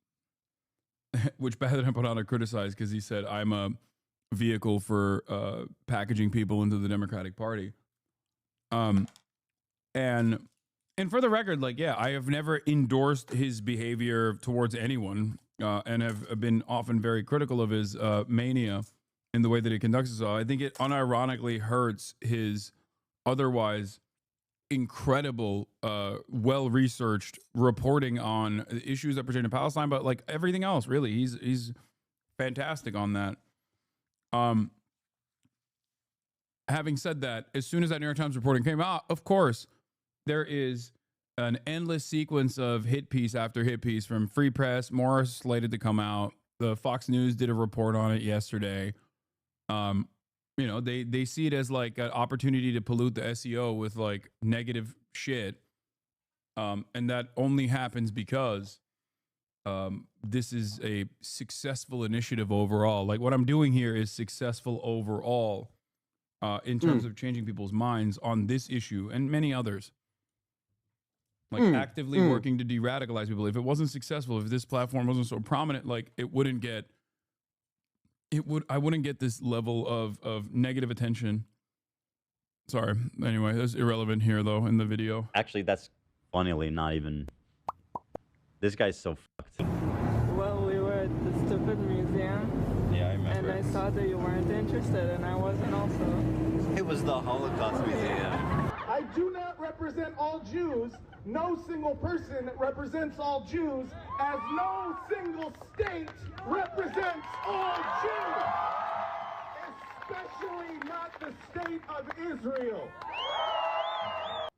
which Bad Empanada criticized because he said I'm a vehicle for packaging people into the Democratic Party. And for the record, like, yeah, I have never endorsed his behavior towards anyone, and have been often very critical of his mania in the way that he conducts himself. I think it unironically hurts his otherwise incredible, well-researched reporting on issues that pertain to Palestine, but like everything else, really, he's fantastic on that. Having said that, as soon as that New York Times reporting came out, of course, there is an endless sequence of hit piece after hit piece from Free Press. More is slated to come out. The Fox News did a report on it yesterday. You know, they see it as like an opportunity to pollute the SEO with like negative shit. And that only happens because this is a successful initiative overall. Like what I'm doing here is successful overall in terms of changing people's minds on this issue and many others. Like actively working to de-radicalize people. If it wasn't successful, if this platform wasn't so prominent, like I wouldn't get this level of negative attention. Sorry. Anyway, that's irrelevant here though in the video. Actually, that's funnily not even. This guy's so fucked. Well, we were at the stupid museum. Yeah, I remember. And I saw that you weren't interested, and I wasn't also. It was the Holocaust Museum. I do not represent all Jews. No single person represents all Jews, as no single state represents all Jews. Especially not the state of Israel.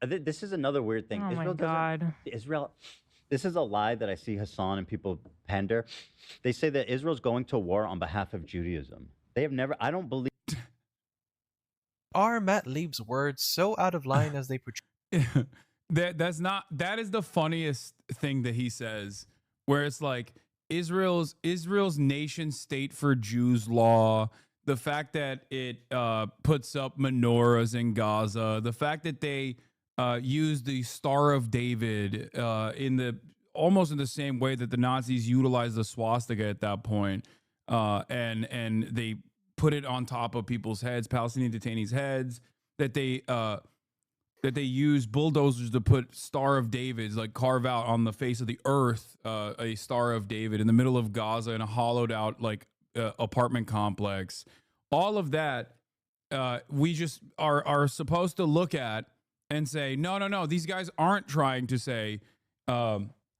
This is another weird thing. Oh Israel my God. Israel. This is a lie that I see Hasan and people pander. They say that Israel's going to war on behalf of Judaism. They have never. I don't believe. Are Matt Lieb's words so out of line as they portray? That is the funniest thing that he says, where it's like Israel's nation state for Jews law, the fact that it puts up menorahs in Gaza, the fact that they use the Star of David almost in the same way that the Nazis utilized the swastika at that point, and they put it on top of people's heads, Palestinian detainees' heads, that they use bulldozers to put Star of David's, like carve out on the face of the earth a Star of David in the middle of Gaza in a hollowed out like apartment complex. All of that, we just are supposed to look at and say, no, these guys aren't trying to say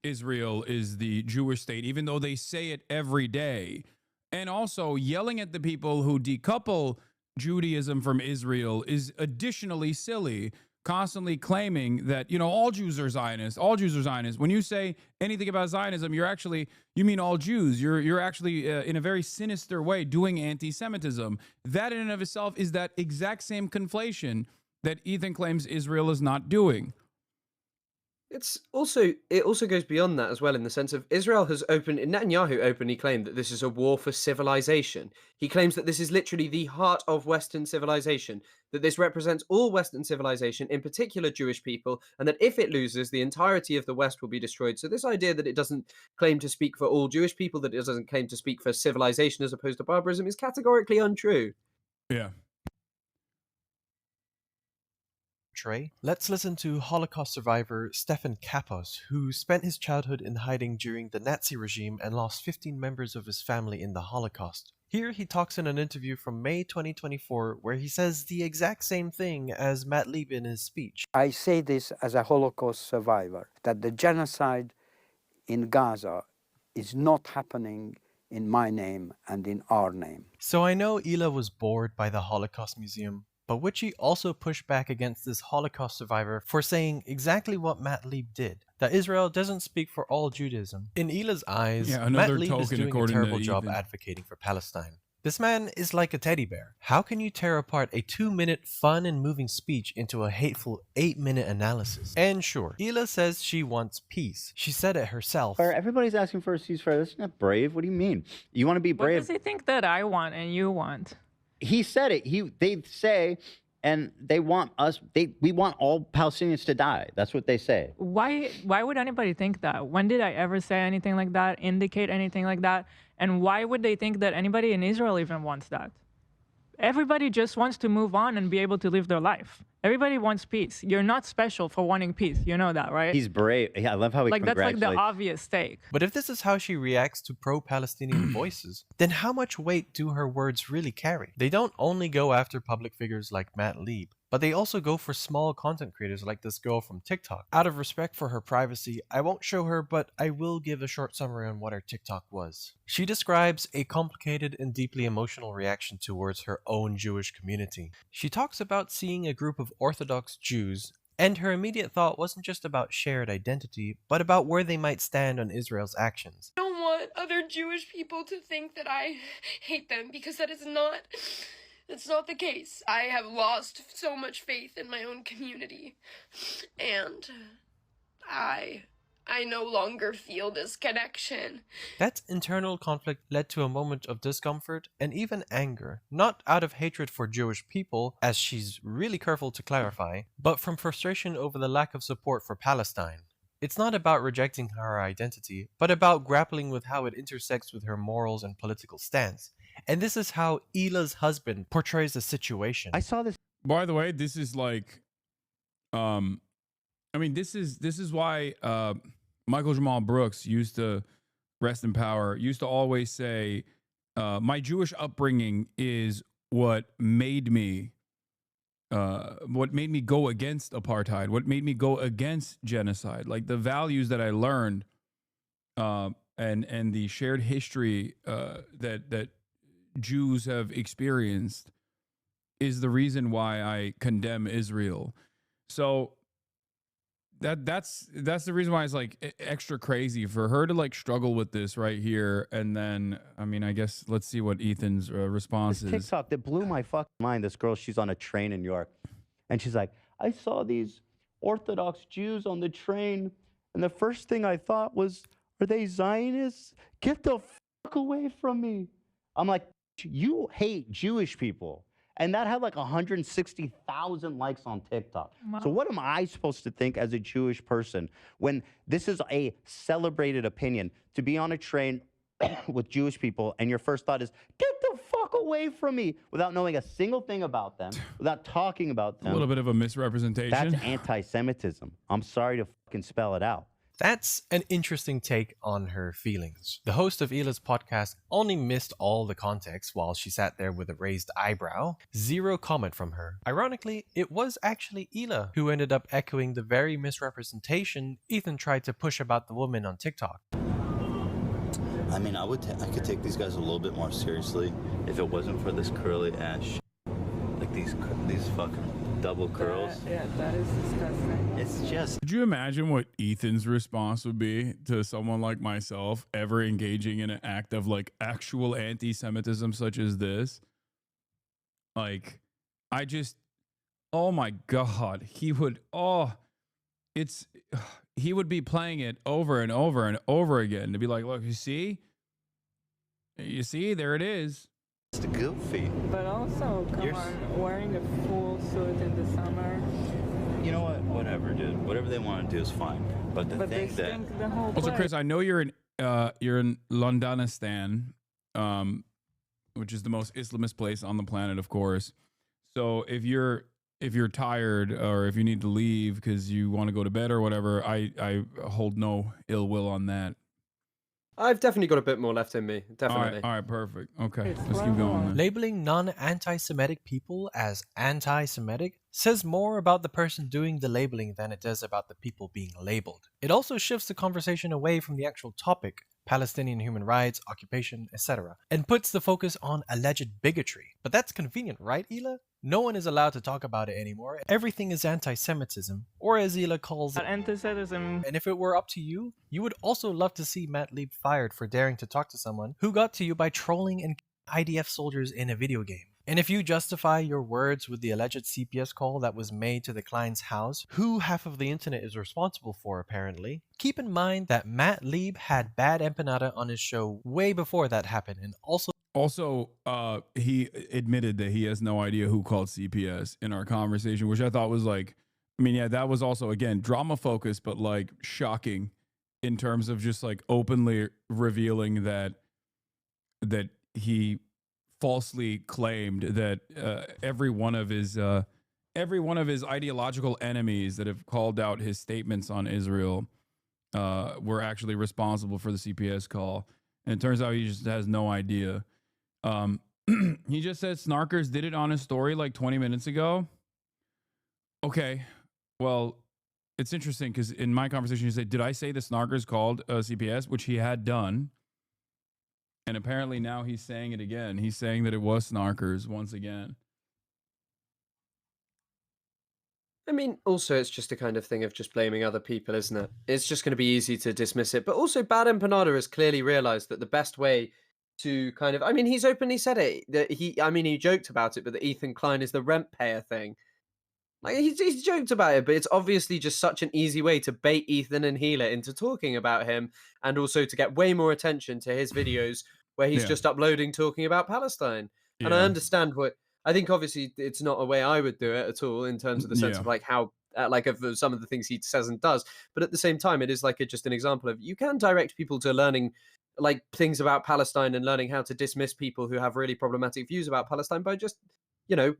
Israel is the Jewish state, even though they say it every day. And also yelling at the people who decouple Judaism from Israel is additionally silly, constantly claiming that, all Jews are Zionists, all Jews are Zionists. When you say anything about Zionism, you mean all Jews. You're actually in a very sinister way doing anti-Semitism. That in and of itself is that exact same conflation that Ethan claims Israel is not doing. It also goes beyond that as well, in the sense of Netanyahu openly claimed that this is a war for civilization. He claims that this is literally the heart of Western civilization, that this represents all Western civilization, in particular Jewish people, and that if it loses, the entirety of the West will be destroyed. So this idea that it doesn't claim to speak for all Jewish people, that it doesn't claim to speak for civilization as opposed to barbarism, is categorically untrue. Yeah. Let's listen to Holocaust survivor Stefan Kapos, who spent his childhood in hiding during the Nazi regime and lost 15 members of his family in the Holocaust. Here he talks in an interview from May 2024 where he says the exact same thing as Matt Lieb in his speech. I say this as a Holocaust survivor, that the genocide in Gaza is not happening in my name and in our name. So I know Hila was bored by the Holocaust Museum, but would she also push back against this Holocaust survivor for saying exactly what Matt Lieb did? That Israel doesn't speak for all Judaism. In Hila's eyes, Matt Lieb is doing a terrible job advocating for Palestine. This man is like a teddy bear. How can you tear apart a 2-minute fun and moving speech into a hateful 8-minute analysis? And sure, Hila says she wants peace. She said it herself. Everybody's asking for a ceasefire. That's not brave. What do you mean? You want to be brave? What does he think that I want and you want? He said it. They say, and they want us. We want all Palestinians to die. That's what they say. Why would anybody think that? When did I ever say anything like that? Indicate anything like that? And why would they think that anybody in Israel even wants that? Everybody just wants to move on and be able to live their life. Everybody wants peace. You're not special for wanting peace. You know that, right? He's brave. Yeah, I love how he that's like the obvious take. But if this is how she reacts to pro-Palestinian voices, then how much weight do her words really carry? They don't only go after public figures like Matt Lieb, but they also go for small content creators like this girl from TikTok. Out of respect for her privacy, I won't show her, but I will give a short summary on what her TikTok was. She describes a complicated and deeply emotional reaction towards her own Jewish community. She talks about seeing a group of Orthodox Jews, and her immediate thought wasn't just about shared identity, but about where they might stand on Israel's actions. I don't want other Jewish people to think that I hate them, because that is not... It's not the case. I have lost so much faith in my own community, and I no longer feel this connection. That internal conflict led to a moment of discomfort and even anger, not out of hatred for Jewish people, as she's really careful to clarify, but from frustration over the lack of support for Palestine. It's not about rejecting her identity, but about grappling with how it intersects with her morals and political stance. And this is how Hila's husband portrays the situation. I saw this. By the way, this is like, this is why Michael Jamal Brooks used to, rest in power, used to always say, my Jewish upbringing is what made me go against apartheid, what made me go against genocide, like the values that I learned, and the shared history that Jews have experienced is the reason why I condemn Israel. So that's the reason why it's like extra crazy for her to like struggle with this right here. And then, I guess let's see what Ethan's response is. TikTok that blew my fucking mind. This girl, she's on a train in New York, and she's like, I saw these Orthodox Jews on the train, and the first thing I thought was, are they Zionists? Get the fuck away from me. I'm like, you hate Jewish people. And that had like 160,000 likes on TikTok. Wow. So what am I supposed to think as a Jewish person when this is a celebrated opinion, to be on a train with Jewish people and your first thought is, get the fuck away from me, without knowing a single thing about them, without talking about them. A little bit of a misrepresentation. That's anti-Semitism. I'm sorry to fucking spell it out. That's an interesting take on her feelings. The host of Hila's podcast only missed all the context while she sat there with a raised eyebrow. Zero comment from her. Ironically, it was actually Hila who ended up echoing the very misrepresentation Ethan tried to push about the woman on TikTok. I mean, I could take these guys a little bit more seriously if it wasn't for this curly ass like these fucking double curls. Yeah, that is disgusting. It's just... Could you imagine what Ethan's response would be to someone like myself ever engaging in an act of like actual anti-Semitism such as this? Like, oh my God, he would be playing it over and over and over again to be like, look, you see, there it is. It's goofy. But also, come on, wearing a full suit in the summer. You know what? Whatever, dude. Whatever they want to do is fine. But the thing that... the whole Also, Chris, I know you're in Londonistan, which is the most Islamist place on the planet, of course. So if you're tired or if you need to leave because you want to go to bed or whatever, I hold no ill will on that. I've definitely got a bit more left in me. Definitely. All right, perfect. Okay, let's keep going then. Labeling non-anti-Semitic people as anti-Semitic says more about the person doing the labeling than it does about the people being labeled. It also shifts the conversation away from the actual topic, Palestinian human rights, occupation, etc., and puts the focus on alleged bigotry. But that's convenient, right, Hila? No one is allowed to talk about it anymore. Everything is anti-Semitism, or as Hila calls it, anti-Semitism. And if it were up to you, you would also love to see Matt Lieb fired for daring to talk to someone who got to you by trolling and IDF soldiers in a video game. And if you justify your words with the alleged CPS call that was made to the Klein's house, who half of the internet is responsible for apparently, keep in mind that Matt Lieb had bad empanada on his show way before that happened, and Also, he admitted that he has no idea who called CPS in our conversation, which I thought was like, I mean, yeah, that was also, again, drama focused, but like shocking in terms of just like openly revealing that he falsely claimed that every one of his ideological enemies that have called out his statements on Israel were actually responsible for the CPS call. And it turns out he just has no idea. He just said Snarkers did it on his story like 20 minutes ago. Okay, well, it's interesting because in my conversation he said, did I say the Snarkers called CPS, which he had done? And apparently now he's saying it again. He's saying that it was Snarkers once again. I mean, also, it's just a kind of thing of just blaming other people, isn't it? It's just going to be easy to dismiss it. But also, Bad Empanada has clearly realized that the best way to kind of, I mean, he's openly said it, that he joked about it, but that Ethan Klein is the rent payer thing. Like, he's joked about it, but it's obviously just such an easy way to bait Ethan and Hila into talking about him, and also to get way more attention to his videos where he's just uploading talking about Palestine. And I understand I think obviously it's not a way I would do it at all in terms of the sense of like how, like of some of the things he says and does. But at the same time, it is like just an example of you can direct people to learning like things about Palestine and learning how to dismiss people who have really problematic views about Palestine by just,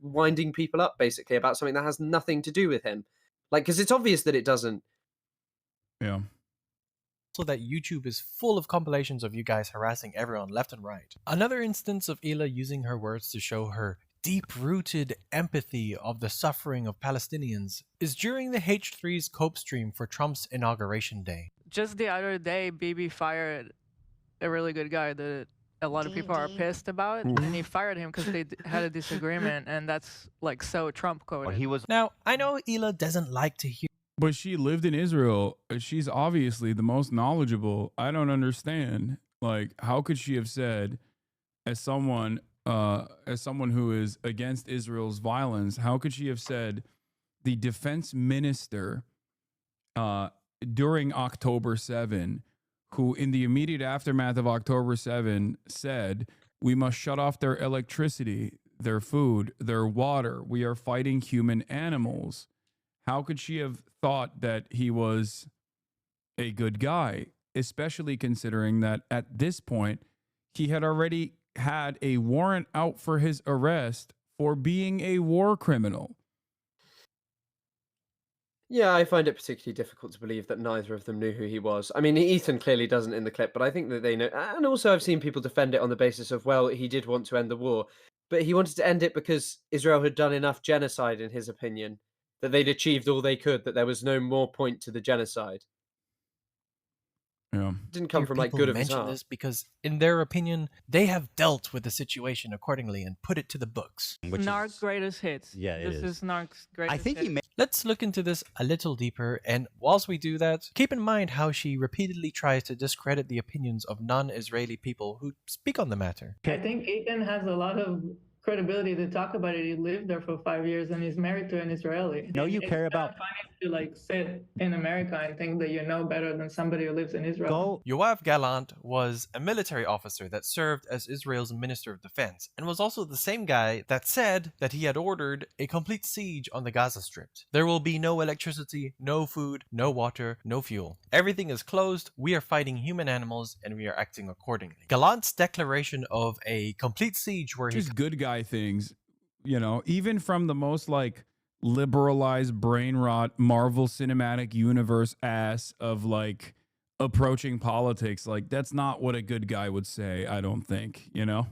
winding people up basically about something that has nothing to do with him. Like, because it's obvious that it doesn't. Yeah. So that YouTube is full of compilations of you guys harassing everyone left and right. Another instance of Hila using her words to show her deep-rooted empathy of the suffering of Palestinians is during the H3's Cope stream for Trump's inauguration day. Just the other day, Bibi fired a really good guy that a lot of people are pissed about, and he fired him because they had a disagreement, and that's like so Trump coded. Now, I know Hila doesn't like to hear. But she lived in Israel. She's obviously the most knowledgeable. I don't understand. Like, how could she have said, as someone who is against Israel's violence, how could she have said the defense minister during October 7, who in the immediate aftermath of October 7 said, we must shut off their electricity, their food, their water. We are fighting human animals. How could she have thought that he was a good guy, especially considering that at this point, he had already had a warrant out for his arrest for being a war criminal? Yeah, I find it particularly difficult to believe that neither of them knew who he was. I mean, Ethan clearly doesn't in the clip, but I think that they know. And also, I've seen people defend it on the basis of, well, he did want to end the war, but he wanted to end it because Israel had done enough genocide, in his opinion, that they'd achieved all they could, that there was no more point to the genocide. Yeah. Didn't come Hear from like people good of his mention heart. this because, in their opinion, they have dealt with the situation accordingly and put it to the books. Snark's greatest hits. Yeah, it this is. is Snark's greatest think he hits. Let's look into this a little deeper, and whilst we do that, keep in mind how she repeatedly tries to discredit the opinions of non-Israeli people who speak on the matter. I think Ethan has a lot of credibility to talk about it. He lived there for 5 years and he's married to an Israeli. No, you care about. It's funny to like sit in America and think that you know better than somebody who lives in Israel. Yoav Gallant was a military officer that served as Israel's Minister of Defense, and was also the same guy that said that he had ordered a complete siege on the Gaza Strip. There will be no electricity, no food, no water, no fuel. Everything is closed, we are fighting human animals, and we are acting accordingly. Gallant's declaration of a complete siege where Just good guy things, you know, even from the most like liberalized brain rot Marvel Cinematic Universe ass of like approaching politics, like that's not what a good guy would say. I don't think, you know,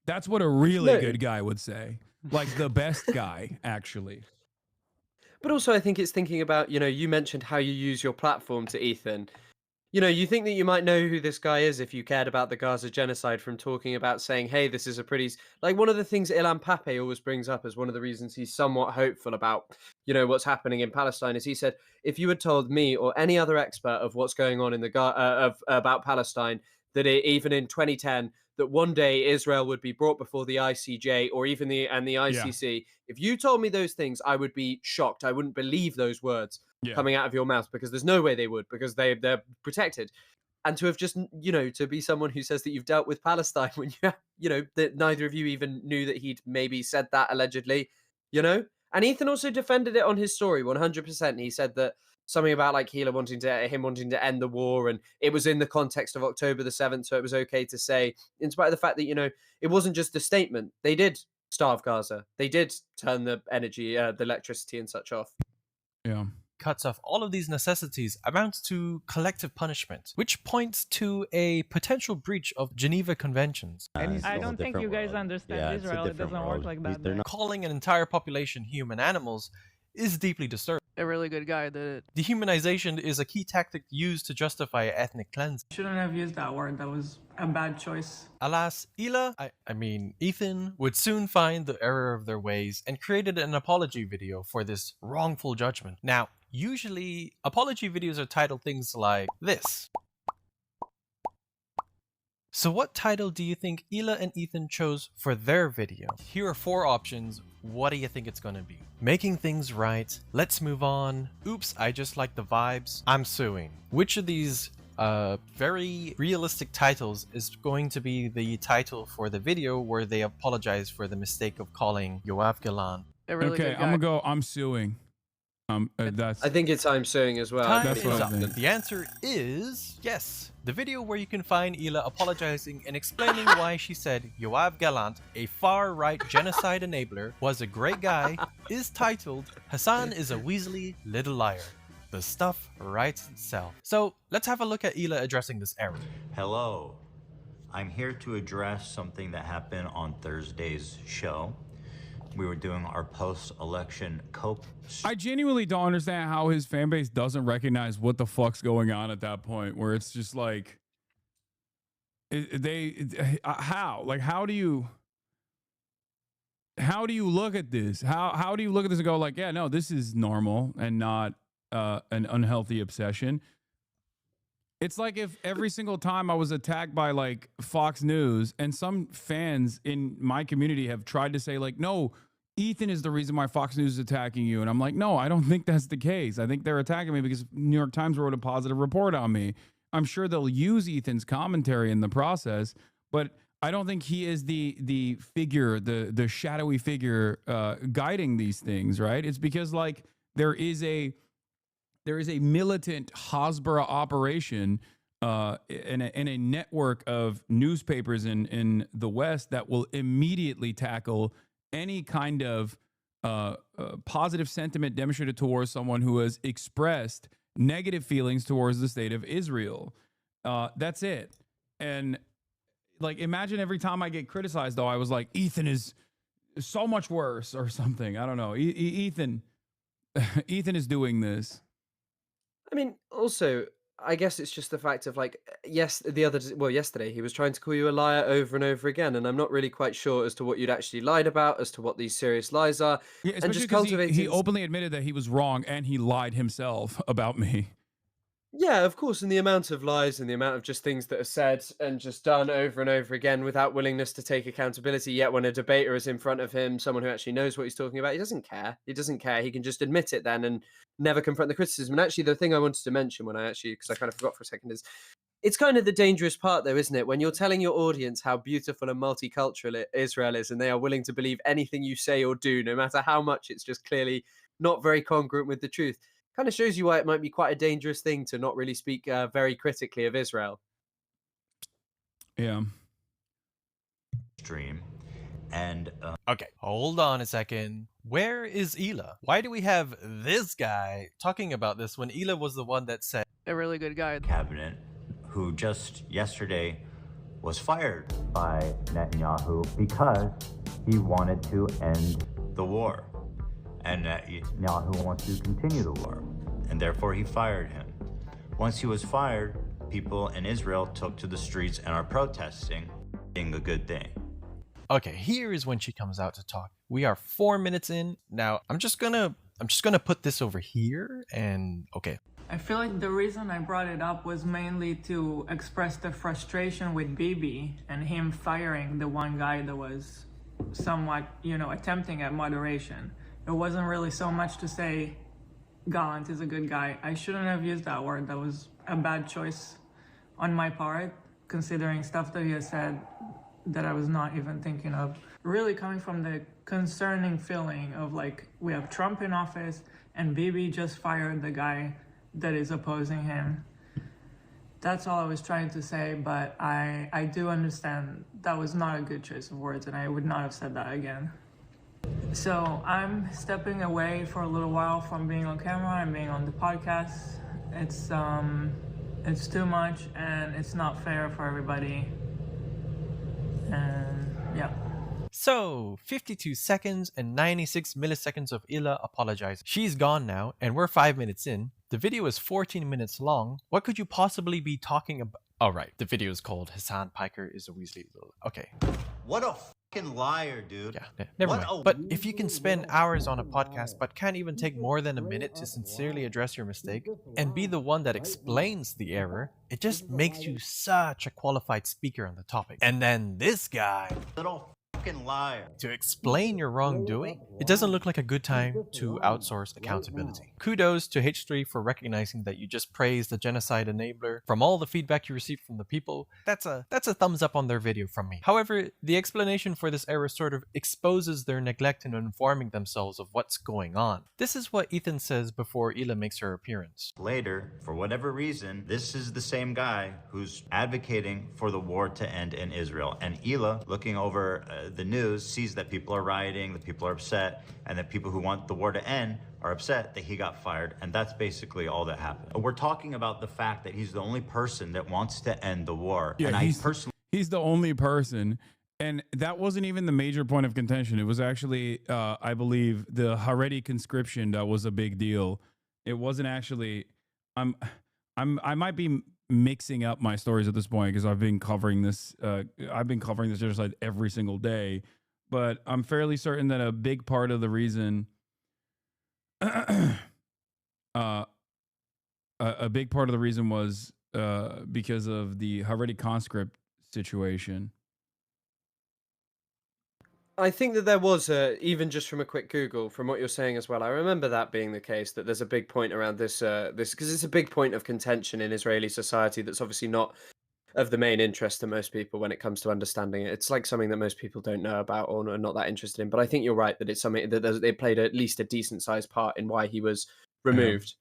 that's what a really good guy would say, like the best guy actually. But also, I think it's thinking about, you know, you mentioned how you use your platform to Ethan. You know, you think that you might know who this guy is if you cared about the Gaza genocide from talking about saying, hey, this is a pretty... Like, one of the things Ilan Pape always brings up as one of the reasons he's somewhat hopeful about, you know, what's happening in Palestine is he said, if you had told me or any other expert of what's going on in the about Palestine, that even in 2010, that one day Israel would be brought before the ICJ or even the ICC. If you told me those things, I would be shocked. I wouldn't believe those words coming out of your mouth because there's no way they would, because they're protected. And to have just, you know, to be someone who says that you've dealt with Palestine when you know, that neither of you even knew that he'd maybe said that allegedly, you know? And Ethan also defended it on his story 100%. He said that something about like Hila wanting to end the war, and it was in the context of October the 7th, so it was okay to say, in spite of the fact that, you know, it wasn't just a statement. They did starve Gaza. They did turn the energy, the electricity and such off. Yeah. Cuts off all of these necessities amounts to collective punishment, which points to a potential breach of Geneva Conventions. I don't think you guys understand Israel. It doesn't work like that. Calling an entire population human animals is deeply disturbing. A really good guy did it. Dehumanization is a key tactic used to justify ethnic cleansing. Shouldn't have used that word. That was a bad choice. Alas, Hila, I mean Ethan, would soon find the error of their ways and created an apology video for this wrongful judgment. Now, usually, apology videos are titled things like this. So what title do you think Hila and Ethan chose for their video? Here are 4 options. What do you think it's gonna be? Making things right, let's move on, oops, I just like the vibes, I'm suing. Which of these very realistic titles is going to be the title for the video where they apologize for the mistake of calling Yoav Gallant? Okay, I'm gonna go, I'm suing. I think it's I'm suing as well. That's what I think. The answer is yes. The video where you can find Hila apologizing and explaining why she said Yoav Gallant, a far-right genocide enabler, was a great guy, is titled Hasan is a Weasley Little Liar. The stuff writes itself. So let's have a look at Hila addressing this error. Hello. I'm here to address something that happened on Thursday's show. We were doing our post-election cope. I genuinely don't understand how his fan base doesn't recognize what the fuck's going on at that point, where it's just like, how do you look at this? How do you look at this and go like, yeah, no, this is normal and not an unhealthy obsession? It's like if every single time I was attacked by like Fox News, and some fans in my community have tried to say like, no, Ethan is the reason why Fox News is attacking you. And I'm like, no, I don't think that's the case. I think they're attacking me because New York Times wrote a positive report on me. I'm sure they'll use Ethan's commentary in the process, but I don't think he is the figure, the shadowy figure guiding these things, right? It's because like there is a militant Hasbara operation in a network of newspapers in the West that will immediately tackle any kind of positive sentiment demonstrated towards someone who has expressed negative feelings towards the state of Israel. That's it. And like, imagine every time I get criticized, though, I was like, Ethan is so much worse or something. I don't know. Ethan is doing this. I mean, also, I guess it's just the fact of like, yesterday he was trying to call you a liar over and over again, and I'm not really quite sure as to what you'd actually lied about, as to what these serious lies are. Yeah, and especially just because cultivating. he openly admitted that he was wrong and he lied himself about me. Yeah, of course, and the amount of lies and the amount of just things that are said and just done over and over again without willingness to take accountability. Yet when a debater is in front of him, someone who actually knows what he's talking about, he doesn't care. He doesn't care. He can just admit it then and never confront the criticism. And actually, the thing I wanted to mention because I kind of forgot for a second, is it's kind of the dangerous part, though, isn't it? When you're telling your audience how beautiful and multicultural Israel is, and they are willing to believe anything you say or do, no matter how much it's just clearly not very congruent with the truth. Kind of shows you why it might be quite a dangerous thing to not really speak very critically of Israel. Yeah. Stream. And okay, hold on a second. Where is Hila? Why do we have this guy talking about this when Hila was the one that said a really good guy? Cabinet, who just yesterday was fired by Netanyahu because he wanted to end the war. And Netanyahu wants to continue the war, and therefore he fired him. Once he was fired, people in Israel took to the streets and are protesting, being a good thing. Okay, here is when she comes out to talk. We are 4 minutes in. Now, I'm just gonna put this over here, and okay. I feel like the reason I brought it up was mainly to express the frustration with Bibi and him firing the one guy that was somewhat, attempting at moderation. It wasn't really so much to say Gallant is a good guy. I shouldn't have used that word. That was a bad choice on my part, considering stuff that he has said that I was not even thinking of. Really coming from the concerning feeling of like, we have Trump in office and Bibi just fired the guy that is opposing him. That's all I was trying to say, but I do understand that was not a good choice of words, and I would not have said that again. So I'm stepping away for a little while from being on camera and being on the podcast. It's too much and it's not fair for everybody. And yeah. So, 52 seconds and 96 milliseconds of Hila apologizing. She's gone now, and we're 5 minutes in. The video is 14 minutes long. What could you possibly be talking about? Oh, right. The video is called Hasan Piker is a Weasley. Okay. What a fucking liar, dude. Yeah, never mind. But if you can spend hours on a podcast but can't even take more than a minute to sincerely address your mistake and be the one that explains the error, it just makes you such a qualified speaker on the topic. And then this guy, little fucking liar, to explain your wrongdoing, it doesn't look like a good time to outsource accountability. Kudos to H3 for recognizing that you just praised the genocide enabler. From all the feedback you received from the people, that's a thumbs up on their video from me. However, the explanation for this error sort of exposes their neglect in informing themselves of what's going on. This is what Ethan says before Hila makes her appearance. Later, for whatever reason, this is the same guy who's advocating for the war to end in Israel. And Hila, looking over the news, sees that people are rioting, that people are upset, and that people who want the war to end are upset that he got fired, and that's basically all that happened. We're talking about the fact that he's the only person that wants to end the war. Yeah, and he's the only person, and that wasn't even the major point of contention. It was actually, I believe, the Haredi conscription that was a big deal. It wasn't actually. I might be mixing up my stories at this point because I've been covering this. I've been covering this genocide every single day, but I'm fairly certain that a big part of the reason. A big part of the reason was because of the Haredi conscript situation. I think that there was, even just from a quick Google, from what you're saying as well, I remember that being the case, that there's a big point around this, because it's a big point of contention in Israeli society that's obviously not of the main interest to most people when it comes to understanding it. It's like something that most people don't know about or are not that interested in. But I think you're right that it's something that they played at least a decent sized part in why he was removed.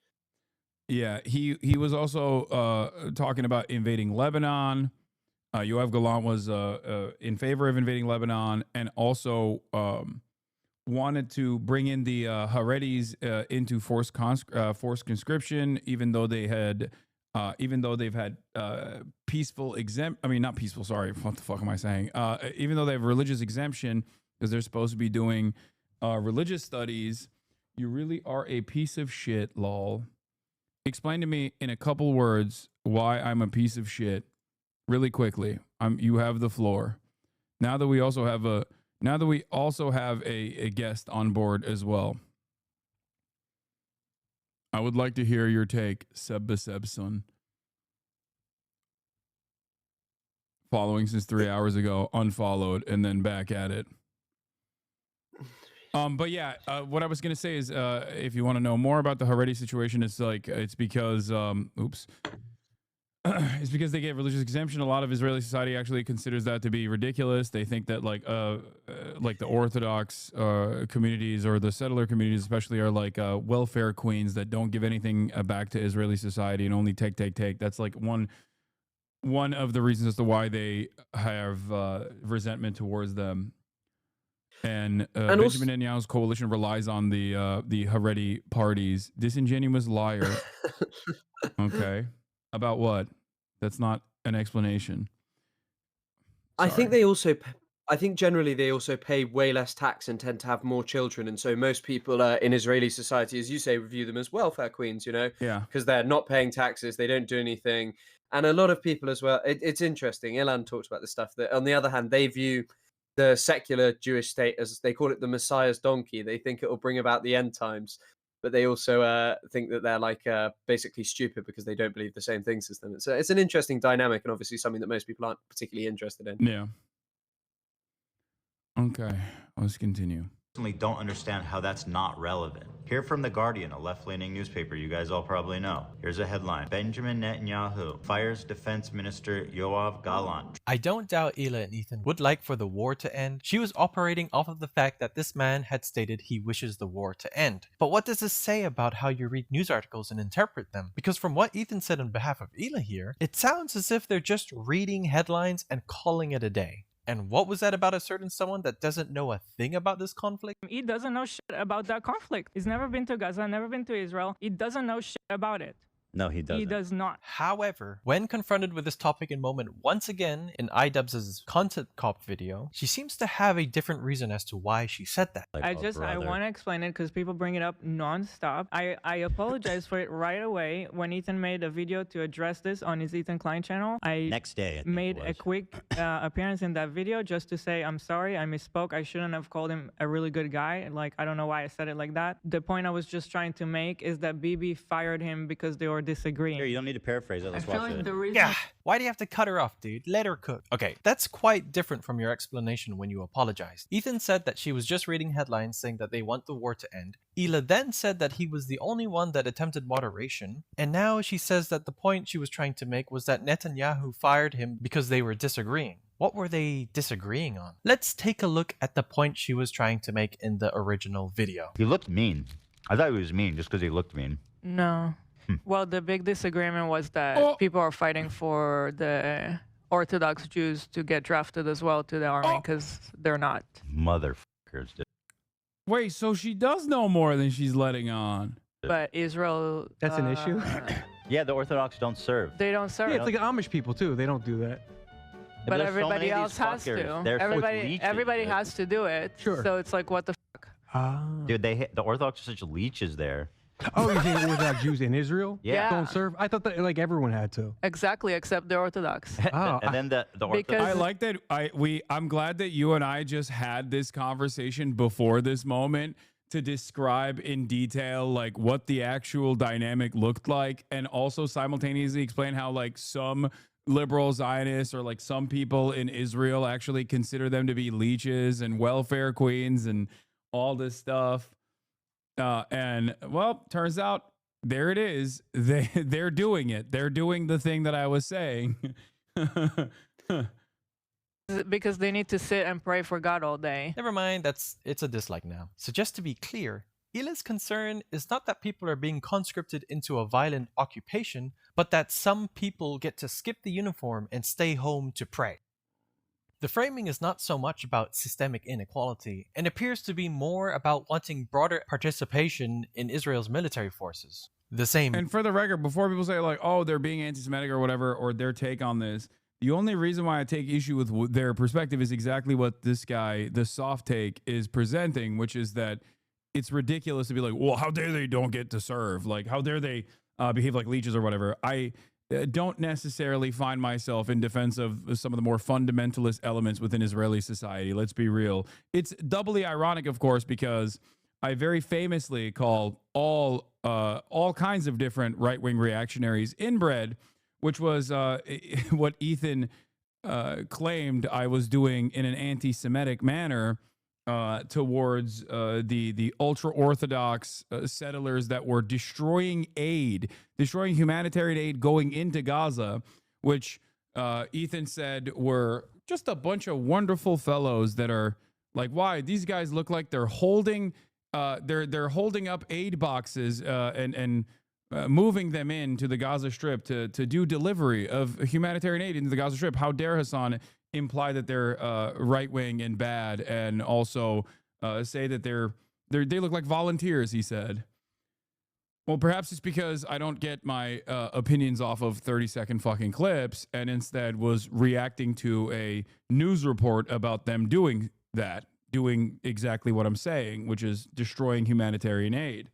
Yeah, he was also talking about invading Lebanon. Yoav Gallant was in favor of invading Lebanon, and also wanted to bring in the Haredis into forced conscription, even though they've had peaceful not peaceful. Sorry, what the fuck am I saying? Even though they have religious exemption because they're supposed to be doing religious studies. You really are a piece of shit, lol. Explain to me in a couple words why I'm a piece of shit, really quickly. You have the floor. Now that we also have a guest on board as well. I would like to hear your take, Sebson. Following since 3 hours ago, unfollowed, and then back at it. But yeah, what I was gonna say is, if you want to know more about the Haredi situation, it's because it's because they get religious exemption. A lot of Israeli society actually considers that to be ridiculous. They think that like the Orthodox communities or the settler communities especially are like welfare queens that don't give anything back to Israeli society and only take. That's like one of the reasons as to why they have resentment towards them. And Benjamin Netanyahu's coalition relies on the Haredi parties. Disingenuous liar. Okay. About what? That's not an explanation. I think generally they also pay way less tax and tend to have more children. And so most people in Israeli society, as you say, view them as welfare queens, Yeah. because they're not paying taxes. They don't do anything. And a lot of people as well. It's interesting. Ilan talks about this stuff that on the other hand, they view the secular Jewish state as they call it the Messiah's donkey. They think it will bring about the end times. But they also think that they're like basically stupid because they don't believe the same things as them. It's an interesting dynamic and obviously something that most people aren't particularly interested in. Yeah. Okay, let's continue. Don't understand how that's not relevant. Here from The Guardian, a left-leaning newspaper you guys all probably know. Here's a headline. Benjamin Netanyahu fires Defense Minister Yoav Gallant. I don't doubt Hila and Ethan would like for the war to end. She was operating off of the fact that this man had stated he wishes the war to end. But what does this say about how you read news articles and interpret them? Because from what Ethan said on behalf of Hila here, it sounds as if they're just reading headlines and calling it a day. And what was that about a certain someone that doesn't know a thing about this conflict? He doesn't know shit about that conflict. He's never been to Gaza, never been to Israel. He doesn't know shit about it. No, he doesn't. He does not. However, when confronted with this topic and moment once again in iDubbbz's Content Cop video, she seems to have a different reason as to why she said that. I want to explain it because people bring it up non-stop. I apologize for it right away. When Ethan made a video to address this on his Ethan Klein channel, Next day, made a quick appearance in that video just to say, I'm sorry, I misspoke. I shouldn't have called him a really good guy. Like, I don't know why I said it like that. The point I was just trying to make is that Bibi fired him because they were disagreeing. Here, you don't need to paraphrase it. Let's watch it. Yeah, why do you have to cut her off, dude? Let her cook. Okay, that's quite different from your explanation when you apologized. Ethan said that she was just reading headlines saying that they want the war to end. Hila then said that he was the only one that attempted moderation. And now she says that the point she was trying to make was that Netanyahu fired him because they were disagreeing. What were they disagreeing on? Let's take a look at the point she was trying to make in the original video. He looked mean. I thought he was mean just because he looked mean. No. Well, the big disagreement was that people are fighting for the Orthodox Jews to get drafted as well to the army because they're not. Motherfuckers. Wait, so she does know more than she's letting on. But Israel... That's an issue? Yeah, the Orthodox don't serve. They don't serve. Yeah, it's like Amish people, too. They don't do that. But everybody else has to. Everybody has to do it. Sure. So it's like, what the fuck? Dude, the Orthodox are such leeches there. Oh, you think Orthodox Jews in Israel don't serve? I thought that like everyone had to. Exactly, except the Orthodox. And then the Orthodox. I like that. I'm glad that you and I just had this conversation before this moment to describe in detail like what the actual dynamic looked like, and also simultaneously explain how like some liberal Zionists or like some people in Israel actually consider them to be leeches and welfare queens and all this stuff. And well, turns out there it is. They're doing it. They're doing the thing that I was saying. Because they need to sit and pray for God all day. Never mind, it's a dislike now. So just to be clear, Hila's concern is not that people are being conscripted into a violent occupation, but that some people get to skip the uniform and stay home to pray. The framing is not so much about systemic inequality and appears to be more about wanting broader participation in Israel's military forces. The same. And for the record, before people say like, oh, they're being anti-Semitic or whatever, or their take on this, the only reason why I take issue with their perspective is exactly what this guy, the soft take, is presenting, which is that it's ridiculous to be like, well, how dare they don't get to serve? Like, how dare they behave like leeches or whatever? I don't necessarily find myself in defense of some of the more fundamentalist elements within Israeli society. Let's be real. It's doubly ironic, of course, because I very famously call all kinds of different right-wing reactionaries inbred, which was what Ethan claimed I was doing in an anti-Semitic manner towards the ultra-Orthodox settlers that were destroying humanitarian aid going into Gaza, which Ethan said were just a bunch of wonderful fellows that are like, why? These guys look like they're holding they're holding up aid boxes and moving them into the Gaza Strip to do delivery of humanitarian aid into the Gaza Strip. How dare Hasan imply that they're right-wing and bad, and also say that they look like volunteers, he said. Well, perhaps it's because I don't get my opinions off of 30-second fucking clips, and instead was reacting to a news report about them doing exactly what I'm saying, which is destroying humanitarian aid.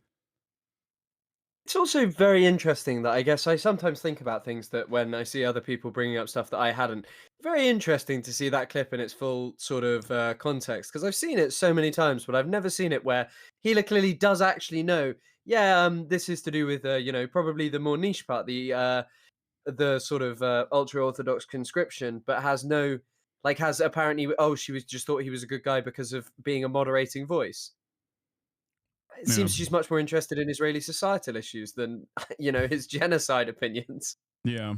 It's also very interesting that I guess I sometimes think about things that when I see other people bringing up stuff that I hadn't. Very interesting to see that clip in its full sort of context, because I've seen it so many times, but I've never seen it where Hila clearly does actually know. Yeah, this is to do with probably the more niche part, the sort of ultra orthodox conscription, but has no has apparently she was just thought he was a good guy because of being a moderating voice. It seems she's much more interested in Israeli societal issues than, his genocide opinions. Yeah.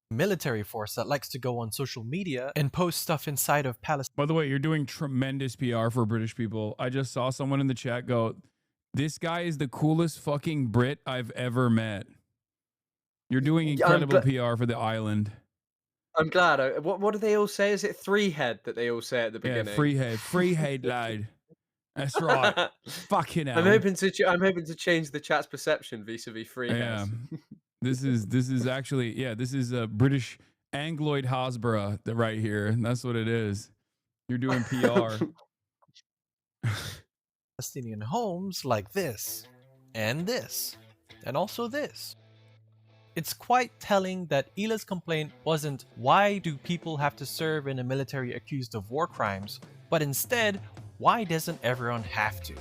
Military force that likes to go on social media and post stuff inside of Palestine. By the way, you're doing tremendous PR for British people. I just saw someone in the chat go, this guy is the coolest fucking Brit I've ever met. You're doing incredible PR for the island. I'm glad. What do they all say? Is it three head that they all say at the beginning? Yeah, free head lad. That's right. Fucking hell. I'm hoping to change the chat's perception vis-a-vis free heads. This is actually this is a British Angloid Hasbara right here. And that's what it is. You're doing PR. Palestinian homes like this, and also this. It's quite telling that Hila's complaint wasn't, why do people have to serve in a military accused of war crimes, but instead, why doesn't everyone have to?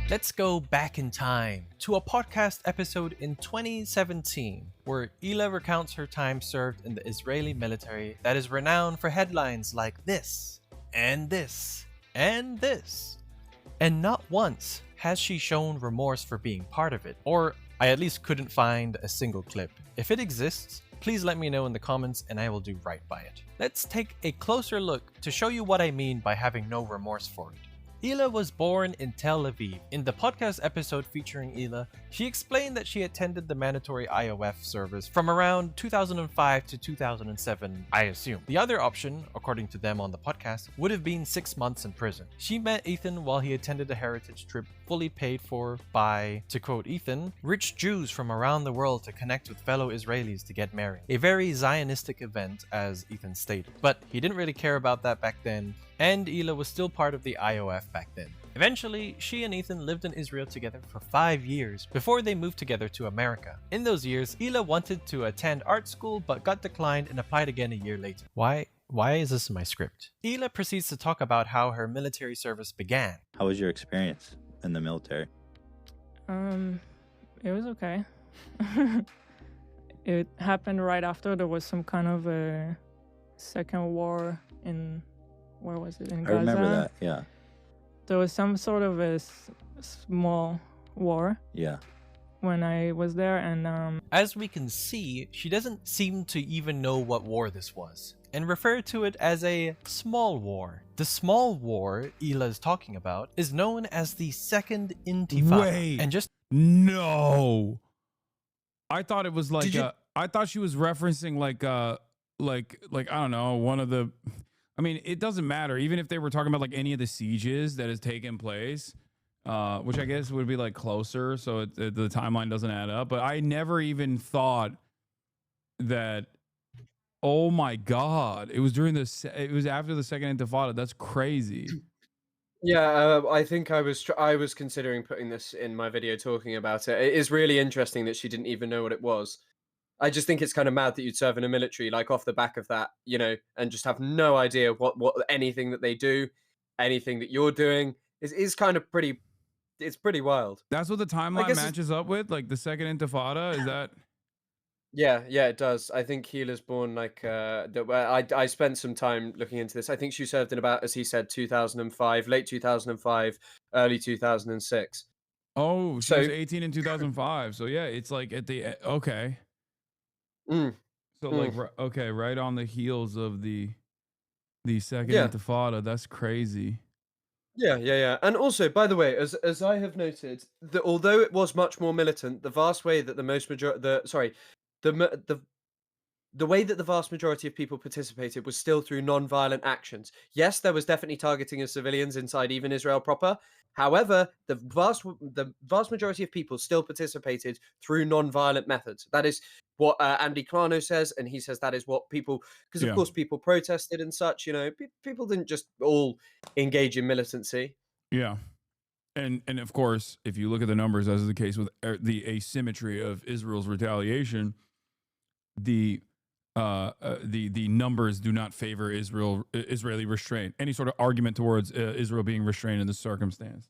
Let's go back in time to a podcast episode in 2017 where Hila recounts her time served in the Israeli military that is renowned for headlines like this, and this, and this. And not once has she shown remorse for being part of it, or I at least couldn't find a single clip. If it exists, please let me know in the comments and I will do right by it. Let's take a closer look to show you what I mean by having no remorse for it. Hila was born in Tel Aviv. In the podcast episode featuring Hila, she explained that she attended the mandatory IOF service from around 2005 to 2007, I assume. The other option, according to them on the podcast, would have been 6 months in prison. She met Ethan while he attended a heritage trip fully paid for by, to quote Ethan, rich Jews from around the world to connect with fellow Israelis to get married. A very Zionistic event, as Ethan stated. But he didn't really care about that back then, and Hila was still part of the IOF back then. Eventually, she and Ethan lived in Israel together for 5 years before they moved together to America. In those years, Hila wanted to attend art school but got declined and applied again a year later. Why is this in my script? Hila proceeds to talk about how her military service began. How was your experience in the military? It was okay. It happened right after there was some kind of a second war in, where was it? In Gaza? I remember that, yeah. There was some sort of a small war. Yeah. When I was there, and as we can see, she doesn't seem to even know what war this was, and referred to it as a small war. The small war Hila is talking about is known as the Second Intifada. Wait, and just no. I thought it was like I thought she was referencing like I don't know, one of the. I mean, it doesn't matter. Even if they were talking about like any of the sieges that has taken place, which I guess would be like closer, so the timeline doesn't add up. But I never even thought that. Oh my God! It was during it was after the Second Intifada. That's crazy. Yeah, I think I was considering putting this in my video talking about it. It is really interesting that she didn't even know what it was. I just think it's kind of mad that you'd serve in a military, like off the back of that, you know, and just have no idea what anything that they do, anything that you're doing is kind of pretty. It's pretty wild. That's what the timeline matches up with, like the Second Intifada. Is that? Yeah, it does. I think Hila's born like I spent some time looking into this. I think she served in about, as he said, 2005, late 2005, early 2006. Oh, she was 18 in 2005. So yeah, it's like at the okay. So like okay, right on the heels of the Second Intifada. That's crazy. Yeah. And also, by the way, as I have noted, that although it was much more militant, the vast way that the way that the vast majority of people participated was still through non-violent actions. Yes, there was definitely targeting of civilians inside even Israel proper. However, the vast majority of people still participated through non-violent methods. That is what Andy Clarno says, and he says that is what people, because of course people protested and such. You know, people didn't just all engage in militancy. Yeah. And of course, if you look at the numbers, as is the case with the asymmetry of Israel's retaliation, the numbers do not favor Israeli restraint. Any sort of argument towards Israel being restrained in this circumstance.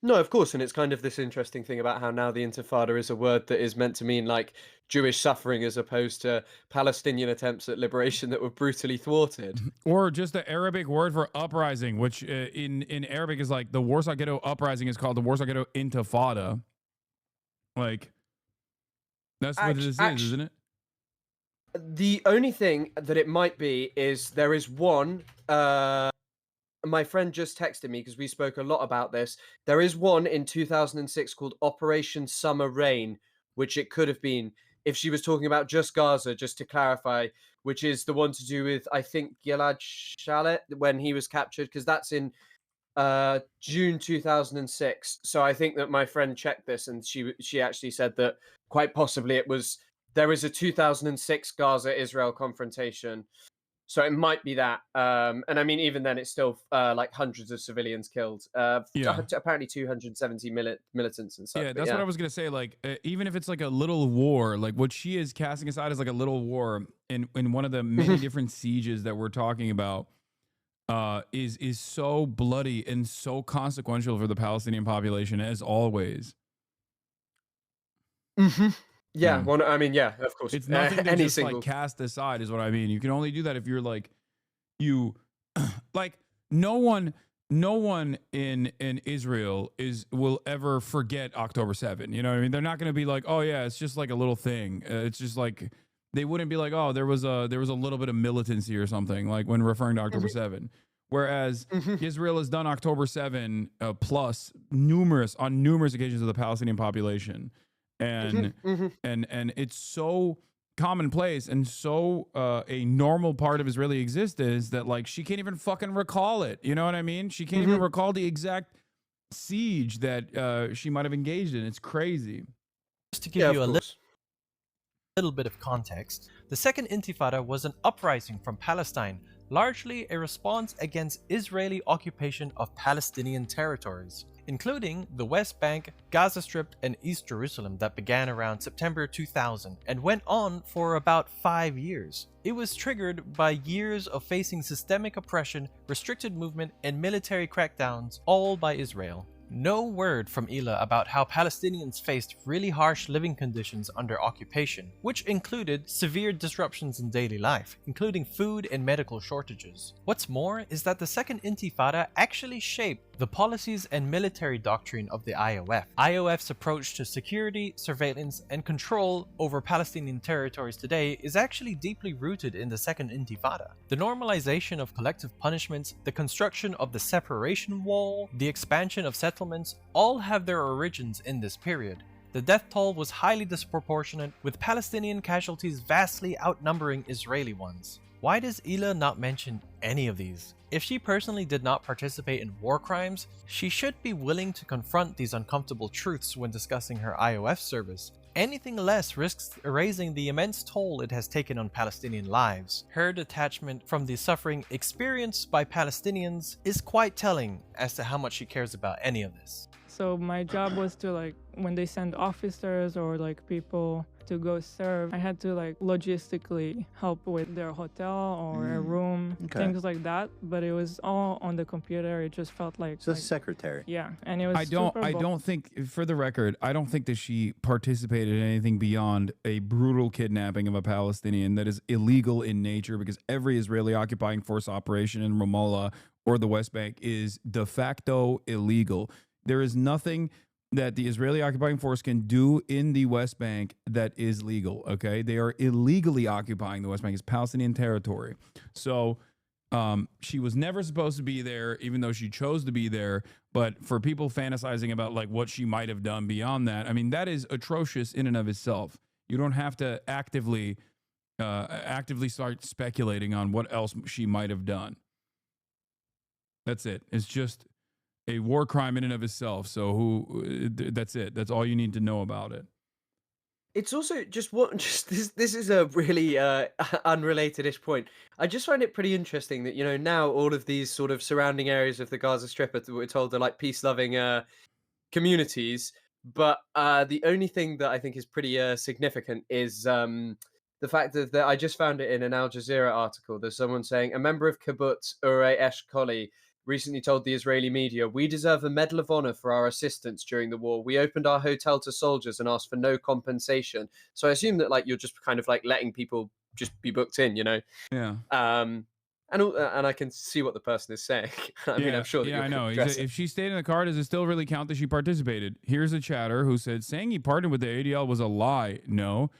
No, of course, and it's kind of this interesting thing about how now the Intifada is a word that is meant to mean like Jewish suffering as opposed to Palestinian attempts at liberation that were brutally thwarted. Or just the Arabic word for uprising, which in Arabic is like the Warsaw Ghetto Uprising is called the Warsaw Ghetto Intifada. Like, that's what this is, isn't it? The only thing that it might be is there is one... my friend just texted me because we spoke a lot about this. There is one in 2006 called Operation Summer Rain, which it could have been if she was talking about just Gaza, just to clarify, which is the one to do with, I think, Gilad Shalit when he was captured, because that's in June 2006. So I think that my friend checked this, and she actually said that quite possibly there is a 2006 Gaza-Israel confrontation. So it might be that. And I mean, even then, it's still like hundreds of civilians killed. Apparently 270 militants and such. Yeah, that's what I was going to say. Like, even if it's like a little war, like what she is casting aside is like a little war in one of the many different sieges that we're talking about is so bloody and so consequential for the Palestinian population, as always. Yeah, well, I mean, yeah, of course. It's nothing to just like cast aside is what I mean. You can only do that if you're like, like no one in Israel will ever forget October 7. You know what I mean? They're not going to be like, oh yeah, it's just like a little thing. It's just like, they wouldn't be like, oh, there was a little bit of militancy or something, like when referring to October 7. Whereas Israel has done October 7 plus on numerous occasions of the Palestinian population. And it's so commonplace and so a normal part of Israeli existence that like she can't even fucking recall it. You know what I mean? She can't even recall the exact siege that she might have engaged in. It's crazy. Just to give you a little bit of context, the Second Intifada was an uprising from Palestine, largely a response against Israeli occupation of Palestinian territories, including the West Bank, Gaza Strip, and East Jerusalem that began around September 2000 and went on for about 5 years. It was triggered by years of facing systemic oppression, restricted movement, and military crackdowns, all by Israel. No word from Hila about how Palestinians faced really harsh living conditions under occupation, which included severe disruptions in daily life, including food and medical shortages. What's more is that the Second Intifada actually shaped the policies and military doctrine of the IOF. IOF's approach to security, surveillance, and control over Palestinian territories today is actually deeply rooted in the Second Intifada. The normalization of collective punishments, the construction of the separation wall, the expansion of settlements all have their origins in this period. The death toll was highly disproportionate, with Palestinian casualties vastly outnumbering Israeli ones. Why does Hila not mention any of these? If she personally did not participate in war crimes, she should be willing to confront these uncomfortable truths when discussing her IOF service. Anything less risks erasing the immense toll it has taken on Palestinian lives. Her detachment from the suffering experienced by Palestinians is quite telling as to how much she cares about any of this. So my job was to, like, when they send officers or like people to go serve, I had to like logistically help with their hotel or a room, things like that. But it was all on the computer. It just felt like It's a secretary. Yeah, and it was. I don't think, for the record, I don't think that she participated in anything beyond a brutal kidnapping of a Palestinian that is illegal in nature, because every Israeli occupying force operation in Ramallah or the West Bank is de facto illegal. There is nothing that the Israeli occupying force can do in the West Bank that is legal, okay? They are illegally occupying the West Bank. It's Palestinian territory. So she was never supposed to be there, even though she chose to be there. But for people fantasizing about like what she might have done beyond that, I mean, that is atrocious in and of itself. You don't have to actively start speculating on what else she might have done. That's it. It's just a war crime in and of itself. So that's it. That's all you need to know about it. It's also just this is a really unrelated-ish point. I just find it pretty interesting that, you know, now all of these sort of surrounding areas of the Gaza Strip we're told are like peace-loving communities, but the only thing that I think is pretty significant is the fact that I just found it in an Al Jazeera article. There's someone saying a member of Kibbutz Urei Eshkoli recently told the Israeli media, "We deserve a Medal of Honor for our assistance during the war. We opened our hotel to soldiers and asked for no compensation." So I assume that like you're just kind of like letting people just be booked in, you know? Yeah. And I can see what the person is saying. I mean, I'm sure that I know. If she stayed in the car, does it still really count that she participated? Here's a chatter who said, saying he partnered with the ADL was a lie. No.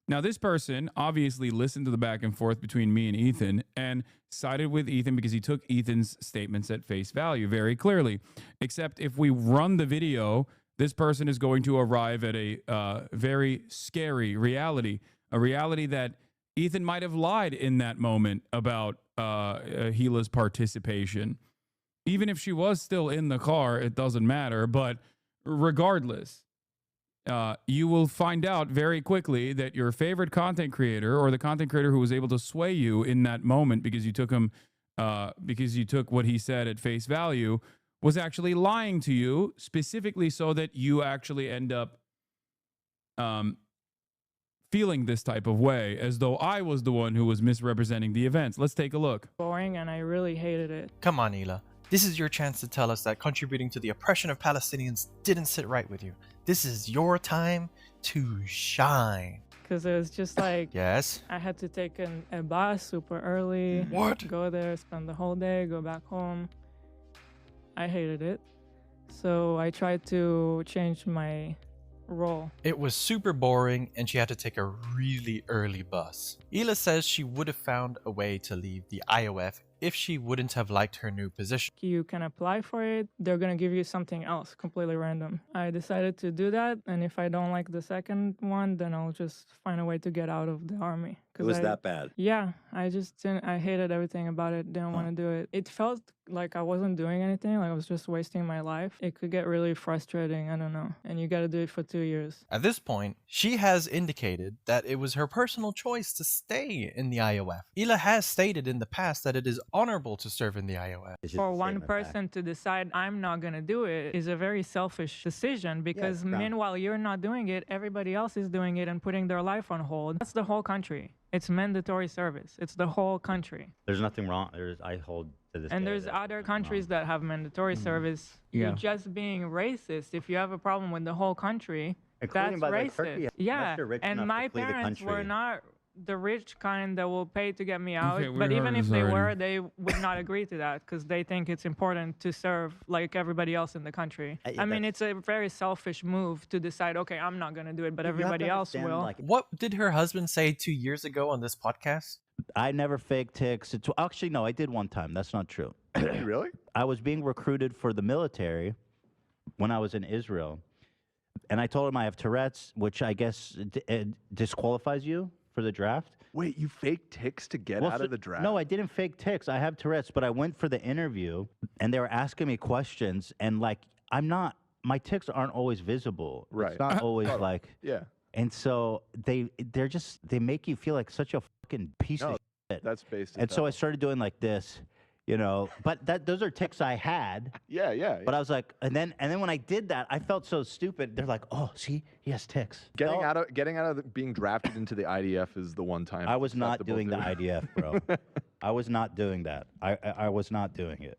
Now, this person obviously listened to the back and forth between me and Ethan and sided with Ethan because he took Ethan's statements at face value very clearly. Except if we run the video, this person is going to arrive at a very scary reality, a reality that Ethan might have lied in that moment about Hila's participation. Even if she was still in the car, it doesn't matter. But regardless, you will find out very quickly that your favorite content creator, or the content creator who was able to sway you in that moment because you took him, because you took what he said at face value, was actually lying to you specifically so that you actually end up feeling this type of way, as though I was the one who was misrepresenting the events. Let's take a look. Boring, and I really hated it. Come on, Hila. This is your chance to tell us that contributing to the oppression of Palestinians didn't sit right with you. This is your time to shine. Because it was just like, yes, I had to take a bus super early. What? Go there, spend the whole day, go back home. I hated it. So I tried to change my role. It was super boring, and she had to take a really early bus. Hila says she would have found a way to leave the IOF if she wouldn't have liked her new position. You can apply for it. They're going to give you something else, completely random. I decided to do that, and if I don't like the second one, then I'll just find a way to get out of the army. It was that bad? Yeah, I just didn't, I hated everything about it, didn't want to do it. It felt like I wasn't doing anything, like I was just wasting my life. It could get really frustrating, I don't know. And you got to do it for 2 years. At this point, she has indicated that it was her personal choice to stay in the IOF. Hila has stated in the past that it is honorable to serve in the IOF. For one person to decide I'm not going to do it is a very selfish decision, because meanwhile you're not doing it, everybody else is doing it and putting their life on hold. That's the whole country. It's mandatory service. It's the whole country. There's nothing wrong. I hold to this. And there's other countries that have mandatory service. Yeah. You're just being racist. If you have a problem with the whole country, Including, that's by the way, racist. Turkey, Yeah, they're rich and enough my to flee the parents country. were not the rich kind that will pay to get me out. Okay, we But even heard if this they already. were, they would not agree to that because they think it's important to serve like everybody else in the country. I mean, it's a very selfish move to decide, okay, I'm not going to do it, but everybody else will. What did her husband say 2 years ago on this podcast? I never faked ticks. Actually, no, I did one time. That's not true. Really? I was being recruited for the military when I was in Israel. And I told him I have Tourette's, which I guess disqualifies you for the draft. Wait, you faked tics to get out of the draft? No, I didn't fake tics. I have Tourette's, but I went for the interview, and they were asking me questions, and like my tics aren't always visible. Right. It's not always like. Yeah. And so they make you feel like such a fucking piece of shit. That's based. And so I started doing like this, you know. But those are tics I had. Yeah. But I was like, and then when I did that, I felt so stupid. They're like, oh, see, he has tics. Getting out of being drafted into the IDF is the one time. I was not doing the IDF, bro. I was not doing that. I was not doing it.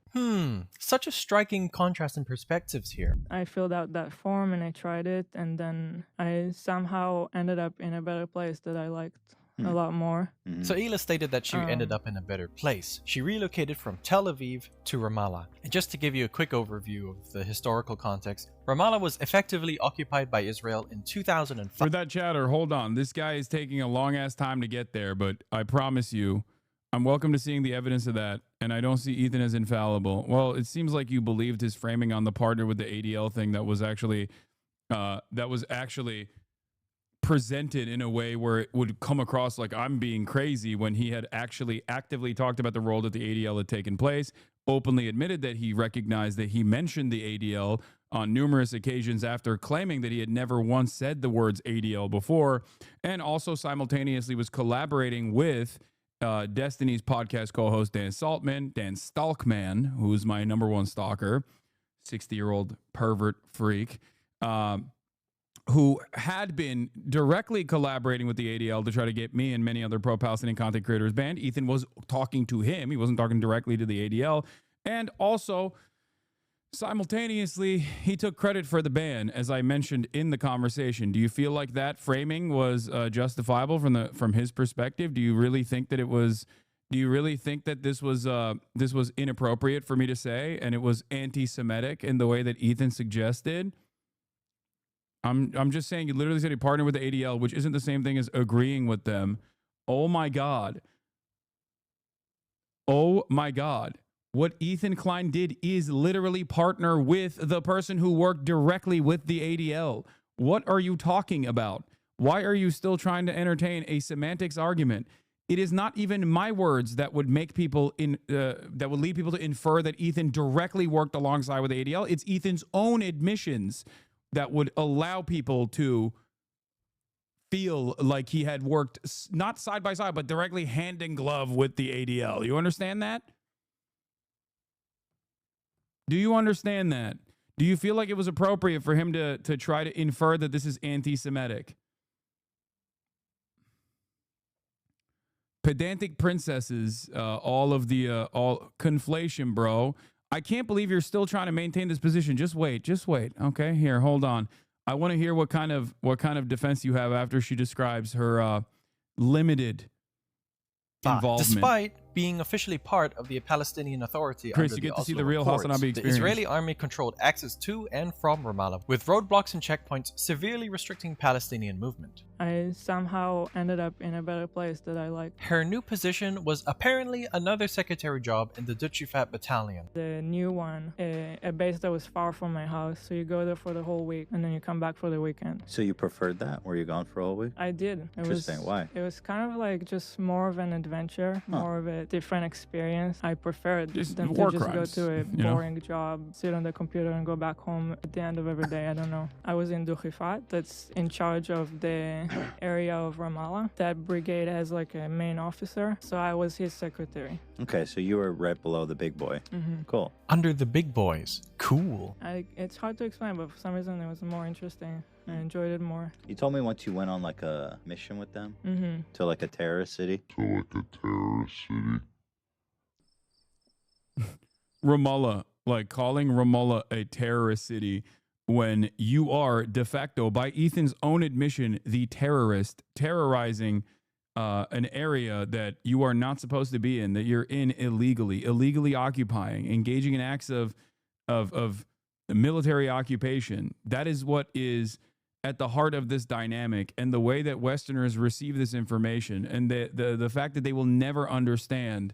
Such a striking contrast in perspectives here. I filled out that form and I tried it, and then I somehow ended up in a better place that I liked a lot more. So Hila stated that she ended up in a better place. She relocated from Tel Aviv to Ramallah. And just to give you a quick overview of the historical context, Ramallah was effectively occupied by Israel in 2005. For that chatter, hold on. This guy is taking a long-ass time to get there, but I promise you, I'm welcome to seeing the evidence of that, and I don't see Ethan as infallible. Well, it seems like you believed his framing on the partner with the ADL thing that was actually presented in a way where it would come across like I'm being crazy when he had actually actively talked about the role that the ADL had taken place, openly admitted that he recognized that he mentioned the ADL on numerous occasions after claiming that he had never once said the words ADL before, and also simultaneously was collaborating with Destiny's podcast co-host Dan Stalkman, who's my number one stalker, 60-year-old pervert freak, who had been directly collaborating with the ADL to try to get me and many other pro-Palestinian content creators banned. Ethan was talking to him. He wasn't talking directly to the ADL. And also, simultaneously, he took credit for the ban, as I mentioned in the conversation. Do you feel like that framing was justifiable from his perspective? Do you really think that it was? Do you really think that this was inappropriate for me to say, and it was anti-Semitic in the way that Ethan suggested? I'm just saying, you literally said he partnered with the ADL, which isn't the same thing as agreeing with them. Oh my God. Oh my God. What Ethan Klein did is literally partner with the person who worked directly with the ADL. What are you talking about? Why are you still trying to entertain a semantics argument? It is not even my words that would make people that would lead people to infer that Ethan directly worked alongside with the ADL. It's Ethan's own admissions that would allow people to feel like he had worked not side by side, but directly hand in glove with the ADL. You understand that? Do you understand that? Do you feel like it was appropriate for him to try to infer that this is anti-Semitic? Pedantic princesses, all conflation, bro. I can't believe you're still trying to maintain this position. Just wait. Okay, here, hold on. I want to hear what kind of defense you have after she describes her limited involvement. Despite being officially part of the Palestinian Authority, Chris, under you get the to see Oslo the real Accords, Hasanabi the experience. Israeli army controlled access to and from Ramallah, with roadblocks and checkpoints severely restricting Palestinian movement. I somehow ended up in a better place that I liked. Her new position was apparently another secretary job in the Dutchifat battalion. The new one, a base that was far from my house, so you go there for the whole week and then you come back for the weekend. So you preferred that? Were you gone for a whole week? I did. Interesting. Why? It was kind of like just more of an adventure, more of a different experience. I preferred Just than war to just crimes, go to a you know? boring job, sit on the computer and go back home at the end of every day. I don't know. I was in Dutchifat, that's in charge of the area of Ramallah. That brigade has like a main officer, so I was his secretary. Okay, so you were right below the big boy. Mhm. Cool. Under the big boys. Cool. It's hard to explain, but for some reason it was more interesting. I enjoyed it more. You told me once you went on like a mission with them Mm-hmm. to like a terrorist city. Ramallah, like calling Ramallah a terrorist city when you are de facto, by Ethan's own admission, the terrorist terrorizing an area that you are not supposed to be in, that you're in illegally occupying, engaging in acts of military occupation. That is what is at the heart of this dynamic, and the way that Westerners receive this information, and the fact that they will never understand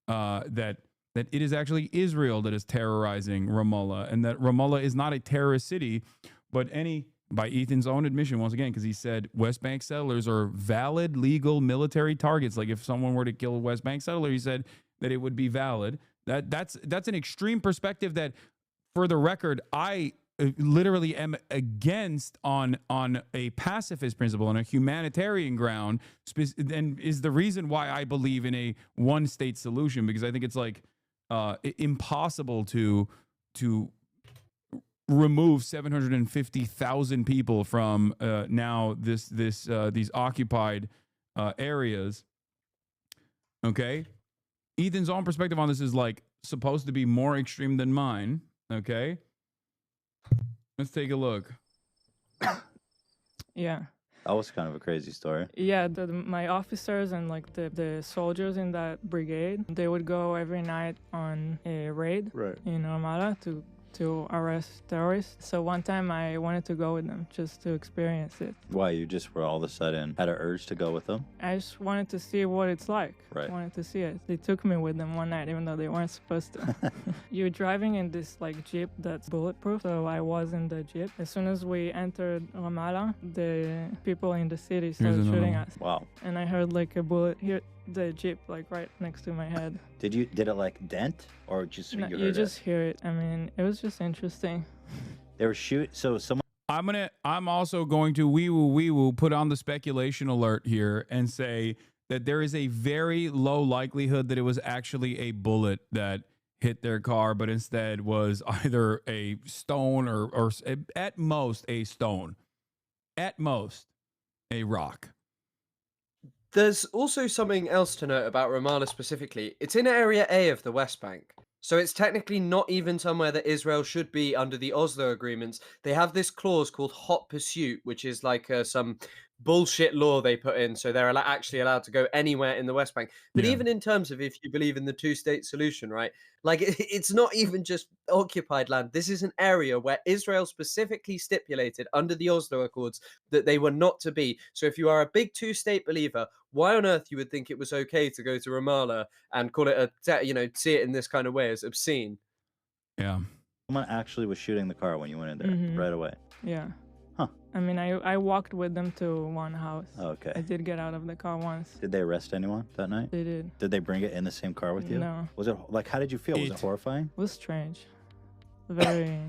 that it is actually Israel that is terrorizing Ramallah, and that Ramallah is not a terrorist city, but any by Ethan's own admission, once again, because he said West Bank settlers are valid, legal military targets. Like if someone were to kill a West Bank settler, he said that it would be valid. That's an extreme perspective that, for the record, I literally am against on a pacifist principle, on a humanitarian ground, and is the reason why I believe in a one-state solution, because I think it's like impossible to remove 750,000 people from now these occupied areas. Okay, Ethan's own perspective on this is like supposed to be more extreme than mine. Okay, let's take a look. Yeah. That was kind of a crazy story. Yeah, my officers and like the soldiers in that brigade, they would go every night on a raid in Ramallah to arrest terrorists. So one time I wanted to go with them just to experience it. Why, you just were all of a sudden had an urge to go with them? I just wanted to see what it's like. Right. I wanted to see it. They took me with them one night, even though they weren't supposed to. You're driving in this like Jeep that's bulletproof. So I was in the Jeep. As soon as we entered Ramallah, the people in the city started shooting us. Wow. And I heard like a bullet hit the Jeep like right next to my head. Did it like dent or just No, you you heard just hear it. I mean, it was just interesting. They were shooting. So someone. I'm also going to we will put on the speculation alert here and say that there is a very low likelihood that it was actually a bullet that hit their car, but instead was either a stone or at most a stone, at most a rock. There's also something else to note about Ramallah specifically. It's in Area A of the West Bank. So it's technically not even somewhere that Israel should be under the Oslo agreements. They have this clause called hot pursuit, which is like some bullshit law they put in. So they're actually allowed to go anywhere in the West Bank. But even in terms of if you believe in the two-state solution, right? Like it's not even just occupied land. This is an area where Israel specifically stipulated under the Oslo Accords that they were not to be. So if you are a big two-state believer, why on earth you would think it was okay to go to Ramallah and call it see it in this kind of way as obscene? Yeah. Someone actually was shooting the car when you went in there right away. Yeah. Huh. I mean, I walked with them to one house. Okay. I did get out of the car once. Did they arrest anyone that night? They did. Did they bring it in the same car with you? No. Was it like, how did you feel? Was it horrifying? It was strange. Very,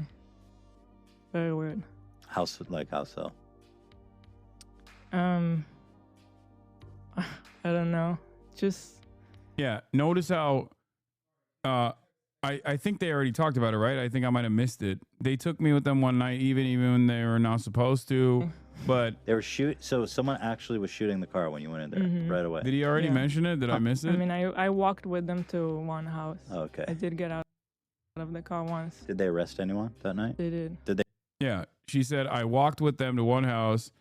very weird. How so? I don't know. Just. Yeah. Notice how, I think they already talked about it, right? I think I might have missed it. They took me with them one night, even when they were not supposed to. But they were So someone actually was shooting the car when you went in there right away. Did he already mention it? Did I miss it? I mean, I walked with them to one house. Okay. I did get out of the car once. Did they arrest anyone that night? They did. Did they? Yeah. She said, I walked with them to one house.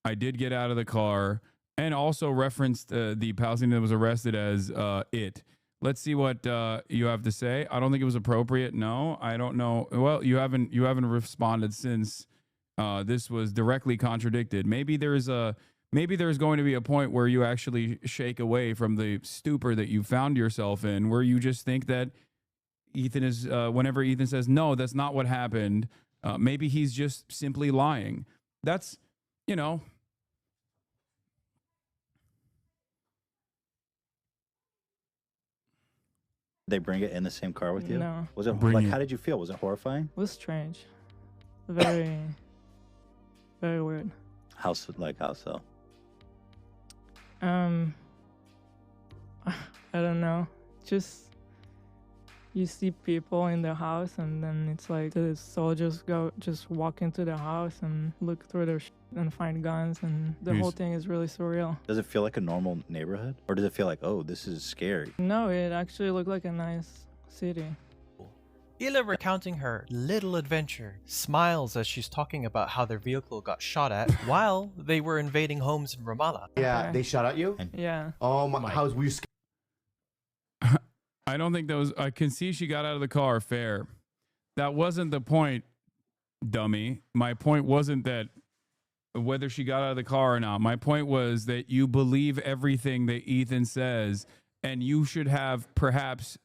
I did get out of the car, and also referenced the Palestinian that was arrested as it. Let's see what you have to say. I don't think it was appropriate. No, I don't know. Well, you haven't responded since this was directly contradicted. Maybe there's going to be a point where you actually shake away from the stupor that you found yourself in, where you just think that Ethan is whenever Ethan says no, that's not what happened. Maybe he's just simply lying. That's, They bring it in the same car with you? No. Was it how did you feel? Was it horrifying? It was strange. Very, very weird. How so? I don't know. Just you see people in the house, and then it's like the soldiers just walk into the house and look through their and find guns, and the whole thing is really surreal. Does it feel like a normal neighborhood, or does it feel like, oh, this is scary? No, it actually looked like a nice city. Hila, recounting her little adventure, smiles as she's talking about how their vehicle got shot at while they were invading homes in Ramallah. Yeah, they shot at you? Yeah. Oh my, were you scared? I don't think those. I can see she got out of the car. Fair. That wasn't the point, dummy. My point wasn't that whether she got out of the car or not. My point was that you believe everything that Ethan says, and you should have perhaps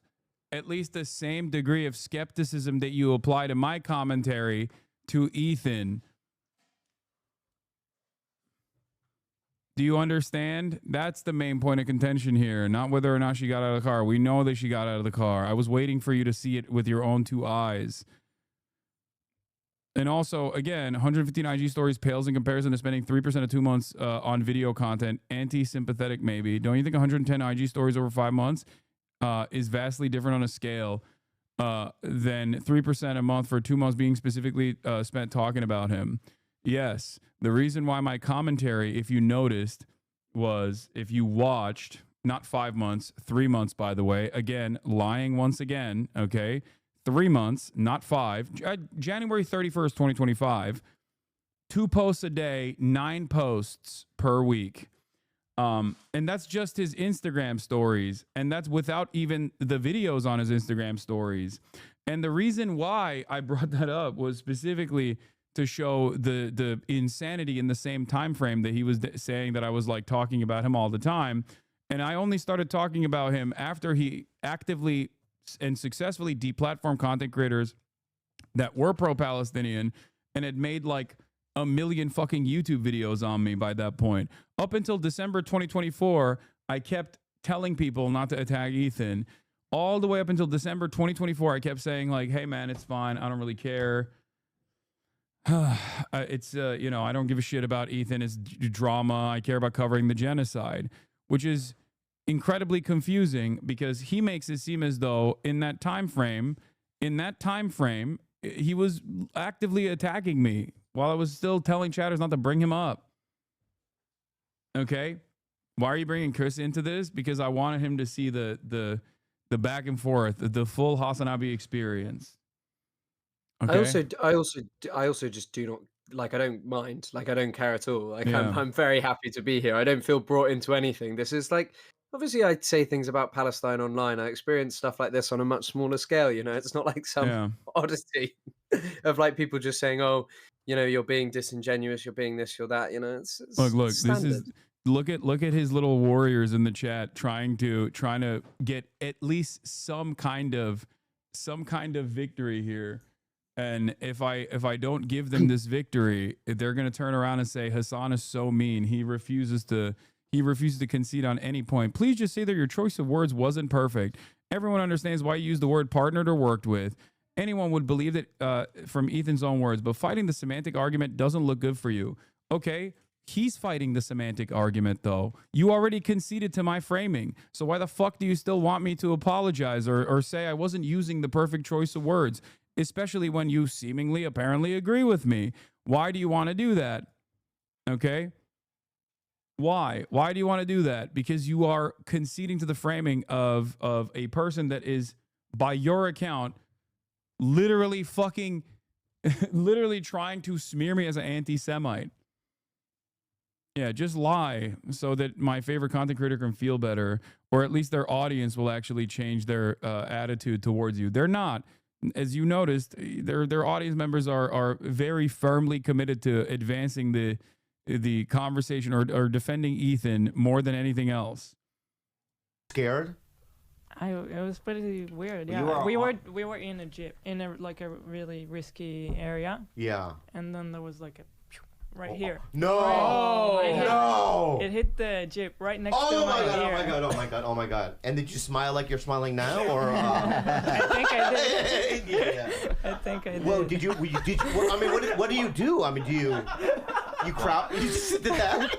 at least the same degree of skepticism that you apply to my commentary to Ethan. Do you understand? That's the main point of contention here, not whether or not she got out of the car. We know that she got out of the car. I was waiting for you to see it with your own 2 eyes. And also, again, 115 IG stories pales in comparison to spending 3% of 2 months on video content. Anti-sympathetic, maybe. Don't you think 110 IG stories over 5 months is vastly different on a scale than 3% a month for 2 months being specifically spent talking about him? Yes. The reason why my commentary, if you noticed, was if you watched, not 5 months, 3 months, by the way, again, lying once again, okay? 3 months, not 5. January 31st, 2025, 2 posts a day, 9 posts per week. And that's just his Instagram stories. And that's without even the videos on his Instagram stories. And the reason why I brought that up was specifically to show the insanity in the same time frame that he was saying that I was like talking about him all the time. And I only started talking about him after he actively and successfully deplatformed content creators that were pro-Palestinian and had made like 1 million fucking YouTube videos on me by that point. Up until December 2024, I kept telling people not to attack Ethan. All the way up until December 2024, I kept saying like, hey man, it's fine. I don't really care. It's, you know, I don't give a shit about Ethan. It's drama. I care about covering the genocide, which is incredibly confusing because he makes it seem as though in that time frame, he was actively attacking me while I was still telling chatters not to bring him up. Okay, why are you bringing Chris into this? Because I wanted him to see the back and forth, the full Hasanabi experience. Okay? I also just do not like. I don't mind. Like I don't care at all. Like Yeah. I'm very happy to be here. I don't feel brought into anything. This is like obviously I say things about Palestine online. I experience stuff like this on a much smaller scale. You know, it's not like some Yeah. oddity of like people just saying, "Oh, you know, you're being disingenuous. You're being this. You're that." You know, it's Look, standard. this is look at his little warriors in the chat trying to get at least some kind of victory here. And if I don't give them this victory, they're going to turn around and say Hasan is so mean. He refuses to concede on any point. Please just say that your choice of words wasn't perfect. Everyone understands why you used the word partnered or worked with. Anyone would believe that from Ethan's own words, but fighting the semantic argument doesn't look good for you. Okay, he's fighting the semantic argument though. You already conceded to my framing. So why the fuck do you still want me to apologize or say I wasn't using the perfect choice of words? Especially when you seemingly apparently agree with me. Why do you want to do that? Okay? Why? Why do you want to do that? Because you are conceding to the framing of a person that is, by your account, literally fucking, literally trying to smear me as an anti-Semite. Yeah, just lie so that my favorite content creator can feel better, or at least their audience will actually change their attitude towards you. They're not. As you noticed, their audience members are very firmly committed to advancing the conversation or defending Ethan more than anything else. Scared? It was pretty weird. You Yeah, were we were in a jeep in a really risky area. Yeah. And then there was like a right here. No! Right here. No! It hit the jeep right next to Oh my my god! ear. Oh my god! Oh my god! Oh my god! And did you smile like you're smiling now, or? I think I did. Yeah. I think I did. Well, did you? I mean, what do you do? I mean, do you crowd? You just did that?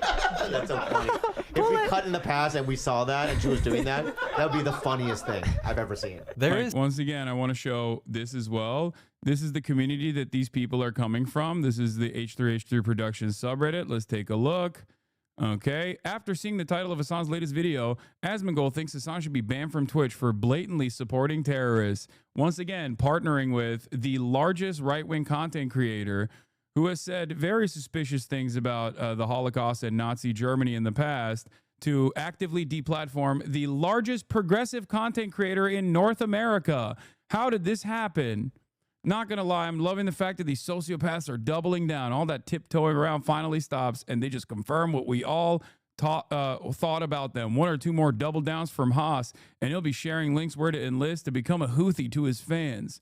That's so funny. If we cut in the past and we saw that and she was doing that, that would be the funniest thing I've ever seen. Once again, I want to show this as well. This is the community that these people are coming from. This is the H3H3 Productions subreddit. Let's take a look. Okay. After seeing the title of Hasan's latest video, Asmongold thinks Hasan should be banned from Twitch for blatantly supporting terrorists. Once again, partnering with the largest right-wing content creator who has said very suspicious things about the Holocaust and Nazi Germany in the past to actively deplatform the largest progressive content creator in North America. How did this happen? Not gonna lie, I'm loving the fact that these sociopaths are doubling down. All that tiptoeing around finally stops, and they just confirm what we all thought about them. 1 or 2 more double downs from Haas, and he'll be sharing links where to enlist to become a Houthi to his fans.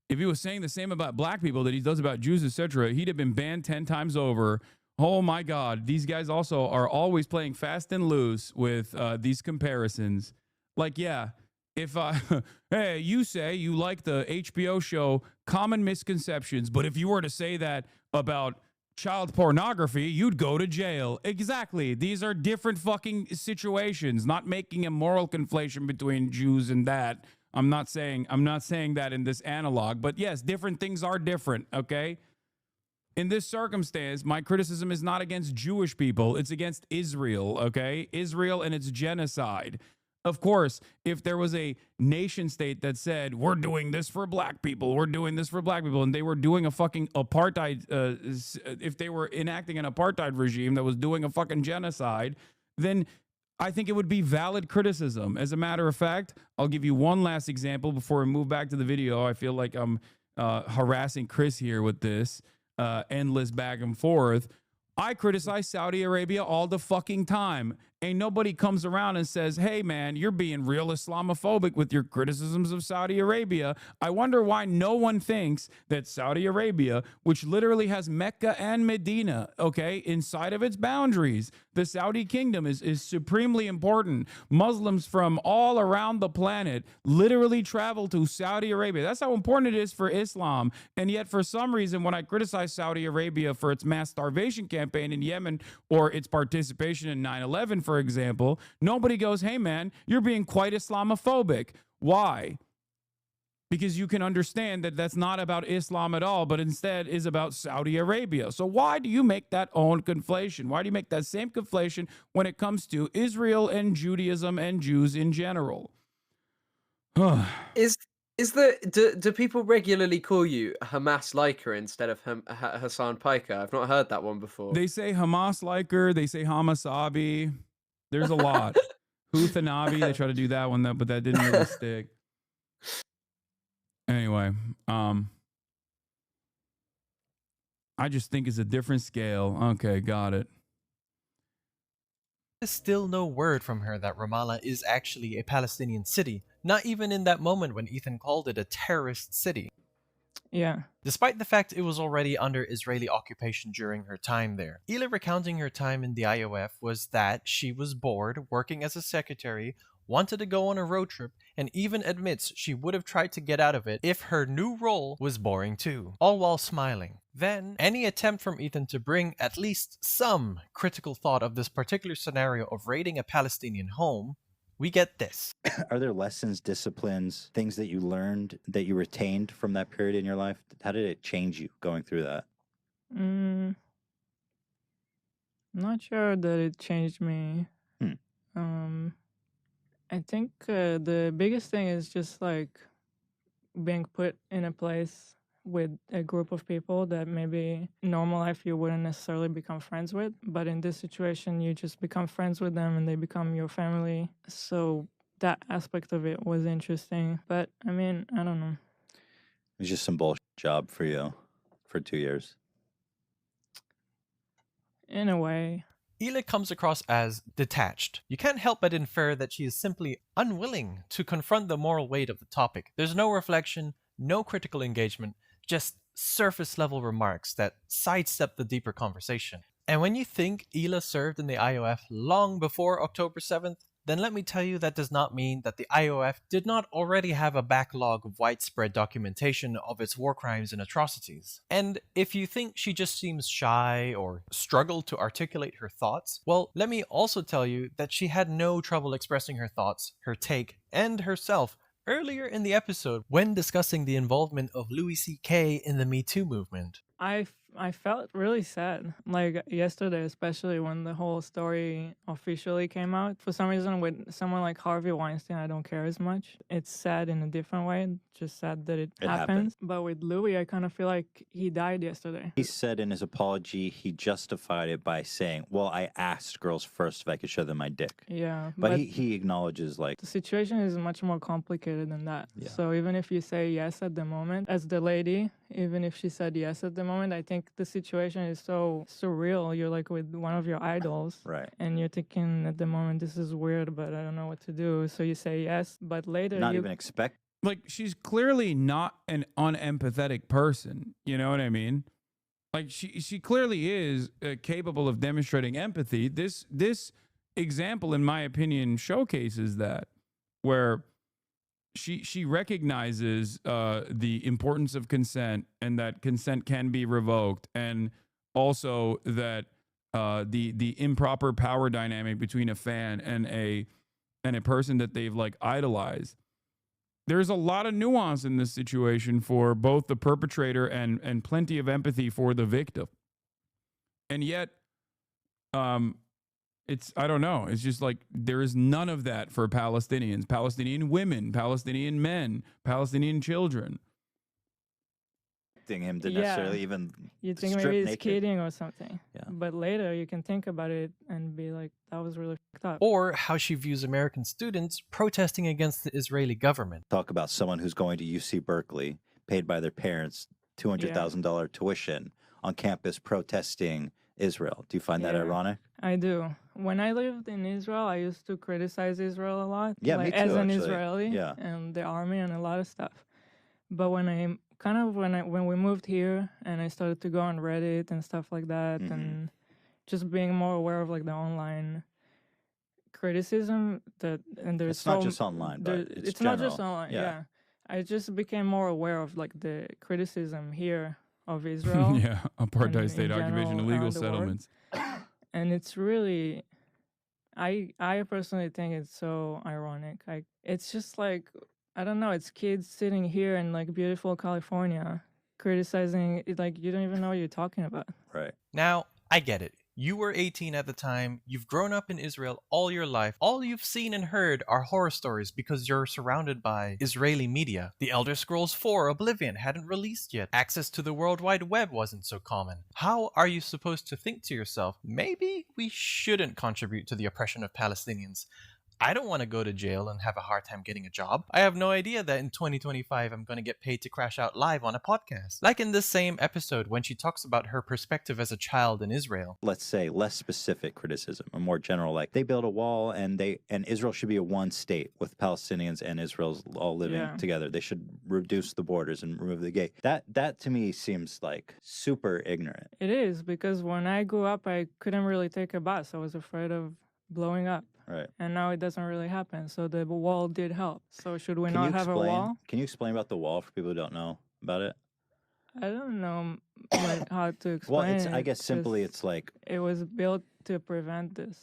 If he was saying the same about black people that he does about Jews, etc., he'd have been banned 10 times over. Oh my God. These guys also are always playing fast and loose with these comparisons. Like, yeah, if hey, you say you like the HBO show Common Misconceptions, but if you were to say that about child pornography, you'd go to jail. Exactly. These are different fucking situations, not making a moral conflation between Jews and that. I'm not saying that in this analog, but yes, different things are different, okay? In this circumstance, my criticism is not against Jewish people, it's against Israel, okay? Israel and its genocide. Of course, if there was a nation state that said, we're doing this for black people, we're doing this for black people, and they were doing a fucking apartheid, if they were enacting an apartheid regime that was doing a fucking genocide, then I think it would be valid criticism. As a matter of fact, I'll give you one last example before we move back to the video. I feel like I'm harassing Chris here with this endless back and forth. I criticize Saudi Arabia all the fucking time. Ain't nobody comes around and says, hey, man, you're being real Islamophobic with your criticisms of Saudi Arabia. I wonder why no one thinks that Saudi Arabia, which literally has Mecca and Medina, okay, inside of its boundaries, the Saudi kingdom is supremely important. Muslims from all around the planet literally travel to Saudi Arabia. That's how important it is for Islam. And yet, for some reason, when I criticize Saudi Arabia for its mass starvation campaign in Yemen or its participation in 9/11, for example, nobody goes, hey, man, you're being quite Islamophobic. Why? Because you can understand that that's not about Islam at all, but instead is about Saudi Arabia. So why do you make that own conflation? Why do you make that same conflation when it comes to Israel and Judaism and Jews in general? Do people regularly call you Hamas liker instead of Hasan Piker? I've not heard that one before. They say Hamas liker, they say Hasanabi. There's a lot. Hasanabi, they try to do that one, but that didn't really stick. Anyway, I just think it's a different scale. Okay, got it. There's still no word from her that Ramallah is actually a Palestinian city, not even in that moment when Ethan called it a terrorist city. Yeah. Despite the fact it was already under Israeli occupation during her time there. Hila recounting her time in the IOF was that she was bored working as a secretary, wanted to go on a road trip, and even admits she would have tried to get out of it if her new role was boring too, all while smiling. Then, any attempt from Ethan to bring at least some critical thought of this particular scenario of raiding a Palestinian home, we get this. Are there lessons, disciplines, things that you learned that you retained from that period in your life? How did it change you going through that? I'm not sure that it changed me. I think the biggest thing is just like being put in a place with a group of people that maybe in normal life you wouldn't necessarily become friends with, but in this situation you just become friends with them and they become your family. So that aspect of it was interesting. But I mean, I don't know. It was just some bullshit job for you for 2 years. In a way. Hila comes across as detached. You can't help but infer that she is simply unwilling to confront the moral weight of the topic. There's no reflection, no critical engagement, just surface-level remarks that sidestep the deeper conversation. And when you think Hila served in the IOF long before October 7th, then let me tell you that does not mean that the IOF did not already have a backlog of widespread documentation of its war crimes and atrocities. And if you think she just seems shy or struggled to articulate her thoughts, well, let me also tell you that she had no trouble expressing her thoughts, her take, and herself earlier in the episode when discussing the involvement of Louis C.K. in the Me Too movement. I felt really sad, like yesterday, especially when the whole story officially came out. For some reason, with someone like Harvey Weinstein, I don't care as much. It's sad in a different way, just sad that it happens. But with Louis, I kind of feel like he died yesterday. He said in his apology, he justified it by saying, well, I asked girls first if I could show them my dick. Yeah. But he acknowledges, like... The situation is much more complicated than that. Yeah. So even if you say yes at the moment, as the lady, even if she said yes at the moment, I think the situation is so surreal. You're like with one of your idols. Right. And you're thinking at the moment, this is weird, but I don't know what to do. So you say yes, but later Not even expect. Like, she's clearly not an unempathetic person. You know what I mean? Like she clearly is capable of demonstrating empathy. This example, in my opinion, showcases that, where she recognizes the importance of consent and that consent can be revoked, and also that the improper power dynamic between a fan and a person that they've like idolized. There's a lot of nuance in this situation for both the perpetrator and plenty of empathy for the victim. And yet, it's, I don't know. It's just like there is none of that for Palestinians, Palestinian women, Palestinian men, Palestinian children. Him to necessarily even you think strip maybe he's naked. kidding or something. Yeah. But later you can think about it and be like, that was really fucked up. Or how she views American students protesting against the Israeli government. Talk about someone who's going to UC Berkeley, paid by their parents, $200,000 tuition on campus protesting Israel. Do you find that ironic? I do. When I lived in Israel, I used to criticize Israel a lot. Yeah, like, me too, as an actually. Israeli, Yeah. and the army and a lot of stuff. But when we moved here and I started to go on Reddit and stuff like that, and just being more aware of like the online criticism and there's It's not just online, but it's not just general. online. Yeah. Yeah, I just became more aware of like the criticism here of Israel. Yeah, apartheid and state in occupation, general illegal around the world. settlements. And it's really, I personally think it's so ironic. Like, it's just like, I don't know, it's kids sitting here in like beautiful California criticizing it, like you don't even know what you're talking about. Right. Now, I get it. You were 18 at the time, you've grown up in Israel all your life. All you've seen and heard are horror stories because you're surrounded by Israeli media. The Elder Scrolls 4 Oblivion hadn't released yet. Access to the World Wide Web wasn't so common. How are you supposed to think to yourself, maybe we shouldn't contribute to the oppression of Palestinians? I don't want to go to jail and have a hard time getting a job. I have no idea that in 2025 I'm going to get paid to crash out live on a podcast. Like in this same episode when she talks about her perspective as a child in Israel. Let's say less specific criticism, a more general, like they build a wall and Israel should be a one state with Palestinians and Israel's all living together. They should reduce the borders and remove the gate. That to me seems like super ignorant. It is, because when I grew up, I couldn't really take a bus. I was afraid of blowing up. Right. And now it doesn't really happen. So the wall did help. So should we Can not you have a explain- wall? Can you explain about the wall for people who don't know about it? I don't know like, how to explain Well, it's, it. I guess simply just- it's like it was built to prevent this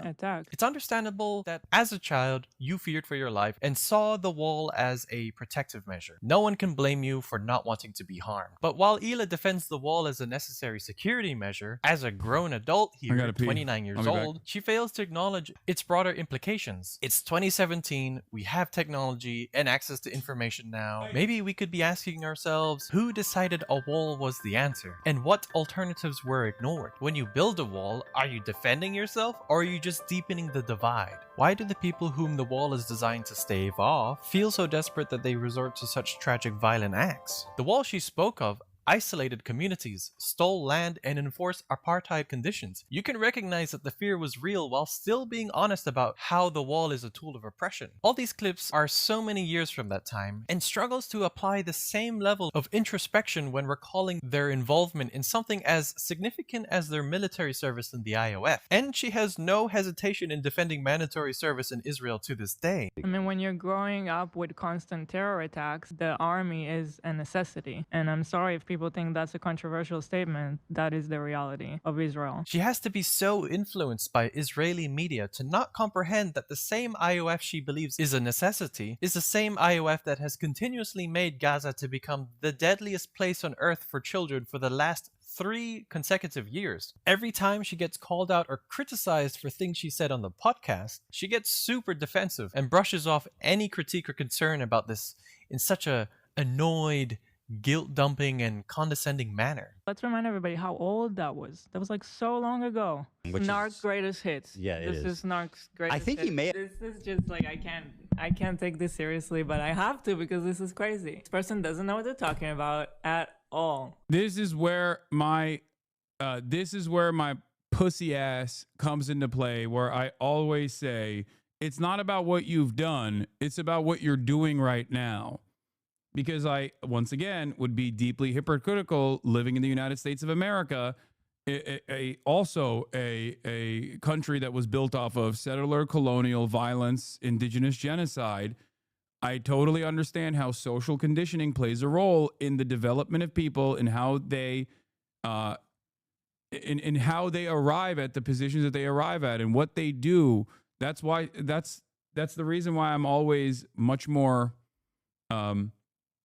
attack. It's understandable that as a child, you feared for your life and saw the wall as a protective measure. No one can blame you for not wanting to be harmed. But while Hila defends the wall as a necessary security measure, as a grown adult I gotta here, pee. 29 years I'll be back. old, she fails to acknowledge its broader implications. It's 2017, we have technology and access to information now. Maybe we could be asking ourselves, who decided a wall was the answer? And what alternatives were ignored? When you build a wall, are you defending yourself or are you just deepening the divide? Why do the people whom the wall is designed to stave off feel so desperate that they resort to such tragic violent acts? The wall she spoke of isolated communities, stole land, and enforced apartheid conditions. You can recognize that the fear was real while still being honest about how the wall is a tool of oppression. All these clips are so many years from that time and struggles to apply the same level of introspection when recalling their involvement in something as significant as their military service in the IOF. And she has no hesitation in defending mandatory service in Israel to this day. I mean, when you're growing up with constant terror attacks, the army is a necessity. And I'm sorry if people think that's a controversial statement. That is the reality of Israel. She has to be so influenced by Israeli media to not comprehend that the same IOF she believes is a necessity is the same IOF that has continuously made Gaza to become the deadliest place on earth for children for the last 3 consecutive years. Every time she gets called out or criticized for things she said on the podcast, she gets super defensive and brushes off any critique or concern about this in such a annoyed, guilt-dumping and condescending manner. Let's remind everybody how old that was. That was like so long ago. Which Narc's greatest hits. Yeah, it this is. is Narc's greatest I think he hits. may- This is just like, I can't take this seriously, but I have to because this is crazy. This person doesn't know what they're talking about at all. This is where my pussy ass comes into play, where I always say it's not about what you've done, it's about what you're doing right now. because I, once again, would be deeply hypocritical living in the United States of America, also a country that was built off of settler colonial violence, indigenous genocide. I totally understand how social conditioning plays a role in the development of people and how they in how they arrive at the positions that they arrive at and what they do. That's why that's the reason why I'm always much more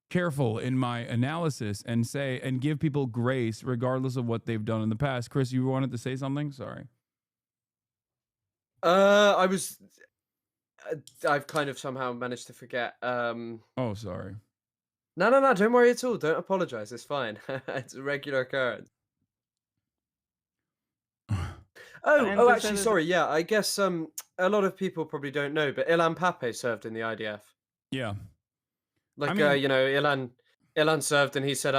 careful in my analysis and give people grace regardless of what they've done in the past. Chris, you wanted to say something? Sorry. I've kind of somehow managed to forget. Oh, sorry. No, don't worry at all. Don't apologize. It's fine. It's a regular occurrence. Oh, actually, sorry. Yeah, I guess a lot of people probably don't know, but Ilan Pappé served in the IDF. Yeah. Like, Ilan served, and he said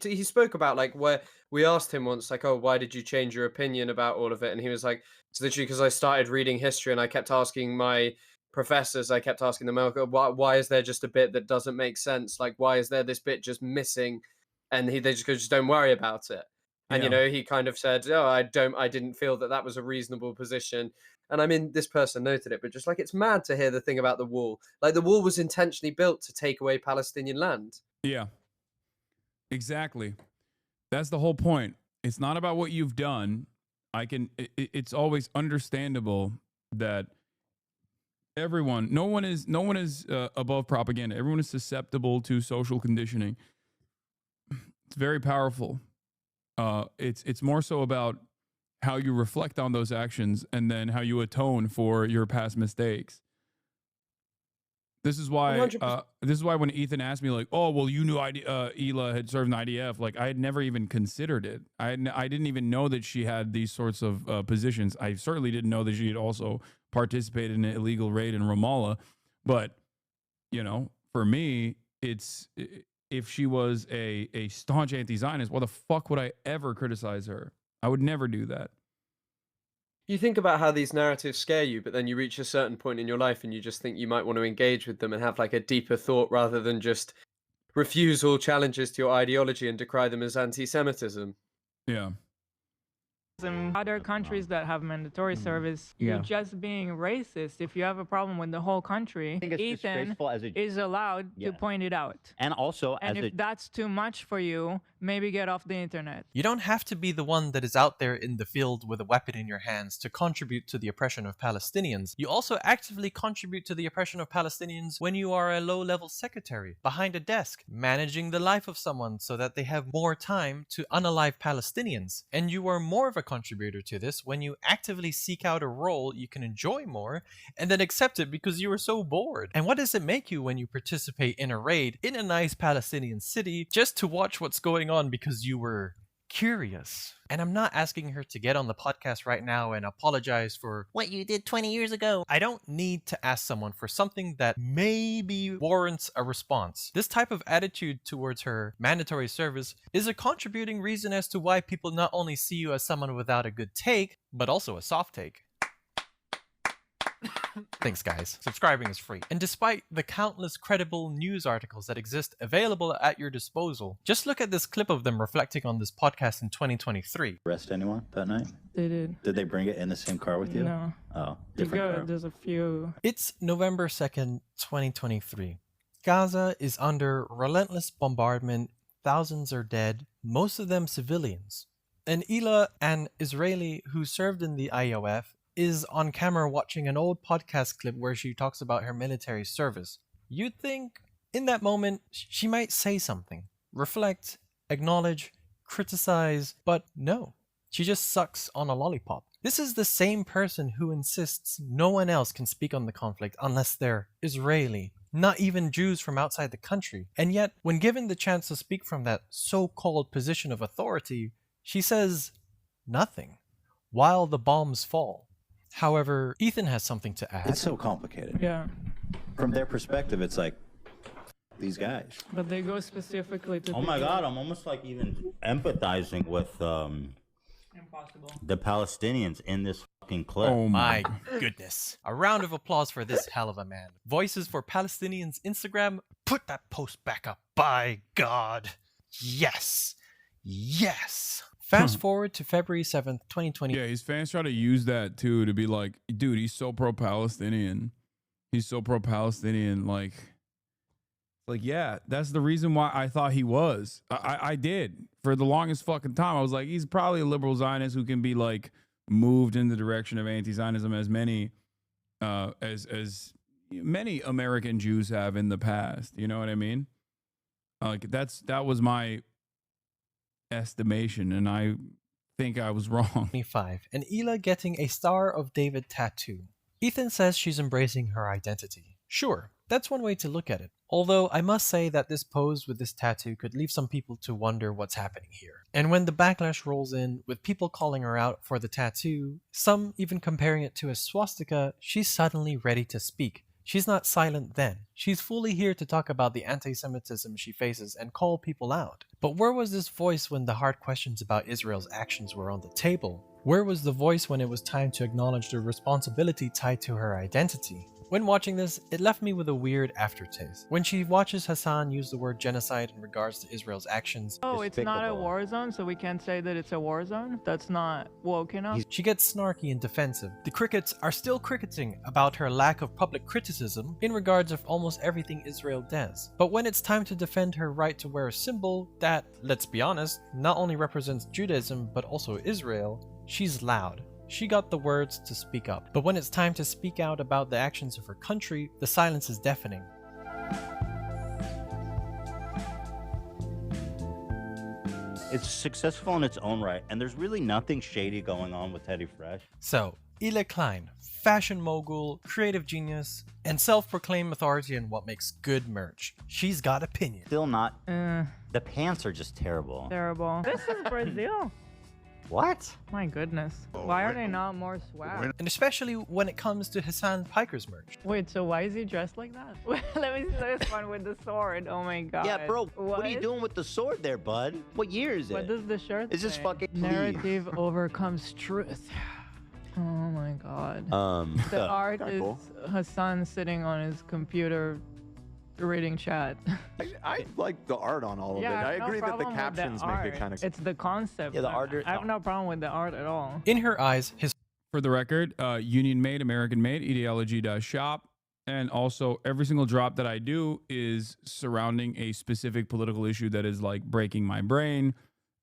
he spoke about, like, where we asked him once, like, oh, why did you change your opinion about all of it? And he was like, it's literally because I started reading history and I kept asking my professors, I kept asking them, why is there just a bit that doesn't make sense? Like, why is there this bit just missing? And they just don't worry about it. And, he kind of said, oh, I didn't feel that was a reasonable position. And I mean, this person noted it, but just like, it's mad to hear the thing about the wall. Like, the wall was intentionally built to take away Palestinian land. Yeah, exactly. That's the whole point. It's not about what you've done. It's always understandable that no one is above propaganda. Everyone is susceptible to social conditioning. It's very powerful. It's more so about how you reflect on those actions and then how you atone for your past mistakes. This is why when Ethan asked me, like, oh, well, you knew Hila had served in the IDF. Like, I had never even considered it. I didn't even know that she had these sorts of positions. I certainly didn't know that she had also participated in an illegal raid in Ramallah. But, for me, if she was a staunch anti-Zionist, why the fuck would I ever criticize her? I would never do that. You think about how these narratives scare you, but then you reach a certain point in your life and you just think you might want to engage with them and have, like, a deeper thought rather than just refuse all challenges to your ideology and decry them as anti-Semitism. Yeah. In other countries that have mandatory service, you're just being racist. If you have a problem with the whole country, Ethan is allowed to point it out. And also, if that's too much for you, maybe get off the internet. You don't have to be the one that is out there in the field with a weapon in your hands to contribute to the oppression of Palestinians. You also actively contribute to the oppression of Palestinians when you are a low-level secretary behind a desk, managing the life of someone so that they have more time to unalive Palestinians. And you are more of a contributor to this when you actively seek out a role you can enjoy more and then accept it because you were so bored. And what does it make you when you participate in a raid in a nice Palestinian city just to watch what's going on because you were curious? And I'm not asking her to get on the podcast right now and apologize for what you did 20 years ago. I don't need to ask someone for something that maybe warrants a response. This type of attitude towards her mandatory service is a contributing reason as to why people not only see you as someone without a good take, but also a soft take. Thanks, guys. Subscribing is free. And despite the countless credible news articles that exist available at your disposal, just look at this clip of them reflecting on this podcast in 2023. Arrest anyone that night? They did. Did they bring it in the same car with you? No. Oh, different car. There's a few. It's November 2nd, 2023. Gaza is under relentless bombardment. Thousands are dead, most of them civilians. And Hila, an Israeli who served in the IOF, is on camera watching an old podcast clip where she talks about her military service. You'd think in that moment she might say something, reflect, acknowledge, criticize, but no. She just sucks on a lollipop. This is the same person who insists no one else can speak on the conflict unless they're Israeli, not even Jews from outside the country. And yet, when given the chance to speak from that so-called position of authority, she says nothing while the bombs fall. However, Ethan has something to add. It's so complicated. Yeah. From their perspective, it's like, these guys. But they go specifically to... Oh my God, I'm almost like even empathizing with the Palestinians in this clip. Oh My goodness. A round of applause for this hell of a man. Voices for Palestinians Instagram. Put that post back up. By God. Yes. Yes. Fast forward to February 7th, 2020. Yeah, his fans try to use that too to be like, dude, he's so pro-Palestinian. He's so pro-Palestinian. Like, yeah, that's the reason why I thought he was. I did. For the longest fucking time, I was like, he's probably a liberal Zionist who can be like moved in the direction of anti-Zionism as many as many American Jews have in the past. You know what I mean? Like that was my estimation, and I think I was wrong. 25, and Hila getting a Star of David tattoo. Ethan says she's embracing her identity. Sure, that's one way to look at it. Although I must say that this pose with this tattoo could leave some people to wonder what's happening here. And when the backlash rolls in, with people calling her out for the tattoo, some even comparing it to a swastika, she's suddenly ready to speak. She's not silent then. She's fully here to talk about the anti-Semitism she faces and call people out. But where was this voice when the hard questions about Israel's actions were on the table? Where was the voice when it was time to acknowledge the responsibility tied to her identity? When watching this, it left me with a weird aftertaste. When she watches Hasan use the word genocide in regards to Israel's actions, Oh, it's not a war zone, so we can't say that it's a war zone? That's not woke enough? she gets snarky and defensive. The crickets are still cricketing about her lack of public criticism in regards of almost everything Israel does. But when it's time to defend her right to wear a symbol that, let's be honest, not only represents Judaism but also Israel, she's loud. She got the words to speak up. But when it's time to speak out about the actions of her country, the silence is deafening. It's successful in its own right, and there's really nothing shady going on with Teddy Fresh. So, Hila Klein, fashion mogul, creative genius, and self-proclaimed authority in what makes good merch. She's got opinion. Still not. The pants are just terrible. Terrible. This is Brazil. What? My goodness. Why are they not more swag? And especially when it comes to Hasan Piker's merch. Wait, so why is he dressed like that? Let me see this one with the sword. Oh my god. Yeah, bro, what are you doing with the sword there, bud? What year is it? What does the shirt Is this say? fucking Narrative overcomes truth. Oh my god. The art is cool. Hasan sitting on his computer reading chat. I like the art on all of it. I agree that the captions make it kind of. It's the concept. Yeah, the art. I have no problem with the art at all. In her eyes, his... For the record, Union made, American made, ideology.shop. And also every single drop that I do is surrounding a specific political issue that is like breaking my brain.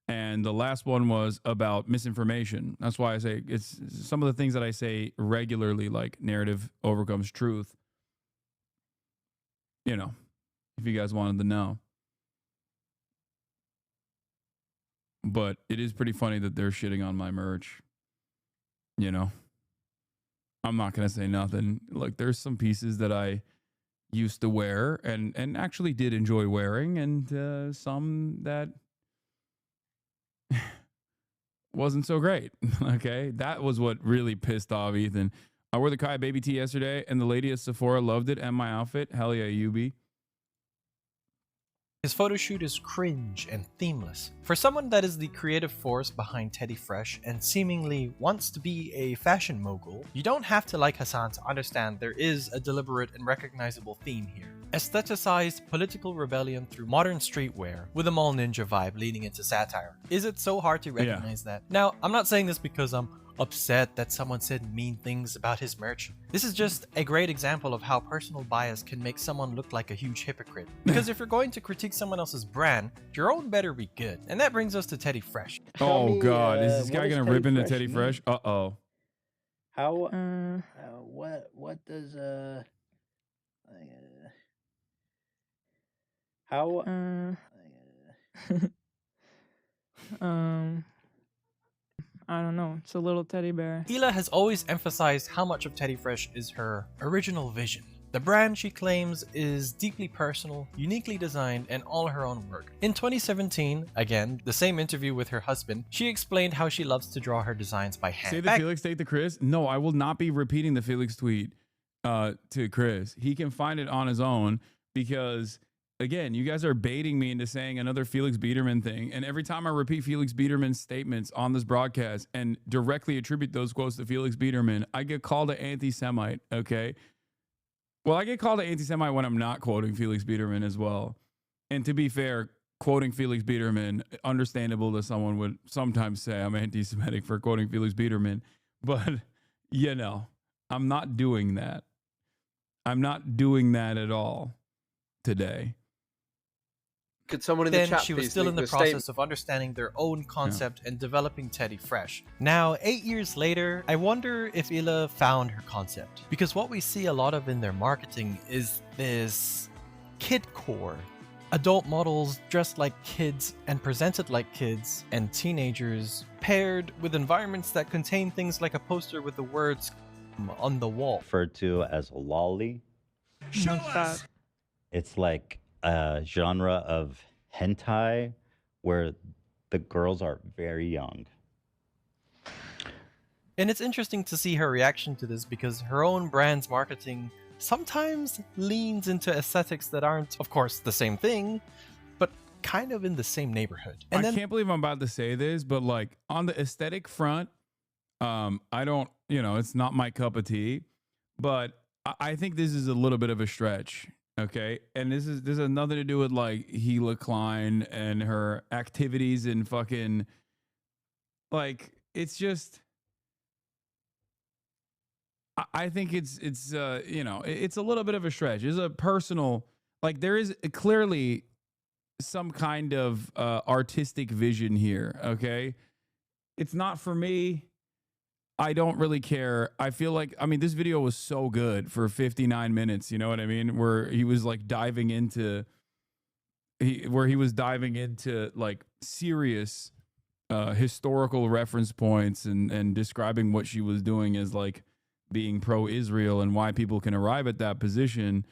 And the last one was about misinformation. That's why I say it's some of the things that I say regularly, like narrative overcomes truth. You know, if you guys wanted to know. But it is pretty funny that they're shitting on my merch. You know, I'm not going to say nothing. Look, there's some pieces that I used to wear and actually did enjoy wearing, and some that wasn't so great. Okay, that was what really pissed off Ethan. I wore the Kai baby tee yesterday, and the lady at Sephora loved it and my outfit. Hell yeah, Yubi. His photo shoot is cringe and themeless. For someone that is the creative force behind Teddy Fresh and seemingly wants to be a fashion mogul, you don't have to like Hasan to understand there is a deliberate and recognizable theme here. Aestheticized political rebellion through modern streetwear with a mall ninja vibe leaning into satire. Is it so hard to recognize that? Now, I'm not saying this because I'm upset that someone said mean things about his merch. This is just a great example of how personal bias can make someone look like a huge hypocrite. Because if you're going to critique someone else's brand, your own better be good. And that brings us to Teddy Fresh. Oh god, is this guy gonna rip into Teddy Fresh? Uh-oh. How what does how I don't know. It's a little teddy bear. Hila has always emphasized how much of Teddy Fresh is her original vision. The brand, she claims, is deeply personal, uniquely designed, and all her own work. In 2017, again, the same interview with her husband, she explained how she loves to draw her designs by hand. Say the Felix take to Chris? No, I will not be repeating the Felix tweet to Chris. He can find it on his own because again, you guys are baiting me into saying another Felix Biederman thing. And every time I repeat Felix Biederman's statements on this broadcast and directly attribute those quotes to Felix Biederman, I get called an anti-Semite, okay? Well, I get called an anti-Semite when I'm not quoting Felix Biederman as well. And to be fair, quoting Felix Biederman, understandable that someone would sometimes say I'm anti-Semitic for quoting Felix Biederman. But, you know, I'm not doing that. I'm not doing that at all today. Could someone in the chat she was please still in leave the a statement? process of understanding their own concept and developing Teddy Fresh. Now, 8 years later, I wonder if Hila found her concept. Because what we see a lot of in their marketing is this kid core. Adult models dressed like kids and presented like kids and teenagers, paired with environments that contain things like a poster with the words on the wall. Referred to as lolly. What's that? It's like a genre of hentai where the girls are very young. And it's interesting to see her reaction to this because her own brand's marketing sometimes leans into aesthetics that aren't, of course, the same thing, but kind of in the same neighborhood. And I can't believe I'm about to say this, but like on the aesthetic front, I don't, you know, it's not my cup of tea, but I think this is a little bit of a stretch. Okay. And this has nothing to do with like Hila Klein and her activities and fucking like, it's just, I think it's you know, it's a little bit of a stretch. It's a personal, like there is clearly some kind of artistic vision here. Okay. It's not for me. I don't really care. I feel like, I mean, this video was so good for 59 minutes. You know what I mean? Where he was like diving into like serious historical reference points and describing what she was doing as like being pro-Israel and why people can arrive at that position.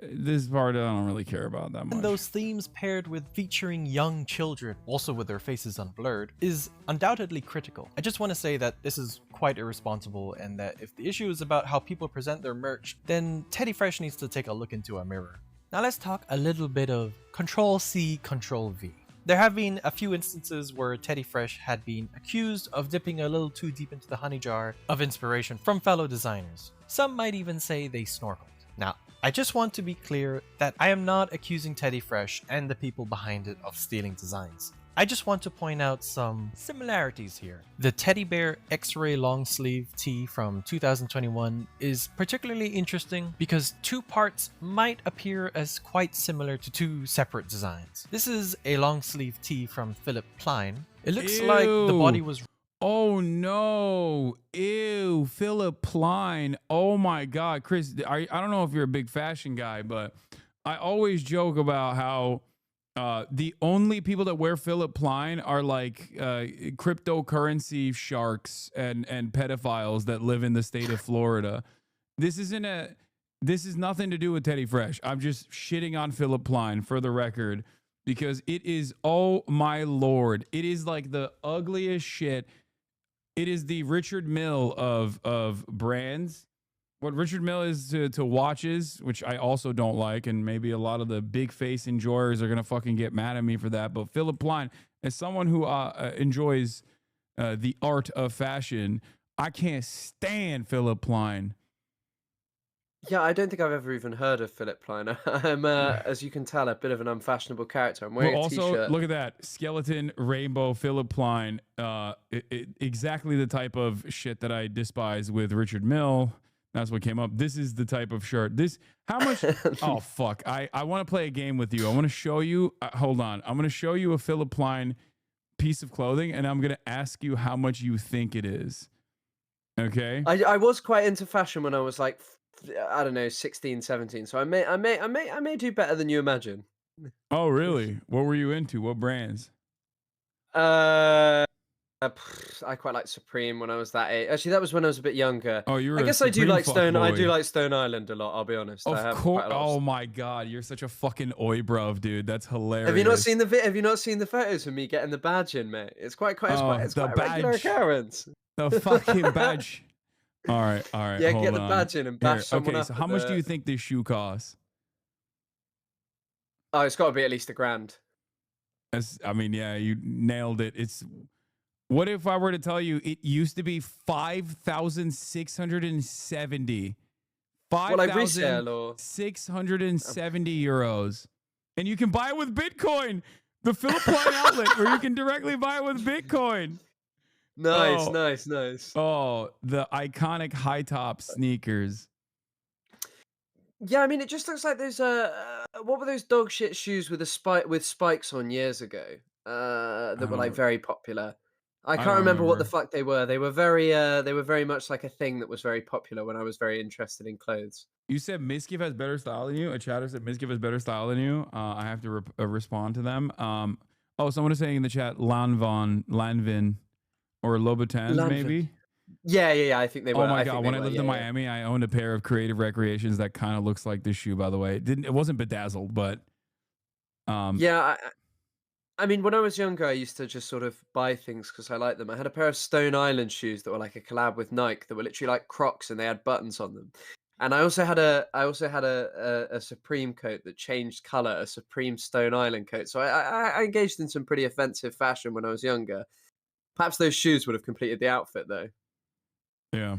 This part I don't really care about that much. And those themes paired with featuring young children, also with their faces unblurred, is undoubtedly critical. I just want to say that this is quite irresponsible and that if the issue is about how people present their merch, then Teddy Fresh needs to take a look into a mirror. Now let's talk a little bit of Control-C, Control-V. There have been a few instances where Teddy Fresh had been accused of dipping a little too deep into the honey jar of inspiration from fellow designers. Some might even say they snorkeled. Now, I just want to be clear that I am not accusing Teddy Fresh and the people behind it of stealing designs. I just want to point out some similarities here. The Teddy Bear X-Ray long sleeve tee from 2021 is particularly interesting because two parts might appear as quite similar to two separate designs. This is a long sleeve tee from Philip Klein. It looks like the body was... Oh no. Ew, Philip Klein. Oh my God. Chris, I don't know if you're a big fashion guy, but I always joke about how the only people that wear Philip Klein are like cryptocurrency sharks and pedophiles that live in the state of Florida. This is nothing to do with Teddy Fresh. I'm just shitting on Philip Klein for the record because it is, oh my Lord, it is like the ugliest shit. It is the Richard Mille of brands. What Richard Mille is to watches, which I also don't like, and maybe a lot of the big face enjoyers are gonna fucking get mad at me for that. But Philip Klein, as someone who enjoys the art of fashion, I can't stand Philip Klein. Yeah, I don't think I've ever even heard of Philip Klein. I'm, as you can tell, a bit of an unfashionable character. I'm wearing a also, t-shirt. Look at that skeleton rainbow Philip Klein. Exactly the type of shit that I despise with Richard Mille. That's what came up. This is the type of shirt. How much? Oh, fuck. I want to play a game with you. I want to show you. Hold on. I'm going to show you a Philip Klein piece of clothing, and I'm going to ask you how much you think it is. Okay? I was quite into fashion when I was like, I don't know, 16, 17. So I may do better than you imagine. Oh, really? What were you into? What brands? I quite liked Supreme when I was that age. Actually, that was when I was a bit younger. Oh, you were. I guess I do like Stone. I do like Stone Island a lot. I'll be honest. Of course. Oh my God, you're such a fucking oi bruv, dude. That's hilarious. Have you not seen the Have you not seen the photos of me getting the badge in, mate? It's quite a regular occurrence. The fucking badge. All right. Yeah, get the badge in and bash someone up. Okay, so how much do you think this shoe costs? Oh, it's got to be at least $1,000. I mean, yeah, you nailed it. What if I were to tell you it used to be 5,670? What, like resale or 5,670 euros. And you can buy it with Bitcoin. The Philip Klein outlet where you can directly buy it with Bitcoin. Nice, Oh. nice. Oh, the iconic high top sneakers. Yeah, I mean, it just looks like there's what were those dog shit shoes with spikes on years ago? That were like very popular. I can't remember what the fuck they were. They were very much like a thing that was very popular when I was very interested in clothes. You said Miskiv has better style than you. A chatter said Miskiv has better style than you. I have to respond to them. Someone is saying in the chat Lanvin, or Louboutins maybe. Yeah. I think they were. Oh my god! When I lived in Miami, I owned a pair of Creative Recreations that kind of looks like this shoe. By the way, it wasn't bedazzled, but yeah. I mean, when I was younger, I used to just sort of buy things because I liked them. I had a pair of Stone Island shoes that were like a collab with Nike that were literally like Crocs and they had buttons on them. And I also had a Supreme coat that changed color, a Supreme Stone Island coat. So I engaged in some pretty offensive fashion when I was younger. Perhaps those shoes would have completed the outfit, though. Yeah,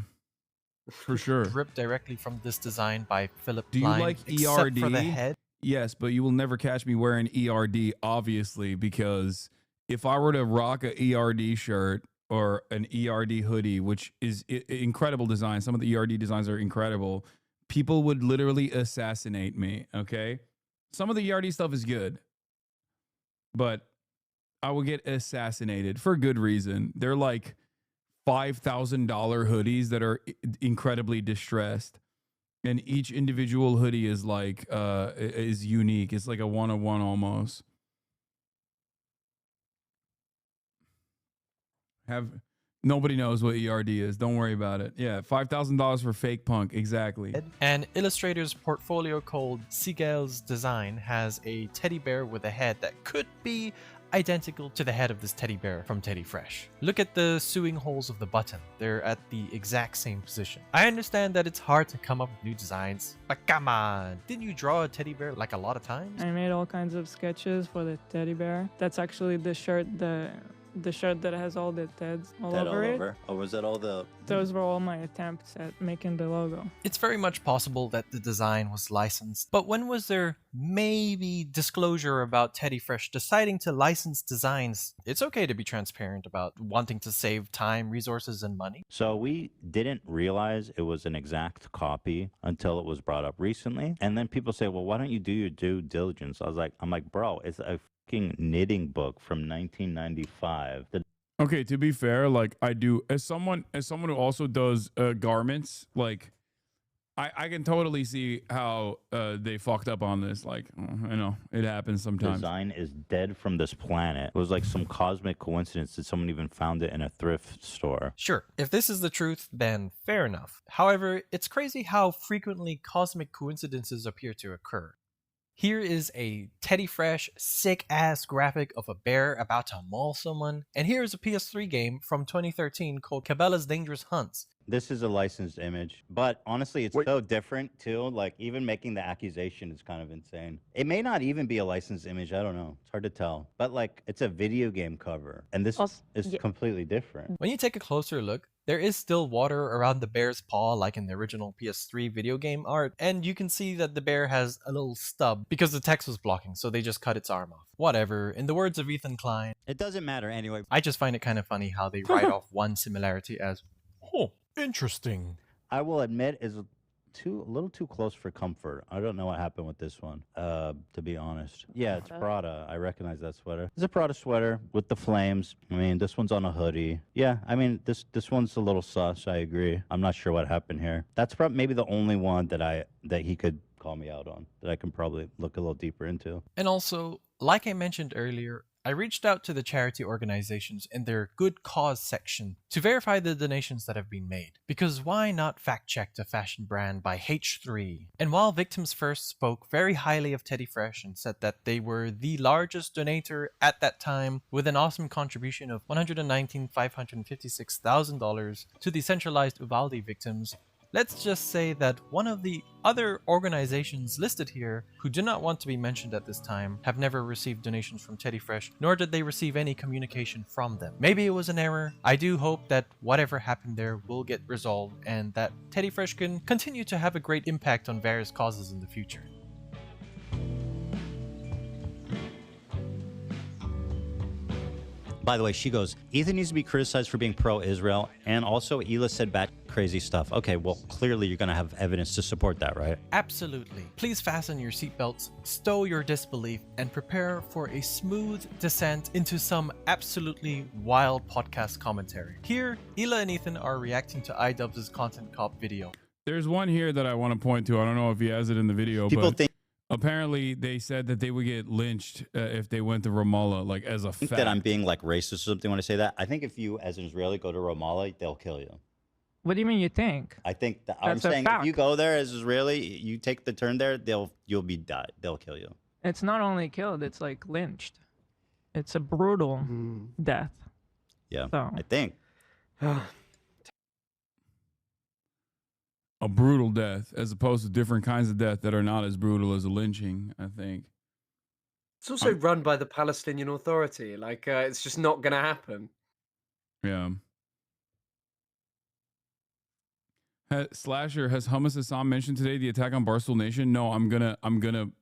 for sure. Ripped directly from this design by Philip Do you Klein, like except ERD? for the head. Yes, but you will never catch me wearing ERD, obviously, because if I were to rock a ERD shirt or an ERD hoodie, which is incredible design, some of the ERD designs are incredible, people would literally assassinate me, okay? Some of the ERD stuff is good, but I would get assassinated for good reason. They're like $5,000 hoodies that are incredibly distressed. And each individual hoodie is like is unique. It's like a one-of-one almost. Nobody knows what ERD is. Don't worry about it. Yeah, $5,000 for fake punk. Exactly. An illustrator's portfolio called Siegel's Design has a teddy bear with a head that could be identical to the head of this teddy bear from Teddy Fresh. Look at the sewing holes of the button. They're at the exact same position. I understand that it's hard to come up with new designs, but come on, didn't you draw a teddy bear like a lot of times? I made all kinds of sketches for the teddy bear. That's actually the shirt, the shirt that has all the Teds all over it. Or was that all the... Those were all my attempts at making the logo. It's very much possible that the design was licensed, but when was there maybe disclosure about Teddy Fresh deciding to license designs? It's okay to be transparent about wanting to save time, resources, and money. So we didn't realize it was an exact copy until it was brought up recently. And then people say, well, why don't you do your due diligence? I'm like, bro, it's a fucking knitting book from 1995. Okay, to be fair, like I do, as someone who also does garments, like I can totally see how they fucked up on this. Like, I know it happens sometimes. Design is dead from this planet. It was like some cosmic coincidence that someone even found it in a thrift store. Sure, if this is the truth, then fair enough. However, it's crazy how frequently cosmic coincidences appear to occur. Here is a Teddy Fresh, sick-ass graphic of a bear about to maul someone, and here's a PS3 game from 2013 called Cabela's Dangerous Hunts. This is a licensed image, but honestly, it's so different too. Like, even making the accusation is kind of insane. It may not even be a licensed image. I don't know. It's hard to tell. But like, it's a video game cover, and this is completely different. When you take a closer look, there is still water around the bear's paw like in the original PS3 video game art, and you can see that the bear has a little stub because the text was blocking, so they just cut its arm off. Whatever, in the words of Ethan Klein, it doesn't matter anyway. I just find it kind of funny how they write off one similarity as, oh, interesting. I will admit, is a little too close for comfort. I don't know what happened with this one, to be honest. Yeah, it's Prada. I recognize that sweater. It's a Prada sweater with the flames. I mean, this one's on a hoodie. Yeah, I mean, this one's a little sus. I agree. I'm not sure what happened here. That's probably maybe the only one that he could call me out on, that I can probably look a little deeper into. And also, like I mentioned earlier, I reached out to the charity organizations in their Good Cause section to verify the donations that have been made. Because why not fact check the fashion brand by H3? And while Victims First spoke very highly of Teddy Fresh and said that they were the largest donator at that time with an awesome contribution of $119,556,000 to the centralized Uvalde victims, Let's just say that one of the other organizations listed here, who do not want to be mentioned at this time, have never received donations from Teddy Fresh, nor did they receive any communication from them. Maybe it was an error. I do hope that whatever happened there will get resolved and that Teddy Fresh can continue to have a great impact on various causes in the future. By the way, she goes, Ethan needs to be criticized for being pro-Israel, and also Hila said bad crazy stuff. Okay, well, clearly you're going to have evidence to support that, right? Absolutely. Please fasten your seatbelts, stow your disbelief, and prepare for a smooth descent into some absolutely wild podcast commentary. Here, Hila and Ethan are reacting to iDubbbz's Content Cop video. There's one here that I want to point to. I don't know if he has it in the video, People but think apparently they said that they would get lynched if they went to Ramallah, like as a fact. that I'm being like racist or something when I say that. I think if you, as an Israeli, go to Ramallah, they'll kill you. What do you mean you think? I think that I'm That's a saying if fact. you go there as Israeli, you take the turn there, you'll be died. They'll kill you. It's not only killed, it's like lynched. It's a brutal death. Yeah, So. I think. A brutal death, as opposed to different kinds of death that are not as brutal as a lynching, I think. It's also run by the Palestinian Authority. Like, it's just not going to happen. Yeah. Slasher, has Hummus Hasan mentioned today the attack on Barstool Nation? No, I'm gonna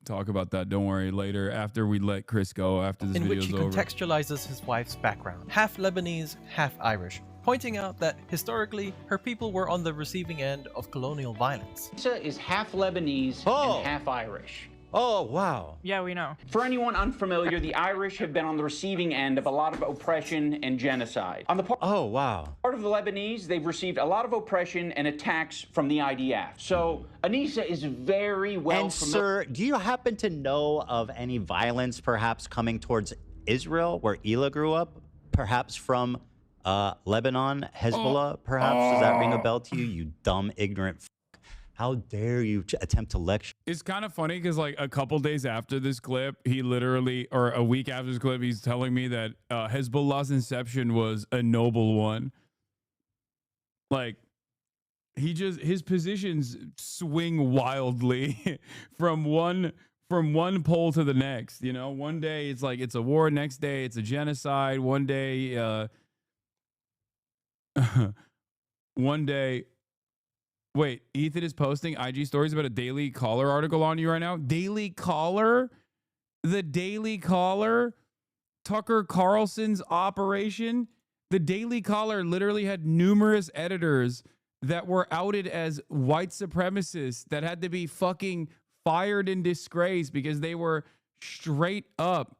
talk about that. Don't worry, later after we let Chris go after this in which video's he over. contextualizes his wife's background, half Lebanese, half Irish, pointing out that historically her people were on the receiving end of colonial violence. Lisa is half Lebanese and half Irish. Oh, wow. Yeah, we know. For anyone unfamiliar, the Irish have been on the receiving end of a lot of oppression and genocide. On the part of the Lebanese, they've received a lot of oppression and attacks from the IDF. So Anissa is very well And familiar. sir, do you happen to know of any violence perhaps coming towards Israel, where Hila grew up? Perhaps from Lebanon, Hezbollah, perhaps? Does that ring a bell to you, you dumb, ignorant f***? How dare you attempt to lecture? It's kind of funny because like a couple days after this clip, he literally, or a week after this clip, he's telling me that Hezbollah's inception was a noble one. Like, his positions swing wildly from one pole to the next. You know, one day it's like it's a war, next day it's a genocide. One day, one day. Wait, Ethan is posting IG stories about a Daily Caller article on you right now? Daily Caller? The Daily Caller? Tucker Carlson's operation? The Daily Caller literally had numerous editors that were outed as white supremacists that had to be fucking fired and disgraced because they were straight up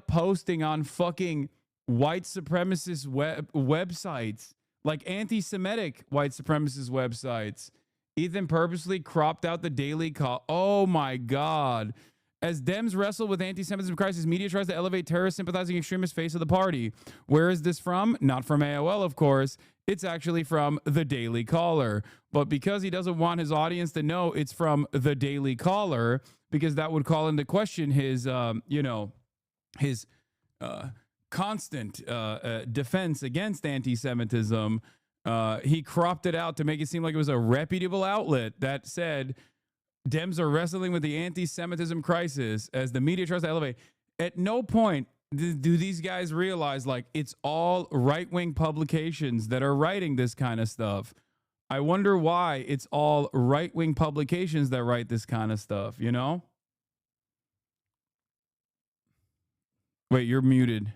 posting on fucking white supremacist websites. Like anti-Semitic white supremacist websites. Ethan purposely cropped out the Daily Call. Oh my God. As Dems wrestle with anti-Semitism crisis, media tries to elevate terrorist sympathizing extremist face of the party. Where is this from? Not from AOL, of course. It's actually from the Daily Caller. But because he doesn't want his audience to know it's from the Daily Caller, because that would call into question his, constant defense against anti-Semitism, he cropped it out to make it seem like it was a reputable outlet that said Dems are wrestling with the anti-Semitism crisis as the media tries to elevate. At no point do these guys realize like it's all right-wing publications that are writing this kind of stuff. I wonder why it's all right-wing publications that write this kind of stuff, you know? Wait, you're muted.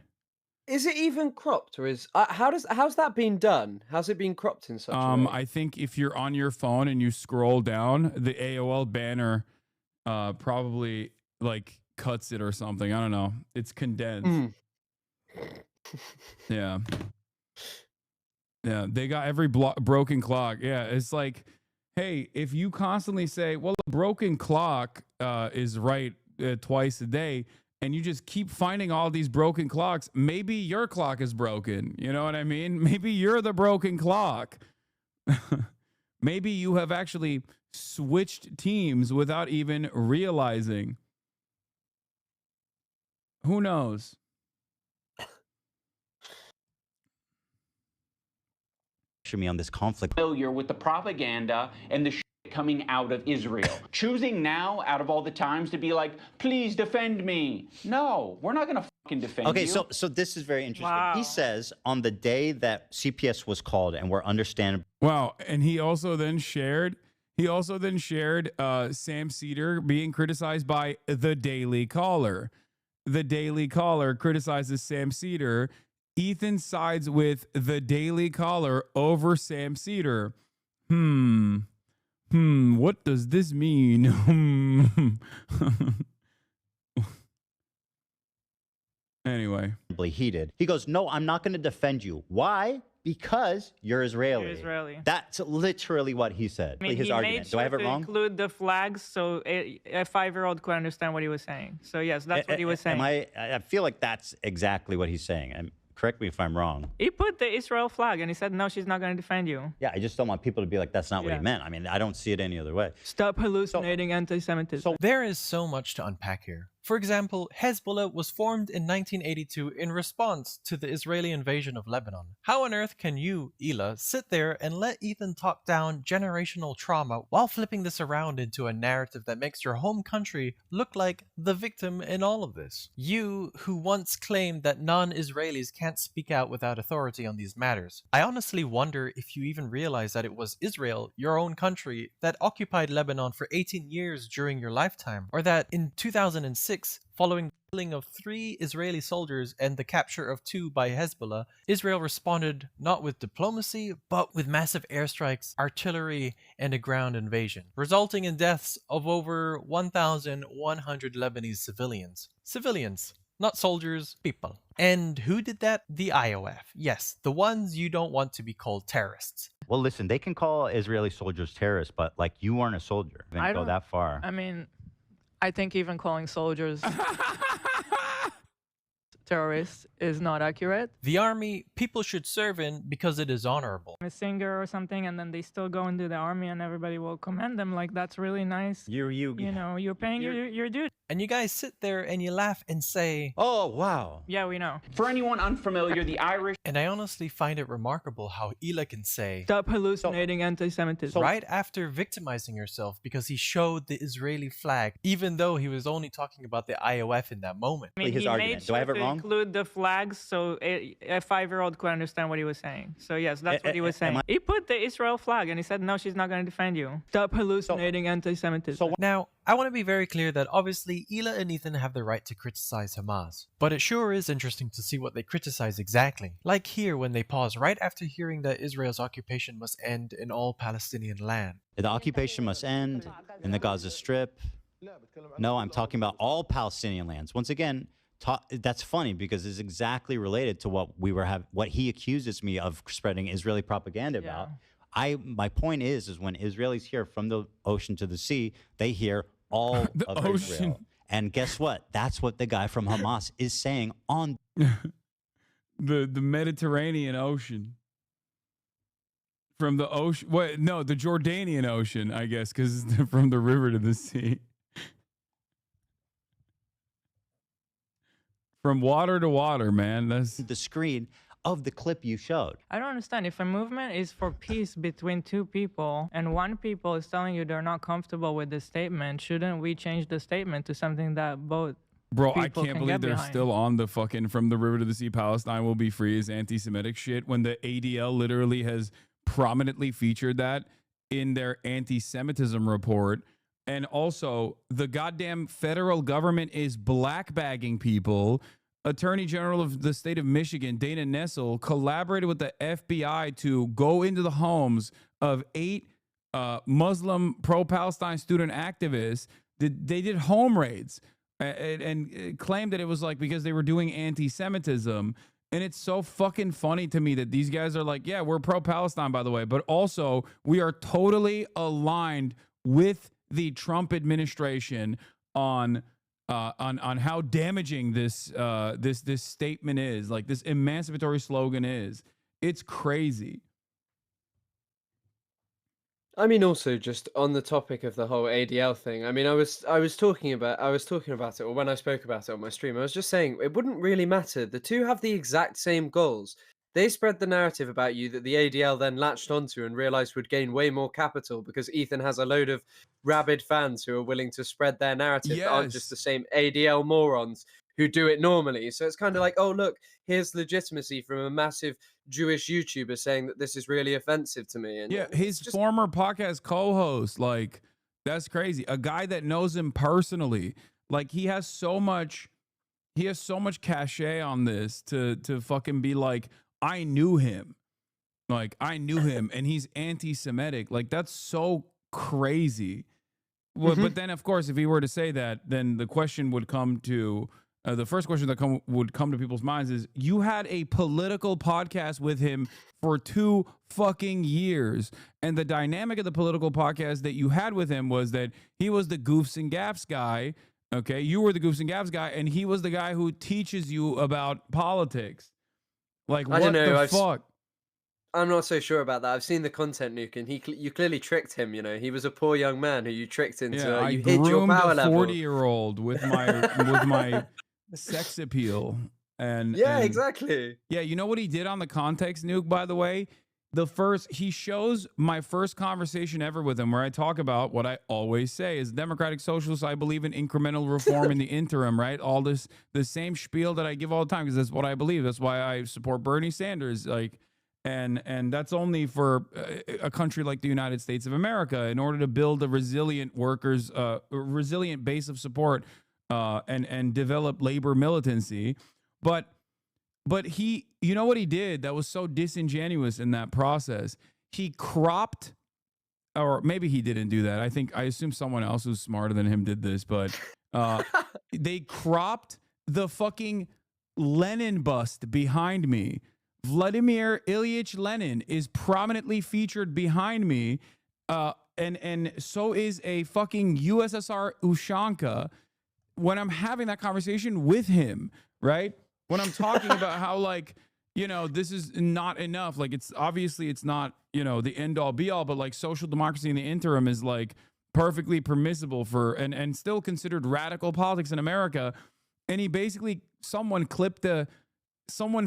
Is it even cropped, or is how's that been done? How's it been cropped in such a way? I think if you're on your phone and you scroll down, the AOL banner probably like cuts it or something. I don't know. It's condensed. Yeah. Yeah, they got every broken clock. Yeah, it's like, hey, if you constantly say, well, a broken clock is right twice a day, and you just keep finding all these broken clocks, maybe your clock is broken. You know what I mean? Maybe you're the broken clock. Maybe you have actually switched teams without even realizing. Who knows? me on this conflict. Familiar with the propaganda and the coming out of Israel. Choosing now, out of all the times, to be like, please defend me. No, we're not going to fucking defend you. Okay, so this is very interesting. Wow. He says on the day that CPS was called and we're understandable. Wow, and he also then shared Sam Cedar being criticized by the Daily Caller. The Daily Caller criticizes Sam Cedar. Ethan sides with the Daily Caller over Sam Cedar. What does this mean? Anyway. Heated. He goes, no, I'm not going to defend you. Why? Because you're Israeli. You're Israeli. That's literally what he said. I mean, His he argument. made Do sure I have it to wrong? include the flags so a 5-year-old could understand what he was saying. So yes, that's what he was saying. I feel like that's exactly what he's saying. And correct me if I'm wrong. He put the Israel flag and he said, no, she's not going to defend you. Yeah, I just don't want people to be like, that's not what he Yeah. meant. I mean, I don't see it any other way. Stop hallucinating anti-Semitism. There is so much to unpack here. For example, Hezbollah was formed in 1982 in response to the Israeli invasion of Lebanon. How on earth can you, Hila, sit there and let Ethan talk down generational trauma while flipping this around into a narrative that makes your home country look like the victim in all of this? You, who once claimed that non-Israelis can't speak out without authority on these matters. I honestly wonder if you even realize that it was Israel, your own country, that occupied Lebanon for 18 years during your lifetime, or that in 2006, following the killing of 3 Israeli soldiers and the capture of 2 by Hezbollah, Israel responded not with diplomacy, but with massive airstrikes, artillery, and a ground invasion, resulting in deaths of over 1,100 Lebanese civilians. Civilians, not soldiers, people. And who did that? The IOF. Yes, the ones you don't want to be called terrorists. Well, listen, they can call Israeli soldiers terrorists, but like you weren't a soldier. They didn't go that far. I mean, I think even calling soldiers terrorists is not accurate. The army, people should serve in because it is honorable. A singer or something, and then they still go into the army and everybody will commend them. Like, that's really nice. You know, you're paying your duty. And you guys sit there and you laugh and say, oh, wow. Yeah, we know. For anyone unfamiliar, the Irish... And I honestly find it remarkable how Hila can say, stop hallucinating anti-Semitism. Right after victimizing herself because he showed the Israeli flag, even though he was only talking about the IOF in that moment. I mean, his he argument. made Do I have sure it to wrong? include the flags so a 5-year-old could understand what he was saying. So yes, that's what he was saying. He put the Israel flag and he said, no, she's not going to defend you. Stop hallucinating anti-Semitism. Now, I want to be very clear that obviously Hila and Ethan have the right to criticize Hamas. But it sure is interesting to see what they criticize exactly. Like here when they pause right after hearing that Israel's occupation must end in all Palestinian land. The occupation must end in the Gaza Strip. No, I'm talking about all Palestinian lands. Once again, that's funny because it's exactly related to what he accuses me of spreading Israeli propaganda about. My point is when Israelis hear from the ocean to the sea, they hear all of Israel. And guess what? That's what the guy from Hamas is saying on the Mediterranean Ocean. From the ocean, the Jordanian Ocean, I guess, because it's from the river to the sea. From water to water, man. That's the screen of the clip you showed. I don't understand. If a movement is for peace between 2 people and one people is telling you they're not comfortable with the statement, shouldn't we change the statement to something that both Bro, I people can't can believe get they're behind? still on the fucking from the river to the sea, Palestine will be free as anti-Semitic shit when the ADL literally has prominently featured that in their anti-Semitism report. And also, the goddamn federal government is blackbagging people. Attorney General of the state of Michigan, Dana Nessel, collaborated with the FBI to go into the homes of 8 Muslim pro-Palestine student activists. They did home raids and claimed that it was like because they were doing anti-Semitism. And it's so fucking funny to me that these guys are like, yeah, we're pro-Palestine, by the way, but also we are totally aligned with the Trump administration on how damaging this statement is, like this emancipatory slogan is. It's crazy. I mean, also just on the topic of the whole ADL thing. I mean, I was talking about it, or when I spoke about it on my stream, I was just saying it wouldn't really matter. The two have the exact same goals. they spread the narrative about you that the ADL then latched onto and realized would gain way more capital because Ethan has a load of rabid fans who are willing to spread their narrative that aren't just the same ADL morons who do it normally. So it's kind of like, oh, look, here's legitimacy from a massive Jewish YouTuber saying that this is really offensive to me. And yeah, his former podcast co-host, like, that's crazy. A guy that knows him personally, like, he has so much cachet on this to fucking be like, I knew him. Like, I knew him and he's anti-Semitic. Like, that's so crazy. Well, but then, of course, if he were to say that, then the question would come to, the first question that would come to people's minds is, you had a political podcast with him for 2 fucking years. And the dynamic of the political podcast that you had with him was that he was the goofs and gaffs guy. Okay, you were the goofs and gaffs guy, and he was the guy who teaches you about politics. Like, what the fuck? I'm not so sure about that. I've seen the content, Nuke, and you clearly tricked him. You know, he was a poor young man who you tricked into. I you hid your power level. 40-year-old with my sex appeal, and exactly. Yeah, you know what he did on the context, Nuke? By the way, he shows my first conversation ever with him, where I talk about what I always say is Democratic Socialist. I believe in incremental reform in the interim, right? All the same spiel that I give all the time because that's what I believe. That's why I support Bernie Sanders. Like. And that's only for a country like the United States of America, in order to build a resilient resilient base of support, and develop labor militancy. But he, you know what he did that was so disingenuous in that process? He cropped, or maybe he didn't do that. I assume someone else who's smarter than him did this, but they cropped the fucking Lenin bust behind me. Vladimir Ilyich Lenin is prominently featured behind me, and so is a fucking USSR Ushanka when I'm having that conversation with him, right? When I'm talking about how, like, you know, this is not enough. Like, it's not, you know, the end all be all, but like social democracy in the interim is like perfectly permissible for, and still considered radical politics in America. And he basically, someone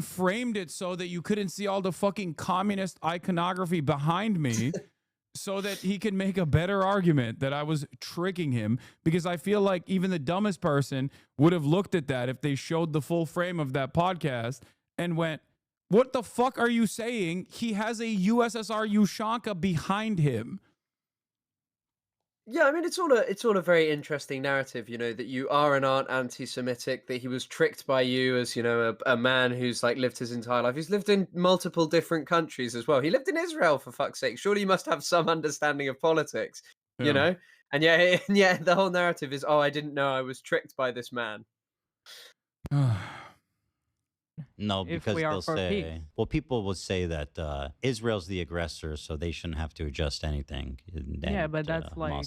framed it so that you couldn't see all the fucking communist iconography behind me so that he could make a better argument that I was tricking him, because I feel like even the dumbest person would have looked at that if they showed the full frame of that podcast and went, what the fuck are you saying? He has a USSR Ushanka behind him. Yeah, I mean, it's all a very interesting narrative, you know, that you are and aren't anti-Semitic, that he was tricked by you as, you know, a man who's like lived his entire life. He's lived in multiple different countries as well. He lived in Israel, for fuck's sake. Surely you must have some understanding of politics, you know? And yeah, the whole narrative is, oh, I didn't know I was tricked by this man. No, because they'll say, well, people will say that Israel's the aggressor, so they shouldn't have to adjust anything. Yeah, but that's like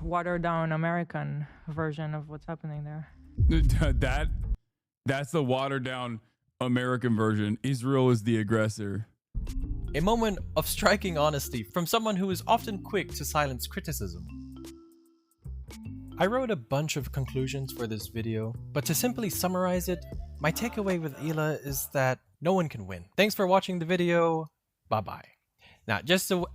watered down American version of what's happening there. That's the watered down American version. Israel is the aggressor. A moment of striking honesty from someone who is often quick to silence criticism. I wrote a bunch of conclusions for this video, but to simply summarize it, my takeaway with Hila is that no one can win. Thanks for watching the video. Bye-bye. Now, just to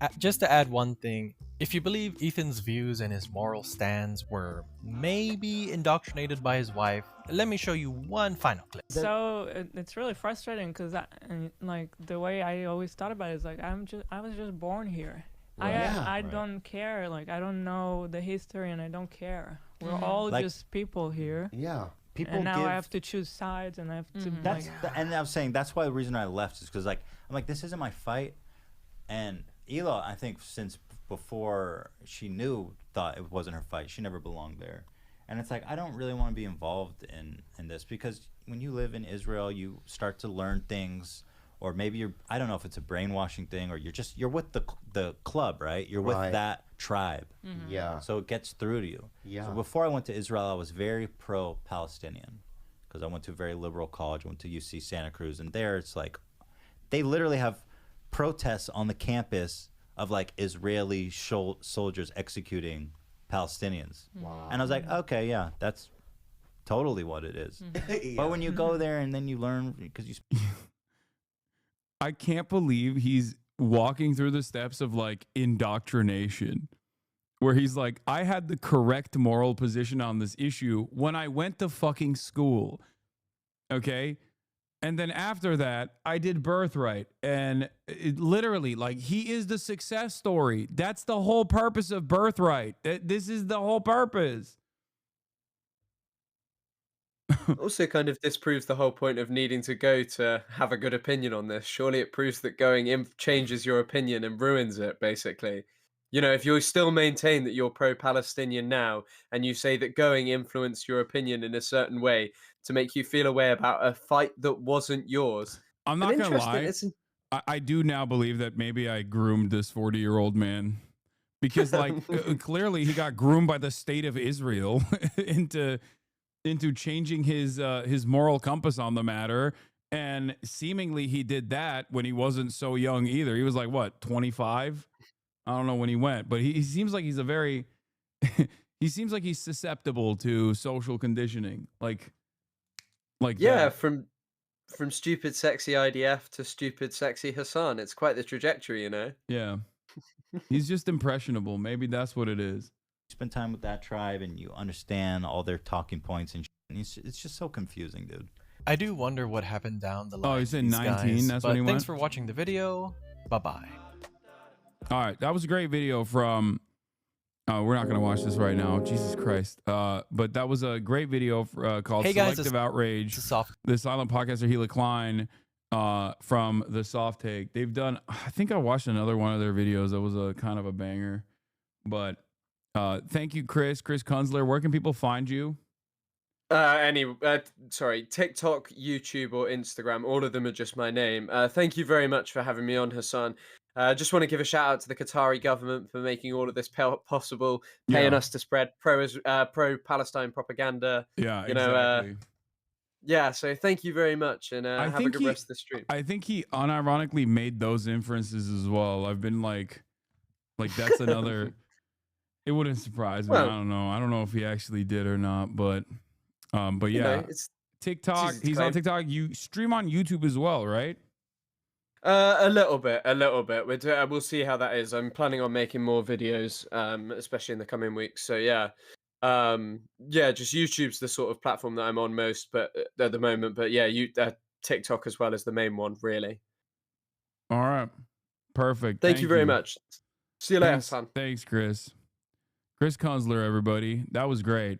add one thing, if you believe Ethan's views and his moral stands were maybe indoctrinated by his wife, let me show you one final clip. So it's really frustrating because like the way I always thought about it is like I was just born here. Right. I don't care. Like, I don't know the history and I don't care. We're all like, just people here. Yeah. People and now I have to choose sides and I have to and I was saying that's why the reason I left is because like I'm like, this isn't my fight. And Hila, I think since before she knew, thought it wasn't her fight. She never belonged there. And it's like, I don't really want to be involved in this, because when you live in Israel, you start to learn things. Or maybe I don't know if it's a brainwashing thing, or you're with the club, right? You're with that tribe. Mm-hmm. Yeah. So it gets through to you. Yeah. So before I went to Israel, I was very pro-Palestinian, because I went to a very liberal college. I went to UC Santa Cruz, and there it's like, they literally have protests on the campus of like Israeli soldiers executing Palestinians. Wow. And I was like, okay, yeah, that's totally what it is. Mm-hmm. But when you go there and then you learn because you. I can't believe he's walking through the steps of like indoctrination, where he's like, I had the correct moral position on this issue when I went to fucking school. Okay. And then after that, I did Birthright. And it literally, like, he is the success story. That's the whole purpose of Birthright. This is the whole purpose. Also kind of disproves the whole point of needing to go to have a good opinion on this. Surely it proves that going in changes your opinion and ruins it, basically. You know, if you still maintain that you're pro-Palestinian now, and you say that going influenced your opinion in a certain way to make you feel a way about a fight that wasn't yours. I'm not going to lie. I do now believe that maybe I groomed this 40-year-old man. Because, like, clearly he got groomed by the state of Israel into changing his moral compass on the matter, and seemingly he did that when he wasn't so young either. He was like, what, 25? I don't know when he went, but he seems like he's a very he seems like he's susceptible to social conditioning, like yeah, that. from stupid sexy IDF to stupid sexy Hasan. It's quite the trajectory, you know. Yeah, he's just impressionable. Maybe that's what it is. Spend time with that tribe and you understand all their talking points and it's just so confusing, dude. I do wonder what happened down the line. Oh, he's in 19. Guys, that's when he went. Thanks for watching the video. Bye-bye. All right, that was a great video from. We're not gonna watch this right now. Jesus Christ! But that was a great video called Hey guys, "Selective Outrage." The silent podcaster Hila Klein from the Soft Take. They've done. I think I watched another one of their videos. That was a kind of a banger. But thank you, Chris Kunzler. Where can people find you? Sorry, TikTok, YouTube, or Instagram. All of them are just my name. Thank you very much for having me on, Hasan. Just want to give a shout out to the Qatari government for making all of this possible, paying us to spread pro-Palestine propaganda. Yeah, you exactly. Yeah, so thank you very much, and have a good rest of the stream. I think he unironically made those inferences as well. I've been like that's another. It wouldn't surprise me. Well, I don't know if he actually did or not, but yeah, you know, it's TikTok. easy to He's on claim. TikTok. You stream on YouTube as well, right? A little bit. We'll see how that is. I'm planning on making more videos, especially in the coming weeks. So yeah, just YouTube's the sort of platform that I'm on most, but at the moment. But yeah, TikTok as well as the main one, really. All right, perfect. Thank you very much. See you later, Thanks, Hasan. Thanks, Chris. Chris Kunzler, everybody. That was great.